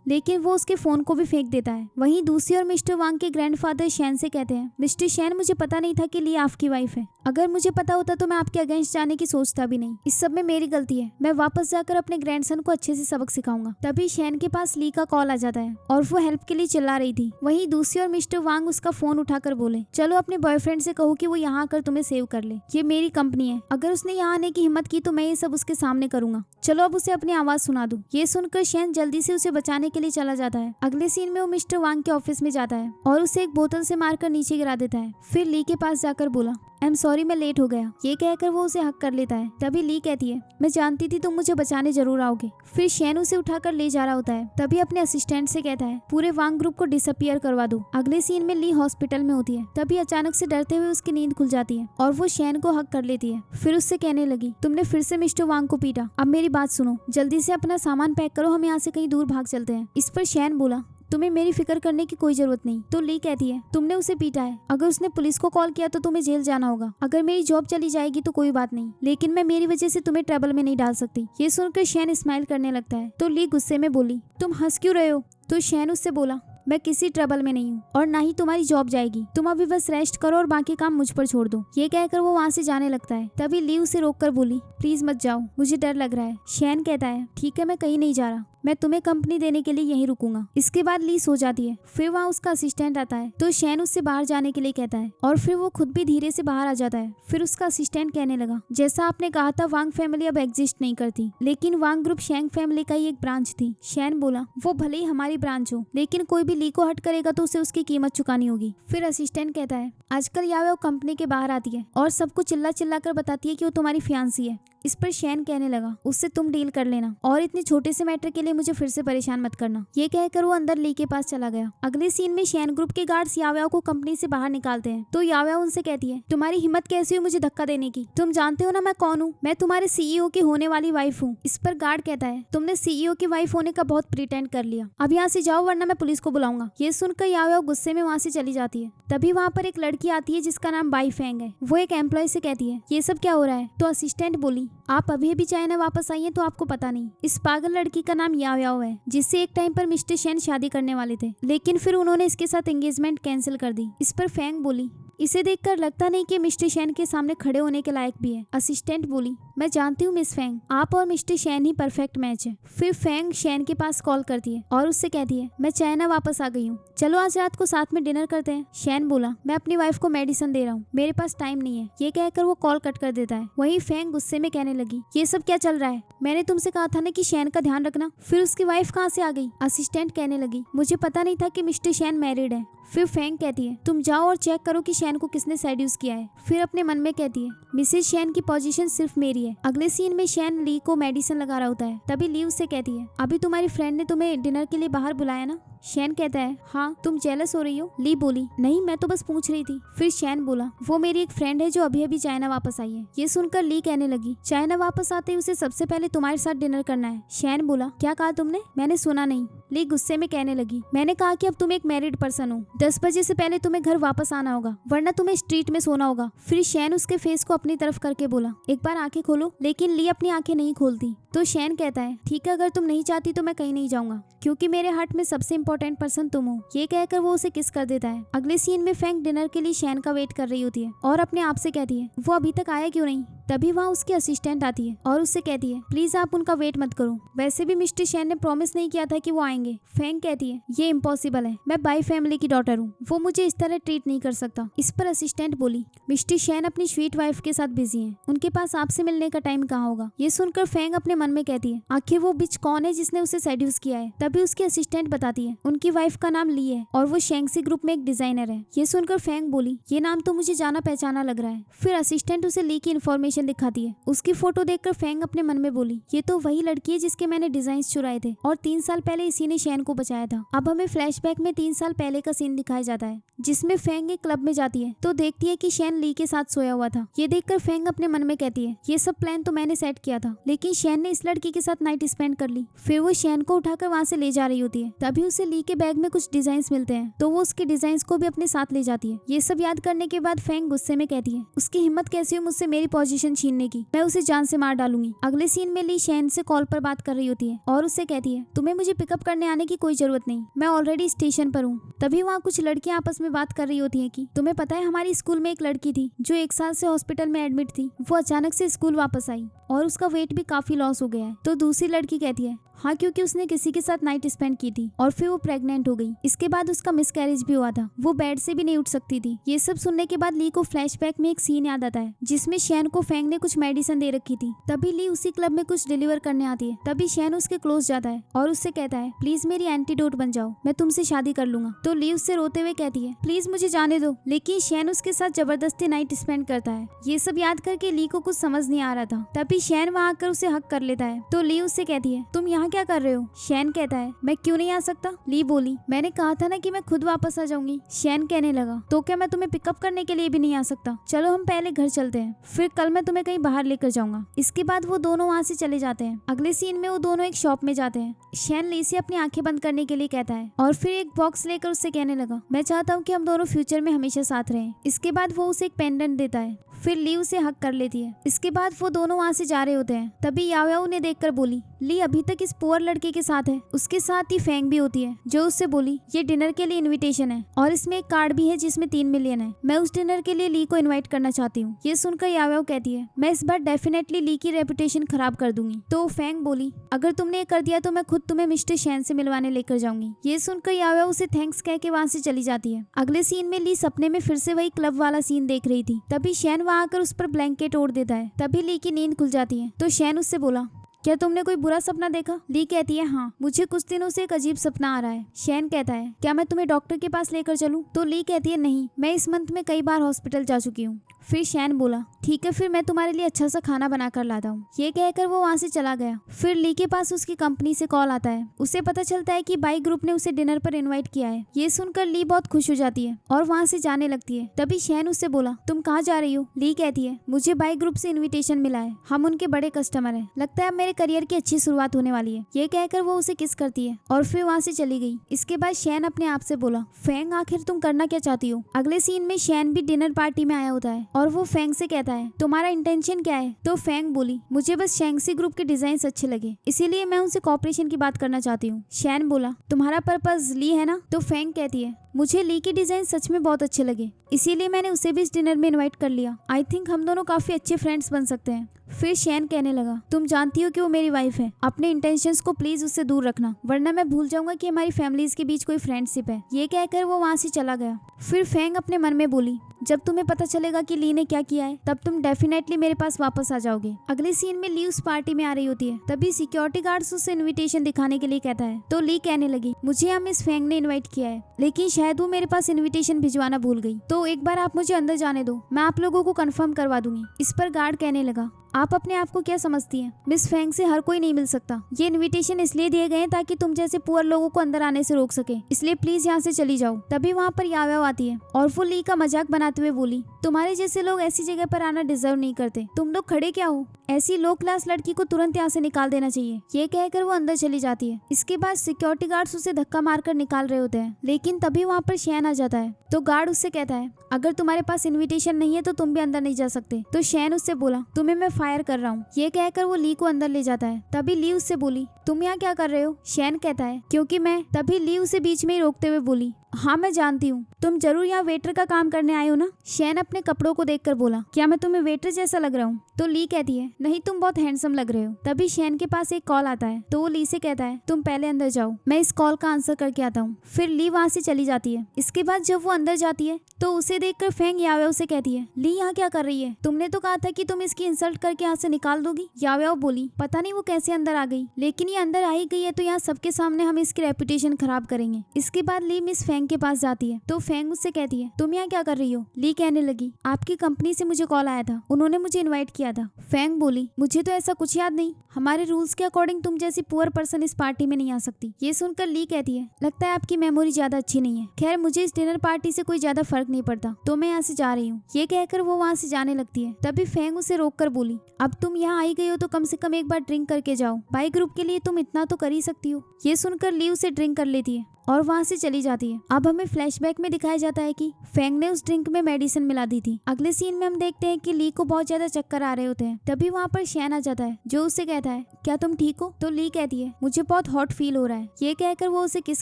लेकिन वो उसके फोन को भी फेंक देता है। वहीं दूसरी ओर मिस्टर वांग के ग्रैंडफादर शैन से कहते हैं, मिस्टर शैन, मुझे पता नहीं था कि ली आपकी वाइफ है। अगर मुझे पता होता तो मैं आपके अगेंस्ट जाने की सोचता भी नहीं। इस सब में मेरी गलती है, मैं वापस जाकर अपने ग्रैंडसन को अच्छे से सबक सिखाऊंगा। तभी शैन के पास ली का कॉल आ जाता है और वो हेल्प के लिए चिल्ला रही थी। वहीं दूसरी ओर मिस्टर वांग उसका फोन उठाकर बोले, चलो अपने बॉयफ्रेंड से कहो कि वो यहाँ आकर तुम्हें सेव कर ले, ये मेरी कंपनी है, अगर उसने यहाँ आने की हिम्मत की तो मैं ये सब उसके सामने करूंगा। चलो अब उसे अपनी आवाज सुना दो। ये सुनकर शैन जल्दी से उसे बचाने के लिए चला जाता है। अगले सीन में वो मिस्टर वांग के ऑफिस में जाता है और उसे एक बोतल से मारकर नीचे गिरा देता है। फिर ली के पास जाकर बोला, आई एम सॉरी, मैं लेट हो गया। ये कहकर वो उसे हक कर लेता है। तभी ली कहती है, मैं जानती थी तुम मुझे बचाने जरूर आओगे। फिर शैन उसे उठाकर ले जा रहा होता है। तभी अपने असिस्टेंट से कहता है, पूरे वांग ग्रुप को डिसअपियर करवा दो। अगले सीन में ली हॉस्पिटल में होती है। तभी अचानक से डरते हुए उसकी नींद खुल जाती है और वो शैन को हक कर लेती है। फिर उससे कहने लगी, तुमने फिर से मिस्टर वांग को पीटा, अब मेरी बात सुनो, जल्दी से अपना सामान पैक करो, हम यहाँ से कहीं दूर भाग चलते हैं। इस पर शैन बोला, तुम्हें मेरी फिक्र करने की कोई जरूरत नहीं। तो ली कहती है, तुमने उसे पीटा है, अगर उसने पुलिस को कॉल किया तो तुम्हें जेल जाना होगा। अगर मेरी जॉब चली जाएगी तो कोई बात नहीं, लेकिन मैं मेरी वजह से तुम्हें ट्रबल में नहीं डाल सकती। ये सुनकर शैन स्माइल करने लगता है। तो ली गुस्से में बोली, तुम हंस क्यों रहे हो? तो शैन उससे बोला, मैं किसी ट्रबल में नहीं हूँ और ना ही तुम्हारी जॉब जाएगी, तुम अभी बस रेस्ट करो और बाकी काम मुझ पर छोड़ दो। ये कहकर वो वहाँ से जाने लगता है। तभी ली उसे रोककर बोली, प्लीज मत जाओ, मुझे डर लग रहा है। शैन कहता है, ठीक है, मैं कहीं नहीं जा रहा, मैं तुम्हें कंपनी देने के लिए यहीं रुकूंगा। इसके बाद ली सो जाती है। फिर वहाँ उसका असिस्टेंट आता है तो शैन उससे बाहर जाने के लिए कहता है और फिर वो खुद भी धीरे से बाहर आ जाता है। फिर उसका असिस्टेंट कहने लगा, जैसा आपने कहा था वांग फैमिली अब एग्जिस्ट नहीं करती, लेकिन वांग ग्रुप शैंग फैमिली का ही एक ब्रांच थी। शैन बोला, वो भले ही हमारी ब्रांच हो, लेकिन कोई भी ली को हट करेगा तो उसे उसकी कीमत चुकानी होगी। फिर असिस्टेंट कहता है, आजकल यावे वो कंपनी के बाहर आती है और सबको चिल्ला चिल्ला कर बताती है कि वो तुम्हारी फियांसी है। इस पर शैन कहने लगा, उससे तुम डील कर लेना और इतने छोटे से मैटर के लिए लिए मुझे फिर से परेशान मत करना। ये कहकर वो अंदर ली के पास चला गया। अगले सीन में शैन ग्रुप के गार्ड्स याओयाओ को कंपनी से बाहर निकालते हैं तो याओयाओ उनसे कहती है, तुम्हारी हिम्मत कैसी हुई मुझे धक्का देने की? तुम जानते हो ना मैं कौन हूँ? मैं तुम्हारे सीईओ की होने वाली वाइफ हूँ। इस पर गार्ड कहता है, तुमने सीईओ की वाइफ होने का बहुत प्रिटेंड कर लिया। अब यहाँ से जाओ वरना मैं पुलिस को बुलाऊंगा। ये सुनकर याओयाओ गुस्से में वहाँ से चली जाती है। तभी वहाँ पर एक लड़की आती है जिसका नाम बाई फेंग है। वो एक एम्प्लॉय से कहती है, ये सब क्या हो रहा है? तो असिस्टेंट बोली, आप अभी अभी चाइना वापस आई हैं तो आपको पता नहीं। इस पागल लड़की का नाम याओयाओ है जिससे एक टाइम पर मिस्टर शैन शादी करने वाले थे, लेकिन फिर उन्होंने इसके साथ एंगेजमेंट कैंसिल कर दी। इस पर फेंग बोली, इसे देखकर लगता नहीं कि मिस्टर शैन के सामने खड़े होने के लायक भी है। असिस्टेंट बोली, मैं जानती हूँ मिस फेंग, आप और मिस्टर शैन ही परफेक्ट मैच है। फिर फेंग शैन के पास कॉल करती है और उससे कहती है, मैं चाइना वापस आ गई हूँ, चलो आज रात को साथ में डिनर करते हैं। शैन बोला, मैं अपनी वाइफ को मेडिसिन दे रहा हूँ, मेरे पास टाइम नहीं है। ये कहकर वो कॉल कट कर देता है। वहीं फेंग गुस्से में कहने लगी, ये सब क्या चल रहा है? मैंने तुमसे कहा था ना कि शैन का ध्यान रखना। फिर उसकी वाइफ कहाँ से आ गई? असिस्टेंट कहने लगी, मुझे पता नहीं था कि मिस्टर शैन मैरिड है। फिर फेंग कहती है, तुम जाओ और चेक करो कि शैन को किसने सेड्यूस किया है। फिर अपने मन में कहती है, मिसेज शैन की पोजीशन सिर्फ मेरी है। अगले सीन में शैन ली को मेडिसिन लगा रहा होता है। तभी ली उससे कहती है, अभी तुम्हारी फ्रेंड ने तुम्हें डिनर के लिए बाहर बुलाया ना? शैन कहता है, हाँ, तुम जेलस हो रही हो? ली बोली, नहीं, मैं तो बस पूछ रही थी। फिर शैन बोला, वो मेरी एक फ्रेंड है जो अभी अभी चाइना वापस आई है। ये सुनकर ली कहने लगी, चाइना वापस आते ही उसे सबसे पहले तुम्हारे साथ डिनर करना है। शैन बोला, क्या कहा तुमने? मैंने सुना नहीं। ली गुस्से में कहने लगी, मैंने कहा कि अब तुम एक मैरिड पर्सन हो, 10 बजे से पहले तुम्हें घर वापस आना होगा वरना तुम्हें स्ट्रीट में सोना होगा। फिर शैन उसके फेस को अपनी तरफ करके बोला, एक बार आंखें खोलो। लेकिन ली अपनी आंखें नहीं खोलती। तो शैन कहता है, ठीक है, अगर तुम नहीं चाहती तो मैं कहीं नहीं जाऊंगा क्योंकि मेरे हार्ट में सबसे इम्पोर्टेंट पर्सन तुम हो। ये कहकर वो उसे किस कर देता है। अगले सीन में फेंग डिनर के लिए शैन का वेट कर रही होती है और अपने आप से कहती है, वो अभी तक आया क्यों नहीं? तभी वहाँ उसकी असिस्टेंट आती है और उससे कहती है, प्लीज आप उनका वेट मत करो, वैसे भी मिस्टर शैन ने प्रॉमिस नहीं किया था कि वो आएंगे। फेंग कहती है, ये इम्पॉसिबल है, मैं बाई फैमिली की डॉटर हूँ, वो मुझे इस तरह ट्रीट नहीं कर सकता। इस पर असिस्टेंट बोली, मिस्टर शैन अपनी स्वीट वाइफ के साथ बिजी हैं, उनके पास आपसे मिलने का टाइम कहाँ होगा? ये सुनकर फेंग अपने मन में कहती है, आखिर वो बिच कौन है जिसने उसे सेड्यूस किया है? तभी उसकी असिस्टेंट बताती है, उनकी वाइफ का नाम ली है और वो शेंगसी ग्रुप में एक डिजाइनर है। ये सुनकर फेंग बोली, ये नाम तो मुझे जाना पहचाना लग रहा है। फिर असिस्टेंट उसे ली की इन्फॉर्मेशन दिखाती है। उसकी फोटो देखकर फेंग अपने मन में बोली, ये तो वही लड़की है जिसके मैंने डिजाइन चुराए थे और 3 साल पहले इसी ने शैन को बचाया था। अब हमें फ्लैशबैक में 3 साल पहले का सीन दिखाया जाता है जिसमें फेंग एक क्लब में जाती है तो देखती है कि शैन ली के साथ सोया हुआ था। ये देखकर फेंग अपने मन में कहती है, ये सब प्लान तो मैंने सेट किया था, लेकिन शैन ने इस लड़की के साथ नाइट स्पेंड कर ली। फिर वो शैन को उठाकर वहाँ से ले जा रही होती है। तभी उसे ली के बैग में कुछ डिजाइन मिलते हैं तो वो उसके डिजाइन को भी अपने साथ ले जाती है। ये सब याद करने के बाद फेंग गुस्से में कहती है, उसकी हिम्मत कैसी हुई मुझसे मेरी पोजीशन छीनने की, मैं उसे जान से मार डालूंगी। अगले सीन में ली शैन से कॉल पर बात कर रही होती है और उससे कहती है, तुम्हें मुझे पिकअप करने आने की कोई जरूरत नहीं, मैं ऑलरेडी स्टेशन पर हूँ। तभी वहाँ कुछ लड़कियां आपस में बात कर रही होती हैं कि तुम्हें पता है हमारी स्कूल में एक लड़की थी जो 1 साल से हॉस्पिटल में एडमिट थी, वो अचानक से स्कूल वापस आई और उसका वेट भी काफी लॉस हो गया है। तो दूसरी लड़की कहती है, हाँ, क्योंकि उसने किसी के साथ नाइट स्पेंड की थी और फिर वो प्रेग्नेंट हो गई। इसके बाद उसका मिसकैरेज भी हुआ था, वो बेड से भी नहीं उठ सकती थी। ये सब सुनने के बाद ली को फ्लैशबैक में एक सीन याद आता है जिसमें शैन को फेंग ने कुछ मेडिसिन दे रखी थी। तभी ली उसी क्लब में कुछ डिलीवर करने आती है। तभी शैन उसके क्लोज जाता है और उससे कहता है, प्लीज मेरी एंटीडोट बन जाओ, मैं तुमसे शादी कर लूंगा। तो ली उससे रोते हुए कहती है, प्लीज मुझे जाने दो, लेकिन शैन उसके साथ जबरदस्ती नाइट स्पेंड करता है। ये सब याद करके ली को कुछ समझ नहीं आ रहा था। तभी शैन वहाँ आकर उसे हक कर लेता है। तो ली उससे कहती है, तुम यहाँ क्या कर रहे हो? शैन कहता है, मैं क्यों नहीं आ सकता? ली बोली, मैंने कहा था ना कि मैं खुद वापस आ जाऊंगी। शैन कहने लगा, तो क्या मैं तुम्हें पिकअप करने के लिए भी नहीं आ सकता? चलो हम पहले घर चलते हैं, फिर कल मैं तुम्हें कहीं बाहर लेकर जाऊंगा। इसके बाद वो दोनों वहाँ से चले जाते हैं। अगले सीन में वो दोनों एक शॉप में जाते हैं। शैन ली से अपनी आंखें बंद करने के लिए कहता है और फिर एक बॉक्स लेकर उससे कहने लगा, मैं चाहता हूँ कि हम दोनों फ्यूचर में हमेशा साथ रहें। इसके बाद वो उसे एक पेंडेंट देता है। फिर ली उसे हक कर लेती है। इसके बाद वो दोनों वहाँ से जा रहे होते हैं। तभी याओयाओ उन्हें देखकर बोली, ली अभी तक इस पुअर लड़के के साथ है। उसके साथ ही फेंग भी होती है जो उससे बोली, ये डिनर के लिए इनविटेशन है और इसमें एक कार्ड भी है जिसमें 3 मिलियन है। मैं उस डिनर के लिए ली को इन्वाइट करना चाहती हूँ। ये सुनकर याओयाओ कहती है, मैं इस बार डेफिनेटली ली की रेपुटेशन खराब कर दूंगी। तो फेंग बोली, अगर तुमने ये कर दिया तो मैं खुद तुम्हें मिस्टर शैन से मिलवाने लेकर जाऊंगी। ये सुनकर याओयाओ उसे थैंक्स कह के वहाँ से चली जाती है। अगले सीन में ली सपने में फिर से वही क्लब वाला सीन देख रही थी। तभी शैन वहाँ आकर उस पर ब्लैंकेट ओढ़ देता है। तभी ली की नींद खुल जाती है। तो शैन उससे बोला, क्या तुमने कोई बुरा सपना देखा? ली कहती है हाँ, मुझे कुछ दिनों से एक अजीब सपना आ रहा है। शैन कहता है क्या मैं तुम्हें डॉक्टर के पास लेकर चलूं? तो ली कहती है नहीं, मैं इस मंथ में कई बार हॉस्पिटल जा चुकी हूँ। फिर शैन बोला ठीक है, फिर मैं तुम्हारे लिए अच्छा सा खाना बना कर लाता हूँ। ये कहकर वो वहाँ से चला गया। फिर ली के पास उसकी कंपनी से कॉल आता है। उसे पता चलता है कि बाइक ग्रुप ने उसे डिनर पर इनवाइट किया है। ये सुनकर ली बहुत खुश हो जाती है और वहाँ से जाने लगती है। तभी शैन उससे बोला तुम कहाँ जा रही हो? ली कहती है मुझे बाइक ग्रुप से इन्विटेशन मिला है, हम उनके बड़े कस्टमर हैं, लगता है अब मेरे करियर की अच्छी शुरुआत होने वाली है। ये कहकर वो उसे किस करती है और फिर वहाँ से चली गई। इसके बाद शैन अपने आप से बोला फेंग आखिर तुम करना क्या चाहती हो? अगले सीन में शैन भी डिनर पार्टी में आया होता है और वो फेंग से कहता है तुम्हारा इंटेंशन क्या है? तो फेंग बोली मुझे बस शैंक्सी ग्रुप के डिजाइन अच्छे लगे, इसीलिए मैं उनसे कॉपरेशन की बात करना चाहती हूँ। शैन बोला तुम्हारा पर्पस ली है ना? तो फेंग कहती है मुझे ली के डिजाइन सच में बहुत अच्छे लगे, इसीलिए मैंने उसे भी इस डिनर में इनवाइट कर लिया। आई थिंक हम दोनों काफी अच्छे फ्रेंड्स बन सकते हैं। फिर शैन कहने लगा तुम जानती हो कि वो मेरी वाइफ है, अपने इंटेंशंस को प्लीज उससे दूर रखना, वरना मैं भूल जाऊंगा कि हमारी फैमिलीज के बीच कोई फ्रेंडशिप है। ये कहकर वो वहाँ से चला गया। फिर फेंग अपने मन में बोली जब तुम्हें पता चलेगा कि ली ने क्या किया है तब तुम डेफिनेटली मेरे पास वापस आ जाओगे। अगले सीन में ली उस पार्टी में आ रही होती है। तभी सिक्योरिटी गार्ड्स उसे इनविटेशन दिखाने के लिए कहता है। तो ली कहने लगी मुझे यहाँ मिस फेंग ने इनवाइट किया है, लेकिन शायद वो मेरे पास इनविटेशन भिजवाना भूल गई, तो एक बार आप मुझे अंदर जाने दो, मैं आप लोगों को कंफर्म करवा दूंगी। इस पर गार्ड कहने लगा आप अपने आप को क्या समझती हैं? मिस फेंग से हर कोई नहीं मिल सकता। ये इनविटेशन इसलिए दिए गए हैं ताकि तुम जैसे पुअर लोगों को अंदर आने से रोक सके, इसलिए प्लीज यहाँ से चली जाओ। तभी वहाँ पर याव्याव आती है और वो ली का मजाक बनाते हुए बोली तुम्हारे जैसे लोग ऐसी जगह पर आना डिजर्व नहीं करते, तुम लोग खड़े क्या हो? ऐसी लो क्लास लड़की को तुरंत यहाँ से निकाल देना चाहिए। ये कहकर वो अंदर चली जाती है। इसके बाद सिक्योरिटी गार्ड्स उसे धक्का मारकर निकाल रहे होते हैं, लेकिन तभी वहाँ पर शैन आ जाता है। तो गार्ड उससे कहता है अगर तुम्हारे पास इनविटेशन नहीं है तो तुम भी अंदर नहीं जा सकते। तो शैन उससे बोला तुम्हें मैं फायर कर रहा हूँ। ये कहकर वो ली को अंदर ले जाता है। तभी ली उससे बोली तुम यहाँ क्या कर रहे हो? शैन कहता है क्योंकि मैं। तभी ली उसे बीच में ही रोकते हुए बोली हाँ मैं जानती हूँ, तुम जरूर यहाँ वेटर का काम करने आए हो ना? शैन अपने कपड़ों को देखकर बोला क्या मैं तुम्हें वेटर जैसा लग रहा हूँ? तो ली कहती है नहीं तुम बहुत हैंडसम लग रहे हो। तभी शैन के पास एक कॉल आता है। तो वो ली से कहता है तुम पहले अंदर जाओ, मैं इस कॉल का आंसर करके आता हूँ। फिर ली वहाँ से चली जाती है। इसके बाद जब वो अंदर जाती है तो उसे देखकर फेंग याव्याव से कहती है ली यहाँ क्या कर रही है? तुमने तो कहा था कि तुम इसकी इंसल्ट करके यहाँ से निकाल दोगी। याव्याव बोली पता नहीं वो कैसे अंदर आ गई, लेकिन ये अंदर आ ही गई है तो यहाँ सबके सामने हम इसकी रेपुटेशन खराब करेंगे। इसके बाद ली मिस फेंग के पास जाती है। तो फेंग उससे कहती है तुम यहाँ क्या कर रही हो? ली कहने लगी आपकी कंपनी से मुझे कॉल आया था, उन्होंने मुझे इनवाइट किया था। फेंग बोली मुझे तो ऐसा कुछ याद नहीं, हमारे रूल्स के अकॉर्डिंग तुम जैसी पुअर पर्सन इस पार्टी में नहीं आ सकती। ये सुनकर ली कहती है लगता है आपकी मेमोरी ज्यादा अच्छी नहीं है, खैर मुझे इस डिनर पार्टी से कोई ज्यादा फर्क नहीं पड़ता, तो मैं यहाँ से जा रही हूँ। ये कहकर वो वहाँ से जाने लगती है। तभी फेंग उसे रोककर बोली अब तुम यहाँ आई गई हो तो कम से कम एक बार ड्रिंक करके जाओ, बाई ग्रुप के लिए तुम इतना तो कर ही सकती हो। ये सुनकर ली उसे ड्रिंक कर लेती है और वहाँ से चली जाती है। अब हमें फ्लैशबैक में दिखाया जाता है कि फेंग ने उस ड्रिंक में मेडिसिन मिला दी थी। अगले सीन में हम देखते हैं कि ली को बहुत ज्यादा चक्कर आ रहे होते हैं। तभी वहाँ पर शैन आ जाता है जो उससे कहता है क्या तुम ठीक हो? तो ली कहती है मुझे बहुत हॉट फील हो रहा है। ये कहकर वो उसे किस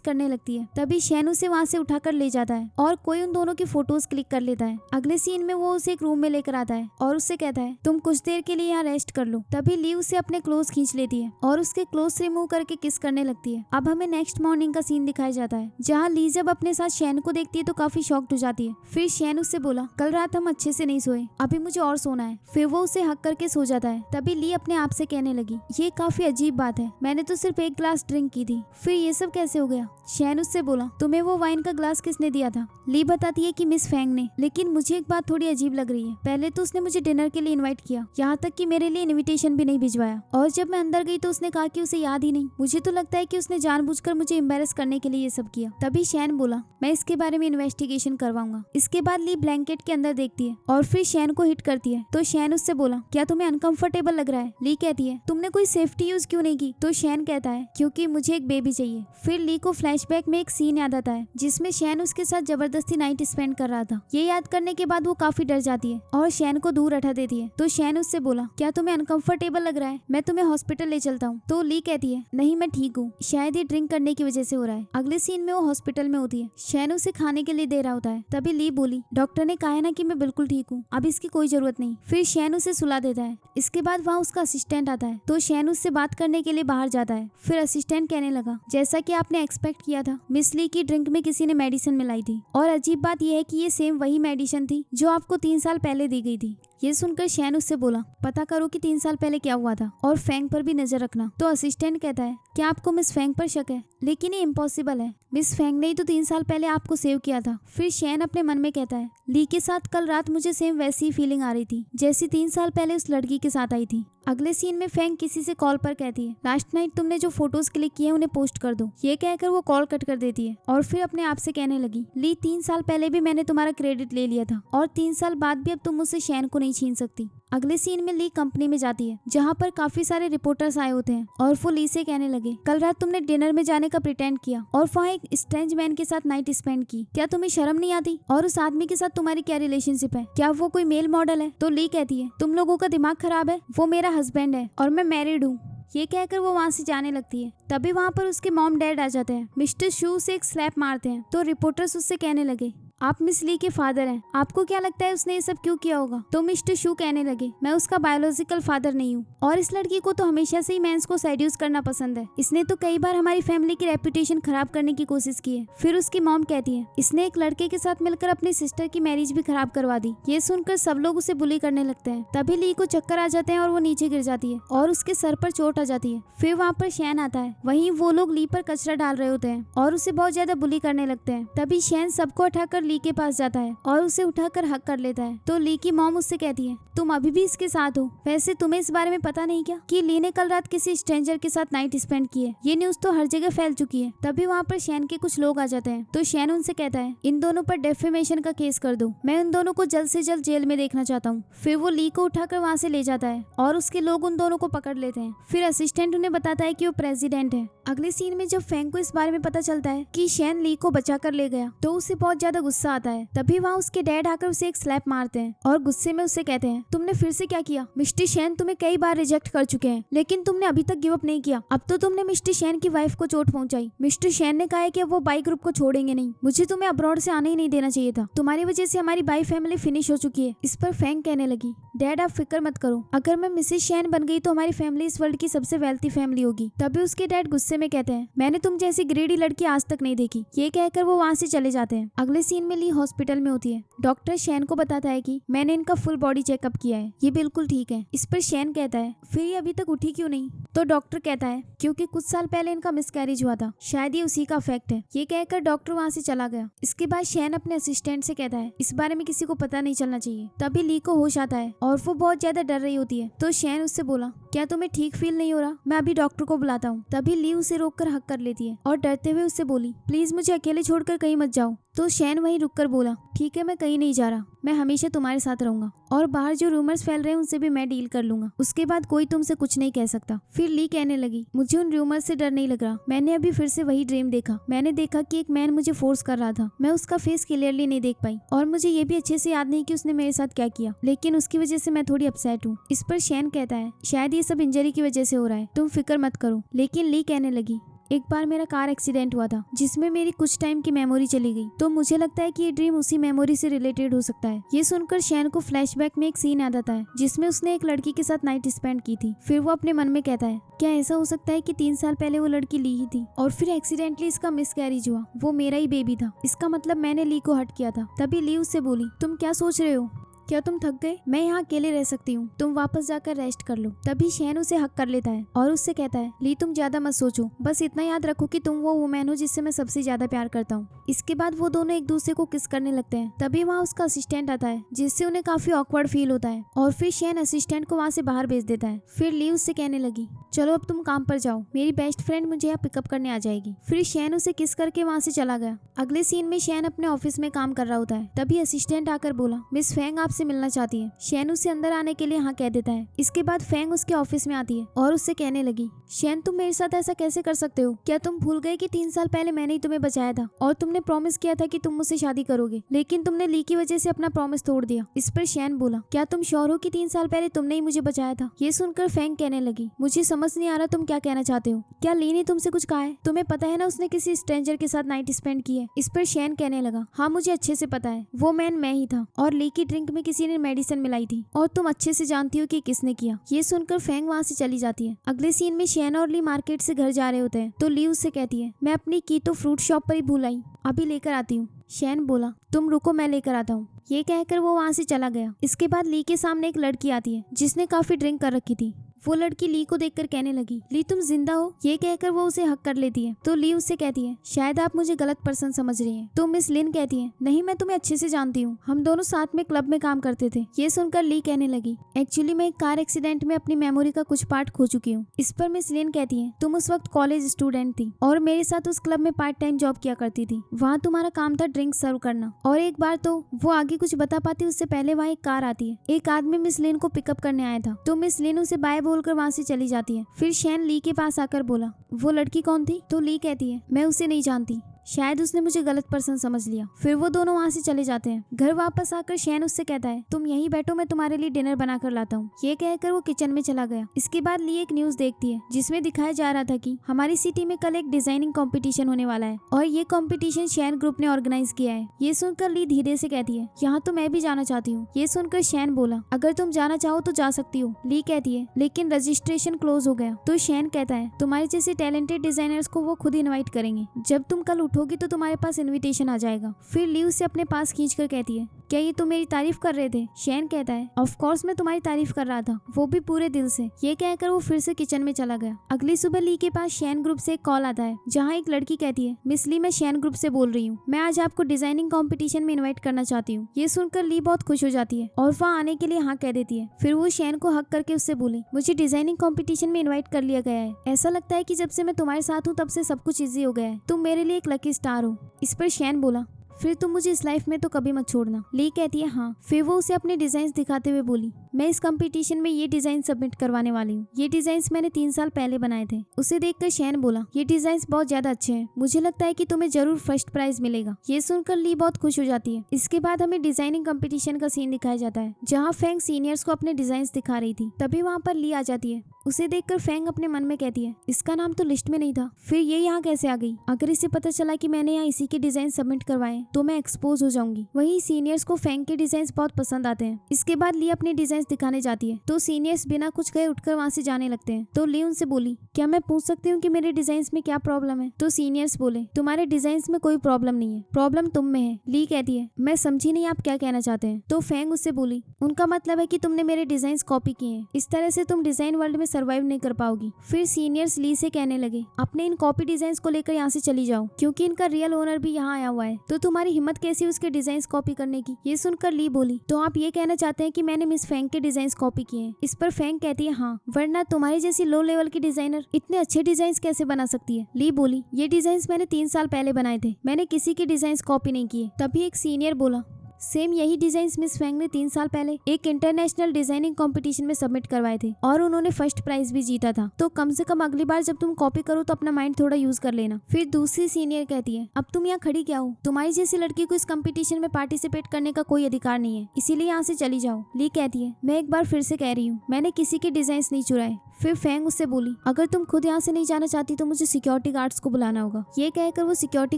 करने लगती है। तभी शैन उसे वहाँ से उठाकर ले जाता है और कोई उन दोनों की फोटोज क्लिक कर लेता है। अगले सीन में वो उसे एक रूम में लेकर आता है और उससे कहता है तुम कुछ देर के लिए यहाँ रेस्ट कर लो। तभी ली उसे अपने क्लोज खींच लेती है और उसके क्लोज रिमूव करके किस करने लगती है। अब हमें नेक्स्ट मॉर्निंग का सीन दिखाया जाता है जहाँ ली जब अपने साथ शैन को देखती है तो काफी शॉक्ड हो जाती है। फिर शैन उससे बोला कल रात हम अच्छे से नहीं सोए, अभी मुझे और सोना है। फिर वो उसे हक करके सो जाता है। तभी ली अपने आप से कहने लगी ये काफी अजीब बात है, मैंने तो सिर्फ एक ग्लास ड्रिंक की थी, फिर ये सब कैसे हो गया? शैन उससे बोला तुम्हें वो वाइन का ग्लास किसने दिया था? ली बताती है कि मिस फेंग ने, लेकिन मुझे एक बात थोड़ी अजीब लग रही है। पहले तो उसने मुझे डिनर के लिए इनवाइट किया, यहाँ तक कि मेरे लिए इनविटेशन भी नहीं भिजवाया, और जब मैं अंदर गई तो उसने कहा कि उसे याद ही नहीं। मुझे तो लगता है कि उसने जानबूझकर मुझे एम्बेरस करने के लिए ये सब किया। तभी शैन बोला मैं इसके बारे में इन्वेस्टिगेशन करवाऊंगा। इसके बाद ली ब्लैंकेट के अंदर देखती है और फिर शैन को हिट करती है। तो शैन उससे बोला क्या तुम्हें अनकंफर्टेबल लग रहा है? ली कहती है तुमने कोई सेफ्टी यूज क्यों नहीं की? तो शैन कहता है क्योंकि मुझे एक बेबी चाहिए। फिर ली को फ्लैशबैक में एक सीन याद आता है जिसमें शैन उसके साथ जबरदस्ती नाइट स्पेंड कर रहा था। ये याद करने के बाद वो काफी डर जाती है और शैन को दूर हटा देती है। तो शैन उससे बोला क्या तुम्हें अनकंफर्टेबल लग रहा है? मैं तुम्हें हॉस्पिटल ले चलता हूँ। तो ली कहती है नहीं मैं ठीक हूँ, शायद ये ड्रिंक करने की वजह से हो रहा है। अगले सीन में वो हॉस्पिटल में होती है। शैन उसे खाने के लिए दे रहा होता है। तभी ली बोली डॉक्टर ने कहा है ना कि मैं बिल्कुल ठीक हूँ, अब इसकी कोई जरूरत नहीं। फिर शैन उसे सुला देता है। इसके बाद वहाँ उसका असिस्टेंट आता है तो शैन उससे बात करने के लिए बाहर जाता है। फिर असिस्टेंट कहने लगा जैसा कि आपने एक्सपेक्ट किया था, मिस ली की ड्रिंक में किसी ने मेडिसिन मिलाई थी, और अजीब बात यह है कि ये सेम वही मेडिसिन थी जो आपको 3 साल पहले दी गई थी। ये सुनकर शैन उससे बोला, पता करो कि 3 साल पहले क्या हुआ था और फैंग पर भी नजर रखना। तो असिस्टेंट कहता है, क्या आपको मिस फैंग पर शक है? लेकिन ये इम्पॉसिबल है, मिस फैंग ने ही तो 3 साल पहले आपको सेव किया था। फिर शैन अपने मन में कहता है, ली के साथ कल रात मुझे सेम वैसी ही फीलिंग आ रही थी जैसी 3 साल पहले उस लड़की के साथ आई थी। अगले सीन में फैंग किसी से कॉल पर कहती है, लास्ट नाइट तुमने जो फोटोज क्लिक किए उन्हें पोस्ट कर दो। ये कहकर वो कॉल कट कर देती है और फिर अपने आप से कहने लगी, ली 3 साल पहले भी मैंने तुम्हारा क्रेडिट ले लिया था और 3 साल बाद भी अब तुम मुझसे शैन को नहीं छीन सकती। अगले सीन में ली कंपनी में जाती है जहाँ पर काफी सारे रिपोर्टर्स आए होते हैं और वो ली से कहने लगे, कल रात तुमने डिनर में जाने का प्रिटेंड किया और वहाँ एक स्ट्रेंज मैन के साथ नाइट स्पेंड की। क्या तुम्हें शर्म नहीं आती? और उस आदमी के साथ तुम्हारी क्या रिलेशनशिप है? क्या वो कोई मेल मॉडल है? तो ली कहती है, तुम लोगों का दिमाग खराब है, वो मेरा हस्बैंड है और मैं मैरिड हूँ। ये कहकर वो वहाँ से जाने लगती है। तभी वहाँ पर उसके मॉम डैड आ जाते हैं। मिस्टर शू से एक स्लैप मारते हैं तो रिपोर्टर्स उससे कहने लगे, आप मिस ली के फादर हैं, आपको क्या लगता है उसने ये सब क्यों किया होगा? तो मिस्टर शू कहने लगे, मैं उसका बायोलॉजिकल फादर नहीं हूँ और इस लड़की को तो हमेशा से ही मेंस को सेड्यूस करना पसंद है। इसने तो कई बार हमारी फैमिली की रेपुटेशन खराब करने की कोशिश की है। फिर उसकी मॉम कहती है, इसने एक लड़के के साथ मिलकर अपनी सिस्टर की मैरिज भी खराब करवा दी। ये सुनकर सब लोग उसे बुली करने लगते हैं। तभी ली को चक्कर आ जाते हैं और वो नीचे गिर जाती है और उसके सर पर चोट आ जाती है। फिर वहाँ पर शैन आता है। वहीं वो लोग ली पर कचरा डाल रहे होते हैं और उसे बहुत ज्यादा बुली करने लगते हैं। तभी शैन सबको उठाकर ली के पास जाता है और उसे उठाकर हक कर लेता है। तो ली की मॉम उससे कहती है, तुम अभी भी इसके साथ हो? वैसे तुम्हें इस बारे में पता नहीं क्या कि ली ने कल रात किसी स्ट्रेंजर के साथ नाइट स्पेंड की है? ये न्यूज तो हर जगह फैल चुकी है। तभी वहाँ पर शैन के कुछ लोग आ जाते हैं तो शैन उनसे कहता है, इन दोनों पर डेफेमेशन का केस कर दो, मैं उन दोनों को जल्द से जल्द जेल में देखना चाहता हूँ। फिर वो ली को उठाकर वहाँ से ले जाता है और उसके लोग उन दोनों को पकड़ लेते हैं। फिर असिस्टेंट उन्हें बताता है कि वो प्रेसिडेंट है। अगले सीन में जब फैंग को इस बारे में पता चलता है कि शैन ली को बचा कर ले गया तो उसे बहुत ज्यादा गुस्सा आता है। तभी वहाँ उसके डैड आकर उसे एक स्लैप मारते हैं और गुस्से में उससे कहते हैं, तुमने फिर से क्या किया? मिस्टर शैन तुम्हें कई बार रिजेक्ट कर चुके हैं लेकिन तुमने अभी तक गिव अप नहीं किया। अब तो तुमने मिस्टर शैन की वाइफ को चोट पहुंचाई। मिस्टर शैन ने कहा है कि वो बाई ग्रुप को छोड़ेंगे नहीं। मुझे तुम्हें अब्रॉड से आने ही नहीं देना चाहिए था। तुम्हारी वजह से हमारी बाई फैमिली फिनिश हो चुकी है। इस पर फैंग कहने लगी, डैड आप फिक्र मत करो, अगर मैं मिसेस शैन बन गई तो हमारी फैमिली इस वर्ल्ड की सबसे वेल्थी फैमिली होगी। तभी उसके डैड गुस्से में कहते हैं, मैंने तुम जैसी ग्रेडी लड़की आज तक नहीं देखी। ये कहकर वो वहाँ से चले जाते हैं। अगले सीन में ली हॉस्पिटल में होती है। डॉक्टर शैन को बताता है कि मैंने इनका फुल बॉडी चेकअप किया है, ये बिल्कुल ठीक है। इस पर शैन कहता है, फिर ये अभी तक उठी क्यों नहीं? तो डॉक्टर कहता है, क्योंकि कुछ साल पहले इनका मिसकैरेज हुआ था, शायद ये उसी का इफेक्ट है। ये कहकर डॉक्टर वहाँ से चला गया। इसके बाद शैन अपने असिस्टेंट से कहता है, इस बारे में किसी को पता नहीं चलना चाहिए। तभी ली को होश आता है और वो बहुत ज्यादा डर रही होती है। तो शैन उससे बोला, क्या तुम्हें ठीक फील नहीं हो रहा? मैं अभी डॉक्टर को बुलाता हूँ। तभी ली उसे रोककर हक कर लेती है और डरते हुए उससे बोली, प्लीज मुझे अकेले छोड़कर कहीं मत जाओ। तो शैन वहीं रुककर बोला, ठीक है मैं कहीं नहीं जा रहा, मैं हमेशा तुम्हारे साथ रहूंगा और बाहर जो रूमर्स फैल रहे हैं उनसे भी मैं डील कर लूंगा। उसके बाद कोई तुमसे कुछ नहीं कह सकता। फिर ली कहने लगी, मुझे उन रूमर्स से डर नहीं लग रहा। मैंने अभी फिर से वही ड्रीम देखा। मैंने देखा कि एक मैन मुझे फोर्स कर रहा था। मैं उसका फेस क्लियरली नहीं देख पाई और मुझे ये भी अच्छे से याद नहीं कि उसने मेरे साथ क्या किया, लेकिन उसकी वजह से मैं थोड़ी अपसेट हूँ। इस पर शैन कहता है, शायद ये सब इंजरी की वजह से हो रहा है, तुम फिक्र मत करो। लेकिन ली कहने लगी, एक बार मेरा कार एक्सीडेंट हुआ था जिसमें मेरी कुछ टाइम की मेमोरी चली गई, तो मुझे लगता है कि ये ड्रीम उसी मेमोरी से रिलेटेड हो सकता है। ये सुनकर शैन को फ्लैशबैक में एक सीन याद आता है जिसमें उसने एक लड़की के साथ नाइट स्पेंड की थी। फिर वो अपने मन में कहता है, क्या ऐसा हो सकता है कि 3 साल पहले वो लड़की ली ही थी और फिर एक्सीडेंटली इसका मिसकैरेज हुआ, वो मेरा ही बेबी था। इसका मतलब मैंने ली को हर्ट किया था। तभी ली उससे बोली, तुम क्या सोच रहे हो? क्या तुम थक गए? मैं यहाँ अकेले रह सकती हूँ, तुम वापस जाकर रेस्ट कर लो। तभी शैन उसे हक कर लेता है और उससे कहता है, ली तुम ज्यादा मत सोचो, बस इतना याद रखो कि तुम वो वुमेन हो जिससे मैं सबसे ज्यादा प्यार करता हूँ। इसके बाद वो दोनों एक दूसरे को किस करने लगते हैं। तभी वहाँ उसका असिस्टेंट आता है जिससे उन्हें काफी ऑकवर्ड फील होता है और फिर शैन असिस्टेंट को वहाँ से बाहर भेज देता है। फिर ली उससे कहने लगी, चलो अब तुम काम पर जाओ, मेरी बेस्ट फ्रेंड मुझे यहाँ पिकअप करने आ जाएगी। फिर शैन उसे किस करके वहाँ से चला गया। अगले सीन में शैन अपने ऑफिस में काम कर रहा होता है। तभी असिस्टेंट आकर बोला, मिस फैंग आपसे मिलना चाहती है। शैन उसे अंदर आने के लिए हाँ कह देता है। इसके बाद फैंग उसके ऑफिस में आती है और उससे कहने लगी, शैन तुम मेरे साथ ऐसा कैसे कर सकते हो? क्या तुम भूल गए कि 3 साल पहले मैंने ही तुम्हें बचाया था और तुमने प्रॉमिस किया था कि तुम मुझसे शादी करोगे, लेकिन तुमने ली की वजह से अपना प्रॉमिस तोड़ दिया। इस पर शैन बोला, क्या तुम श्योर हो कि 3 साल पहले तुमने ही मुझे बचाया था? ये सुनकर फैंग कहने लगी, मुझे समझ नहीं आ रहा तुम क्या कहना चाहते हो। क्या ली ने तुमसे कुछ कहा है? तुम्हें पता है ना उसने किसी स्ट्रेंजर के साथ नाइट स्पेंड की है। इस पर शैन कहने लगा, हाँ मुझे अच्छे से पता है, वो मैन मैं ही था और ली की ड्रिंक में किसी ने मेडिसिन मिलाई थी और तुम अच्छे से जानती हो कि किसने किया। ये सुनकर फैंग वहाँ से चली जाती है। अगले सीन में शैन और ली मार्केट से घर जा रहे होते हैं तो ली उससे कहती है, मैं अपनी की तो फ्रूट शॉप पर ही भूल आई, अभी लेकर आती हूँ। शैन बोला तुम रुको, मैं लेकर आता हूँ। ये कहकर वो वहाँ से चला गया। इसके बाद ली के सामने एक लड़की आती है जिसने काफी ड्रिंक कर रखी थी। वो लड़की ली को देखकर कहने लगी, ली तुम जिंदा हो? ये कहकर वो उसे हक कर लेती है। तो ली उससे कहती है, शायद आप मुझे गलत पर्सन समझ रही हैं। तो मिस लिन कहती है, नहीं, मैं तुम्हें अच्छे से जानती हूँ, हम दोनों साथ में क्लब में काम करते थे। ये सुनकर ली कहने लगी, एक्चुअली मैं एक कार एक्सीडेंट में अपनी मेमोरी का कुछ पार्ट खो चुकी हूँ। इस पर मिस लिन कहती है, तुम उस वक्त कॉलेज स्टूडेंट थी और मेरे साथ उस क्लब में पार्ट टाइम जॉब किया करती थी। वहाँ तुम्हारा काम था ड्रिंक सर्व करना। और एक बार तो वो आगे कुछ बता पाती उससे पहले वहाँ एक कार आती है। एक आदमी मिस लिन को पिकअप करने आया था। तो मिस लिन उसे बाय बोलकर वहाँ से चली जाती है। फिर शैन ली के पास आकर बोला, वो लड़की कौन थी? तो ली कहती है, मैं उसे नहीं जानती, शायद उसने मुझे गलत पर्सन समझ लिया। फिर वो दोनों वहाँ से चले जाते हैं। घर वापस आकर शैन उससे कहता है, तुम यहीं बैठो, मैं तुम्हारे लिए डिनर बनाकर लाता हूँ। ये कहकर वो किचन में चला गया। इसके बाद ली एक न्यूज देखती है जिसमें दिखाया जा रहा था कि हमारी सिटी में कल एक डिजाइनिंग कंपटीशन होने वाला है और ये कंपटीशन शैन ग्रुप ने ऑर्गेनाइज किया है। ये सुनकर ली धीरे से कहती है, यहाँ तो मैं भी जाना चाहती हूँ। ये सुनकर शैन बोला, अगर तुम जाना चाहो तो जा सकती हो। ली कहती है, लेकिन रजिस्ट्रेशन क्लोज हो गया। तो शैन कहता है, तुम्हारे जैसे टैलेंटेड डिजाइनर्स को वो खुद इन्वाइट करेंगे। जब तुम कल उठोगी तो तुम्हारे पास इनविटेशन आ जाएगा। फिर ली उसे अपने पास खींचकर कहती है, क्या ये तुम मेरी तारीफ कर रहे थे? शैन कहता है, ऑफ कोर्स मैं तुम्हारी तारीफ कर रहा था, वो भी पूरे दिल से। ये कहकर वो फिर से किचन में चला गया। अगली सुबह ली के पास शैन ग्रुप से एक कॉल आता है जहाँ एक लड़की कहती है, मिस ली, मैं शैन ग्रुप से बोल रही हूँ, मैं आज आपको डिजाइनिंग कंपटीशन में इन्वाइट करना चाहती हूँ। ये सुनकर ली बहुत खुश हो जाती है और वहाँ आने के लिए हाँ कह देती है। फिर वो शैन को हक करके उससे बोली, मुझे डिजाइनिंग कंपटीशन में इन्वाइट कर लिया गया है। ऐसा लगता है कि जब से मैं तुम्हारे साथ हूँ तब से सब कुछ इजी हो गया है। तुम मेरे लिए एक लकी स्टार हो। इस पर शैन बोला, फिर तुम मुझे इस लाइफ में तो कभी मत छोड़ना। ली कहती है, हाँ। फिर वो उसे अपने डिजाइन दिखाते हुए बोली, मैं इस कंपटीशन में ये डिजाइन सबमिट करवाने वाली हूँ। ये डिजाइन मैंने 3 साल पहले बनाए थे। उसे देखकर शैन बोला, ये डिजाइन बहुत ज्यादा अच्छे हैं, मुझे लगता है कि तुम्हें जरूर फर्स्ट प्राइज मिलेगा। ये सुनकर ली बहुत खुश हो जाती है। इसके बाद हमें डिजाइनिंग कंपटीशन का सीन दिखाया जाता है जहाँ फेंग सीनियर्स को अपने डिजाइन दिखा रही थी। तभी वहाँ पर ली आ जाती है। उसे देखकर फेंग अपने मन में कहती है, इसका नाम तो लिस्ट में नहीं था, फिर ये यहाँ कैसे आ गई? अगर इसे पता चला कि मैंने यहाँ इसी के डिजाइन सबमिट करवाए तो मैं एक्सपोज हो जाऊंगी। वहीं सीनियर्स को फेंग के डिजाइन बहुत पसंद आते हैं। इसके बाद ली अपने डिजाइन दिखाने जाती है तो सीनियर्स बिना कुछ कहे उठकर वहाँ से जाने लगते हैं। तो ली उनसे बोली, क्या मैं पूछ सकती हूँ कि मेरे डिजाइन में क्या प्रॉब्लम है? तो सीनियर्स बोले, तुम्हारे डिजाइन में कोई प्रॉब्लम नहीं है, प्रॉब्लम तुम में है। ली कहती है, मैं समझी नहीं आप क्या कहना चाहते हैं। तो फेंग उससे बोली, उनका मतलब है कि तुमने मेरे डिजाइन कॉपी किए हैं, इस तरह से तुम डिजाइन वर्ल्ड में सर्वाइव नहीं कर पाओगी। फिर सीनियर्स ली से कहने लगे, अपने इन कॉपी डिजाइन्स को लेकर यहाँ से चली जाओ क्योंकि इनका रियल ओनर भी यहाँ आया हुआ है। तो तुम्हारी हिम्मत कैसी उसके डिजाइन्स कॉपी करने की? ये सुनकर ली बोली, तो आप ये कहना चाहते हैं कि मैंने मिस फेंग के डिजाइन्स कॉपी किए हैं? इस पर फेंग कहती है, हाँ, वरना तुम्हारी जैसी लो लेवल की डिजाइनर इतने अच्छे डिजाइन्स कैसे बना सकती है? ली बोली, ये डिजाइन्स मैंने 3 साल पहले बनाए थे, मैंने किसी के डिजाइन्स कॉपी नहीं किए। तभी एक सीनियर बोला, सेम यही डिजाइन्स मिस फेंग ने 3 साल पहले एक इंटरनेशनल डिजाइनिंग कंपटीशन में सबमिट करवाए थे और उन्होंने फर्स्ट प्राइज भी जीता था। तो कम से कम अगली बार जब तुम कॉपी करो तो अपना माइंड थोड़ा यूज कर लेना। फिर दूसरी सीनियर कहती है, अब तुम यहाँ खड़ी क्या हो? तुम्हारी जैसी लड़की को इस कंपटीशन में पार्टिसिपेट करने का कोई अधिकार नहीं है, इसीलिए यहाँ से चली जाओ। ली कहती है, मैं एक बार फिर से कह रही हूँ, मैंने किसी के डिजाइन नहीं चुराए। फिर फेंग उससे बोली, अगर तुम खुद यहाँ से नहीं जाना चाहती तो मुझे सिक्योरिटी गार्ड्स को बुलाना होगा। ये कहकर वो सिक्योरिटी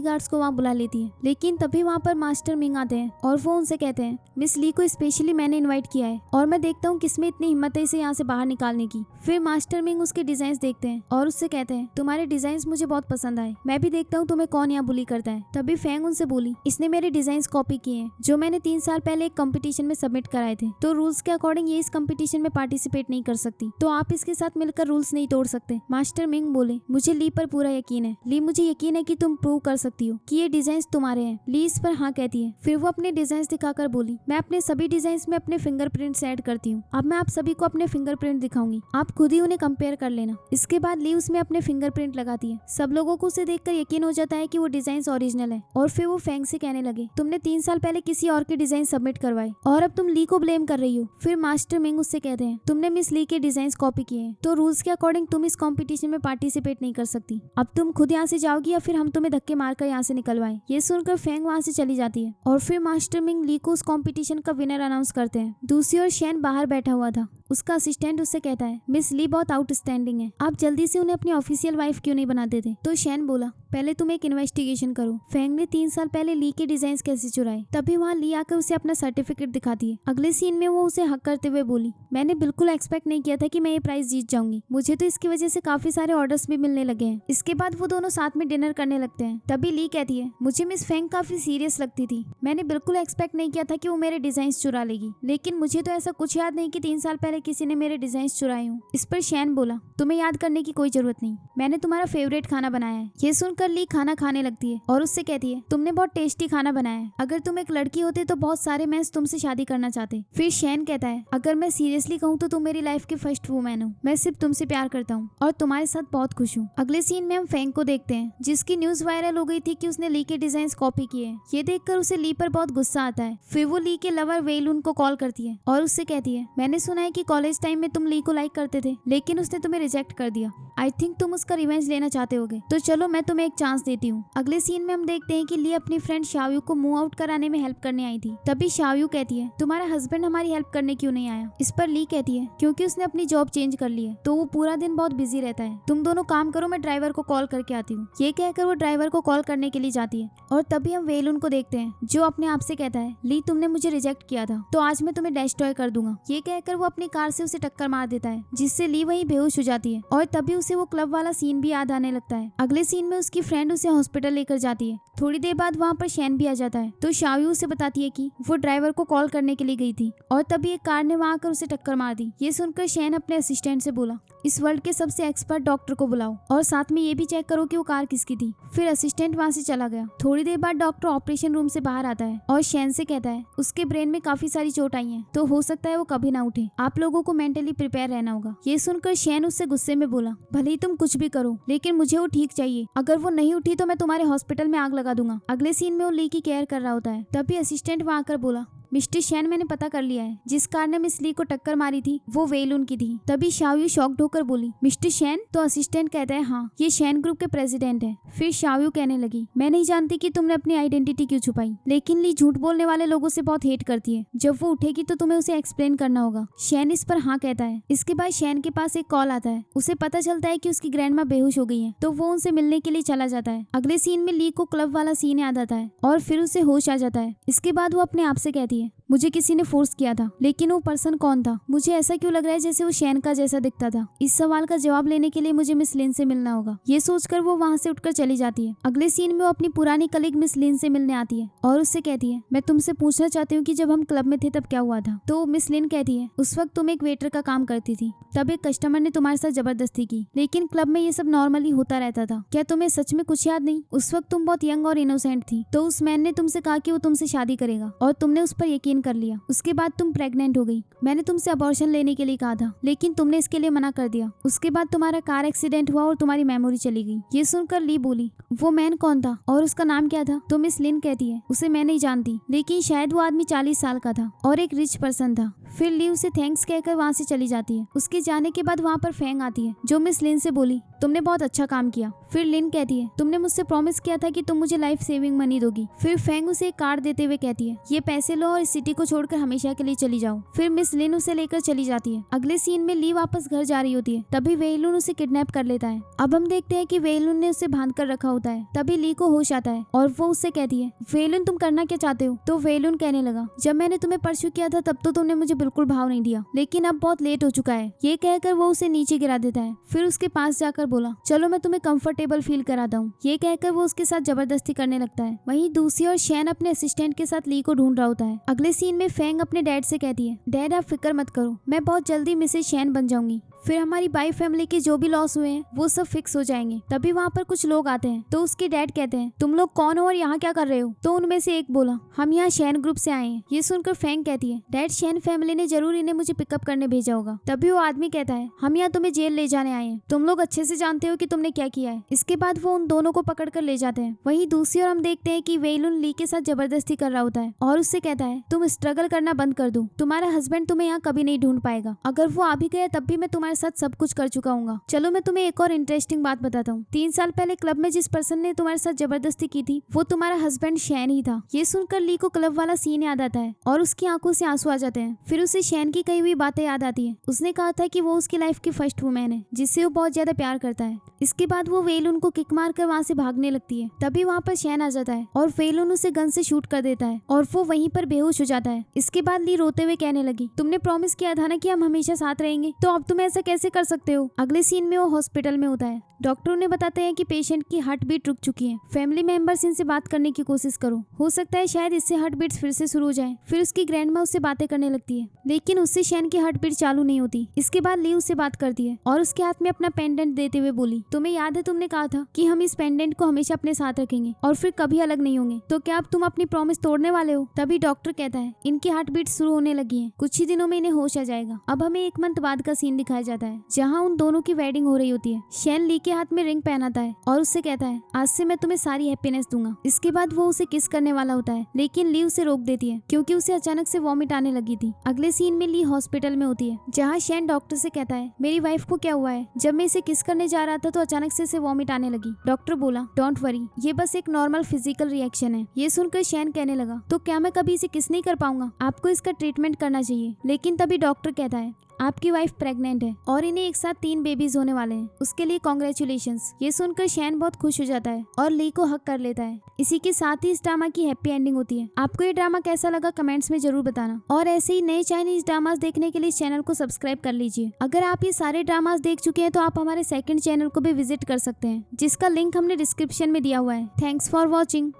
गार्ड्स को वहाँ बुला लेती है। लेकिन तभी वहाँ पर मास्टर मिंग आते हैं और वो उनसे कहते हैं, मिस ली को स्पेशली मैंने इनवाइट किया है और मैं देखता हूँ किसमें इतनी हिम्मत है इसे यहाँ से बाहर निकालने की। फिर मास्टर मिंग उसके डिजाइन देखते हैं और उससे कहते हैं, तुम्हारे डिजाइन मुझे बहुत पसंद आए, मैं भी देखता हूँ तुम्हें कौन यहाँ बुली करता है। तभी फेंग उनसे बोली, इसने मेरे डिजाइन कॉपी किए हैं जो मैंने 3 साल पहले एक कंपटीशन में सबमिट कराए थे। तो रूल्स के अकॉर्डिंग ये इस कंपटीशन में पार्टिसिपेट नहीं कर सकती, तो आप इसके साथ मिलकर रूल्स नहीं तोड़ सकते। मास्टर मिंग बोले, मुझे ली पर पूरा यकीन है। ली, मुझे यकीन है कि तुम प्रूव कर सकती हो कि ये डिजाइन तुम्हारे हैं। ली इस पर हाँ कहती है। फिर वो अपने डिजाइन दिखाकर बोली, मैं अपने सभी डिजाइन में अपने फिंगरप्रिंट्स ऐड करती हूँ। अब मैं आप सभी को अपने फिंगरप्रिंट दिखाऊंगी, आप खुद ही उन्हें कंपेयर कर लेना। इसके बाद ली उसमें अपने फिंगरप्रिंट लगाती है। सब लोगों को उसे देखकर यकीन हो जाता है कि वो डिजाइन ओरिजिनल है और फिर वो फेंग से कहने लगे, तुमने 3 साल पहले किसी और के डिजाइन सबमिट करवाए और अब तुम ली को ब्लेम कर रही हो। फिर मास्टर मिंग उससे कहते हैं, तुमने मिस ली के डिजाइन कॉपी किए हैं, तो रूल्स के अकॉर्डिंग तुम इस कंपटीशन में पार्टिसिपेट नहीं कर सकती। अब तुम खुद यहाँ से जाओगी या फिर हम तुम्हें धक्के मारकर यहाँ से निकलवाएं। ये सुनकर फेंग वहाँ से चली जाती है और फिर मास्टर मिंग ली को उस कंपटीशन का विनर अनाउंस करते हैं। दूसरी ओर शैन बाहर बैठा हुआ था। उसका असिस्टेंट उससे कहता है मिस ली बहुत आउटस्टैंडिंग है, आप जल्दी से उन्हें अपनी ऑफिशियल वाइफ क्यों नहीं बना देते। तो शैन बोला पहले तुम एक इन्वेस्टिगेशन करो, फेंग ने 3 साल पहले ली के डिजाइन कैसे चुराए। तभी वहाँ ली आकर उसे अपना सर्टिफिकेट दिखाती है। अगले सीन में वो उसे हक करते हुए बोली मैंने बिल्कुल एक्सपेक्ट नहीं किया था कि मैं ये प्राइज जीत जाऊंगी, मुझे तो इसकी वजह से काफी सारे ऑर्डर्स भी मिलने लगे हैं। इसके बाद वो दोनों साथ में डिनर करने लगते हैं। तभी ली कहती है मुझे मिस फेंग काफी सीरियस लगती थी, मैंने बिल्कुल एक्सपेक्ट नहीं किया था कि वो मेरे डिजाइन चुरा लेगी, लेकिन मुझे तो ऐसा कुछ याद नहीं कि 3 साल पहले किसी ने मेरे डिजाइन चुराए हूँ। इस पर शैन बोला तुम्हें याद करने की कोई जरूरत नहीं, मैंने तुम्हारा फेवरेट खाना बनाया है। ये सुनकर ली खाना खाने लगती है और उससे कहती है तुमने बहुत टेस्टी खाना बनाया है, अगर तुम एक लड़की होते तो बहुत सारे मेंस तुमसे शादी करना चाहते। फिर शैन कहता है अगर मैं सीरियसली कहूँ तो तुम मेरी लाइफ की फर्स्ट वुमेन हो, मैं सिर्फ तुमसे प्यार करता हूँ और तुम्हारे साथ बहुत खुश हूँ। अगले सीन में हम फेंग को देखते हैं जिसकी न्यूज वायरल हो गई थी कि उसने ली के डिजाइन कॉपी किए हैं। ये देखकर उसे ली पर बहुत गुस्सा आता है। फिर वो ली के लवर वेलुन को कॉल करती है और उससे कहती है मैंने सुना है कि कॉलेज टाइम में तुम ली को लाइक करते थे लेकिन उसने तुम्हें रिजेक्ट कर दिया, आई थिंक तुम उसका रिवेंज लेना चाहते होगे, तो चलो मैं तुम्हें एक चांस देती हूँ। अगले सीन में हम देखते हैं कि ली अपनी फ्रेंड शाओयू को मूव आउट कराने में हेल्प करने आई थी। तभी शाओयू कहती है तुम्हारा हस्बैंड हमारी हेल्प करने क्यों नहीं आया। इस पर ली कहती है क्योंकि उसने अपनी जॉब चेंज कर ली है तो वो पूरा दिन बहुत बिजी रहता है, तुम दोनों काम करो मैं ड्राइवर को कॉल करके आती हूँ। ये कहकर वो ड्राइवर को कॉल करने के लिए जाती है और तभी हम वेलुन को देखते हैं जो अपने आप से कहता है ली तुमने मुझे रिजेक्ट किया था तो आज मैं तुम्हें डिस्ट्रॉय कर दूंगा। ये कहकर वो अपनी कार से उसे टक्कर मार देता है जिससे ली वहीं बेहोश हो जाती है और तभी उसे वो क्लब वाला सीन भी याद आने लगता है। अगले सीन में उसकी फ्रेंड उसे हॉस्पिटल लेकर जाती है। थोड़ी देर बाद वहाँ पर शैन भी आ जाता है तो शाओयू उसे बताती है कि वो ड्राइवर को कॉल करने के लिए गई थी और तभी एक कार ने वहाँ आकर उसे टक्कर मार दी। ये सुनकर शैन अपने असिस्टेंट से बोला इस वर्ल्ड के सबसे एक्सपर्ट डॉक्टर को बुलाओ और साथ में ये भी चेक करो कि वो कार किसकी थी। फिर असिस्टेंट वहाँ से चला गया। थोड़ी देर बाद डॉक्टर ऑपरेशन रूम से बाहर आता है और शैन से कहता है उसके ब्रेन में काफी सारी चोट आई है तो हो सकता है वो कभी ना उठे, आप लोगों को मेंटली प्रिपेयर रहना होगा। ये सुनकर शैन उससे गुस्से में बोला भले ही तुम कुछ भी करो लेकिन मुझे वो ठीक चाहिए, अगर वो नहीं उठी तो मैं तुम्हारे हॉस्पिटल में आग लगा दूंगा। अगले सीन में वो ली की केयर कर रहा होता है। तभी असिस्टेंट वहाँ आकर बोला मिस्टर शैन मैंने पता कर लिया है जिस कार ने मिस ली को टक्कर मारी थी वो वेलुन की थी। तभी शाओयू शॉक्ड होकर बोली मिस्टर शैन। तो असिस्टेंट कहता है हाँ ये शैन ग्रुप के प्रेसिडेंट है। फिर शाओयू कहने लगी मैं नहीं जानती कि तुमने अपनी आइडेंटिटी क्यों छुपाई, लेकिन ली झूठ बोलने वाले लोगों से बहुत हेट करती है, जब वो उठेगी तो तुम्हें उसे एक्सप्लेन करना होगा। शैन इस पर हाँ कहता है। इसके बाद शैन के पास एक कॉल आता है, उसे पता चलता है कि उसकी ग्रैंडमा बेहोश हो गई है तो वो उनसे मिलने के लिए चला जाता है। अगले सीन में ली को क्लब वाला सीन याद आता है और फिर उसे होश आ जाता है। इसके बाद वो अपने आप से कहती है मुझे किसी ने फोर्स किया था, लेकिन वो पर्सन कौन था, मुझे ऐसा क्यों लग रहा है जैसे वो शैन का जैसा दिखता था। इस सवाल का जवाब लेने के लिए मुझे मिस लिन से मिलना होगा। ये सोचकर वो वहाँ से उठकर चली जाती है। अगले सीन में वो अपनी पुरानी कलीग मिस लिन से मिलने आती है और उससे कहती है मैं तुमसे पूछना चाहती हूँ कि जब हम क्लब में थे तब क्या हुआ था। तो मिस लिन कहती है उस वक्त तुम एक वेटर का काम करती थी, तब एक कस्टमर ने तुम्हारे साथ जबरदस्ती की, लेकिन क्लब में ये सब नॉर्मली होता रहता था। क्या तुम्हें सच में कुछ याद नहीं? उस वक्त तुम बहुत यंग और इनोसेंट थी, तो उस मैन ने तुमसे कहा कि वो तुमसे शादी करेगा और तुमने उस पर यकीन कर लिया। उसके बाद तुम प्रेग्नेंट हो गई। मैंने तुमसे अबॉर्शन लेने के लिए कहा था, लेकिन तुमने इसके लिए मना कर दिया। उसके बाद तुम्हारा कार एक्सीडेंट हुआ और तुम्हारी मेमोरी चली गई। ये सुनकर ली बोली वो मैन कौन था और उसका नाम क्या था? तो मिस लिन कहती है उसे मैं नहीं जानती, लेकिन शायद वो आदमी 40 साल का था और एक रिच पर्सन था। फिर ली उसे थैंक्स कहकर वहाँ से चली जाती है। उसके जाने के बाद वहाँ पर फेंग आती है जो मिस लिन से बोली तुमने बहुत अच्छा काम किया। फिर लिन कहती है तुमने मुझसे प्रॉमिस किया था कि तुम मुझे लाइफ सेविंग मनी दोगी। फिर फेंग उसे एक कार्ड देते हुए कहती है ये पैसे लो और इस सिटी को छोड़कर हमेशा के लिए चली जाओ। फिर मिस लिन उसे लेकर चली जाती है। अगले सीन में ली वापस घर जा रही होती है, तभी वेलुन उसे किडनैप कर लेता है। अब हम देखते हैं कि वेलुन ने उसे बांध कर रखा होता है। तभी ली को होश आता है और वो उससे कहती है वेलुन तुम करना क्या चाहते हो? तो वेलुन कहने लगा जब मैंने तुम्हें परस्यू किया था तब तो तुमने मुझे बिल्कुल भाव नहीं दिया, लेकिन अब बहुत लेट हो चुका है। ये कहकर वो उसे नीचे गिरा देता है। फिर उसके पास जाकर बोला चलो मैं तुम्हें कंफर्टेबल फील कराता हूँ। ये कहकर वो उसके साथ जबरदस्ती करने लगता है। वहीं दूसरी ओर शैन अपने असिस्टेंट के साथ ली को ढूंढ रहा होता है। अगले सीन में फेंग अपने डैड से कहती है डैड आप फिक्र मत करो, मैं बहुत जल्दी मिसेज शैन बन जाऊंगी। फिर हमारी बाई फैमिली के जो भी लॉस हुए हैं वो सब फिक्स हो जाएंगे। तभी वहाँ पर कुछ लोग आते हैं तो उसके डैड कहते हैं तुम लोग कौन हो और यहाँ क्या कर रहे हो? तो उनमें से एक बोला हम यहाँ शैन ग्रुप से आए हैं। ये सुनकर फेंग कहती है डैड शैन फैमिली ने जरूर इन्हें मुझे पिकअप करने भेजा होगा। तभी वो आदमी कहता है हम यहाँ तुम्हें जेल ले जाने आए हैं, तुम लोग अच्छे से जानते हो कि तुमने क्या किया है। इसके बाद वो उन दोनों को पकड़ कर ले जाते हैं। वहीं दूसरी ओर हम देखते हैं कि वेलुन ली के साथ जबरदस्ती कर रहा होता है और उससे कहता है तुम स्ट्रगल करना बंद कर दो, तुम्हारा हस्बैंड तुम्हें यहाँ कभी नहीं ढूंढ पाएगा, अगर वो आ भी गया तब भी मैं तुम्हारे तुम्हारे साथ सब कुछ कर चुका हूँ। चलो मैं तुम्हें एक और इंटरेस्टिंग बात बताता हूँ। 3 साल पहले क्लब में जिस पर्सन ने तुम्हारे साथ जबरदस्ती की थी वो तुम्हारा हस्बैंड शैन ही था। ये सुनकर ली को क्लब वाला सीन याद आता है और उसकी आंखों से आंसू आ जाते हैं। फिर उसे शैन की कही हुई बातें याद आती है। उसने कहा था कि वो उसकी लाइफ की फर्स्ट वुमेन है जिससे वो बहुत ज्यादा प्यार करता है। इसके बाद वो वेलुन को किक मार कर वहाँ से भागने लगती है। तभी वहाँ पर शैन आ जाता है और वेलुन उसे गन से शूट कर देता है और वो वहीं पर बेहोश हो जाता है। इसके बाद ली रोते हुए कहने लगी, तुमने प्रॉमिस किया था ना कि हम हमेशा साथ रहेंगे, तो अब तुम ऐसा कैसे कर सकते हो। अगले सीन में वो हॉस्पिटल में होता है। डॉक्टर उन्हें बताते हैं कि पेशेंट की हार्ट बीट रुक चुकी है। फैमिली मेंबर्स इनसे बात करने की कोशिश करो, हो सकता है शायद इससे हार्ट बीट्स फिर से शुरू हो जाए। फिर उसकी ग्रैंडमा उससे बातें करने लगती है लेकिन उससे शैन की हार्ट बीट चालू नहीं होती। इसके बाद ली उससे बात करती है और उसके हाथ में अपना पेंडेंट देते हुए बोली, तुम्हें याद है तुमने कहा था कि हम इस पेंडेंट को हमेशा अपने साथ रखेंगे और फिर कभी अलग नहीं होंगे, तो क्या अब तुम अपनी प्रॉमिस तोड़ने वाले हो। तभी डॉक्टर कहता है, इनकी हार्ट बीट शुरू होने लगी है, कुछ ही दिनों में इन्हें होश आ जाएगा। अब हमें 1 मंथ बाद का सीन दिखाया जाता है जहाँ उन दोनों की वेडिंग हो रही होती है। शैन ली के हाथ में रिंग पहनाता है और उससे कहता है, आज से मैं तुम्हें सारी हैप्पीनेस दूंगा। इसके बाद वो उसे किस करने वाला होता है लेकिन ली उसे रोक देती है क्योंकि उसे अचानक से वॉमिट आने लगी थी। अगले सीन में ली हॉस्पिटल में होती है जहाँ शैन डॉक्टर से कहता है, मेरी वाइफ को क्या हुआ है, जब मैं इसे किस करने जा रहा था तो अचानक से इसे वॉमिट आने लगी। डॉक्टर बोला, डोंट वरी, ये बस एक नॉर्मल फिजिकल रिएक्शन है। ये सुनकर शैन कहने लगा, तो क्या मैं कभी इसे किस नहीं कर पाऊंगा, आपको इसका ट्रीटमेंट करना चाहिए। लेकिन तभी डॉक्टर कहता है, आपकी वाइफ प्रेग्नेंट है और इन्हें एक साथ 3 बेबीज होने वाले हैं, उसके लिए कॉन्ग्रेचुलेशंस। ये सुनकर शैन बहुत खुश हो जाता है और ली को हक कर लेता है। इसी के साथ ही इस ड्रामा की हैप्पी एंडिंग होती है। आपको ये ड्रामा कैसा लगा कमेंट्स में जरूर बताना और ऐसे ही नए चाइनीज ड्रामास देखने के लिए इस चैनल को सब्सक्राइब कर लीजिए। अगर आप ये सारे ड्रामास देख चुके हैं तो आप हमारे सेकंड चैनल को भी विजिट कर सकते हैं जिसका लिंक हमने डिस्क्रिप्शन में दिया हुआ है। Thanks for watching.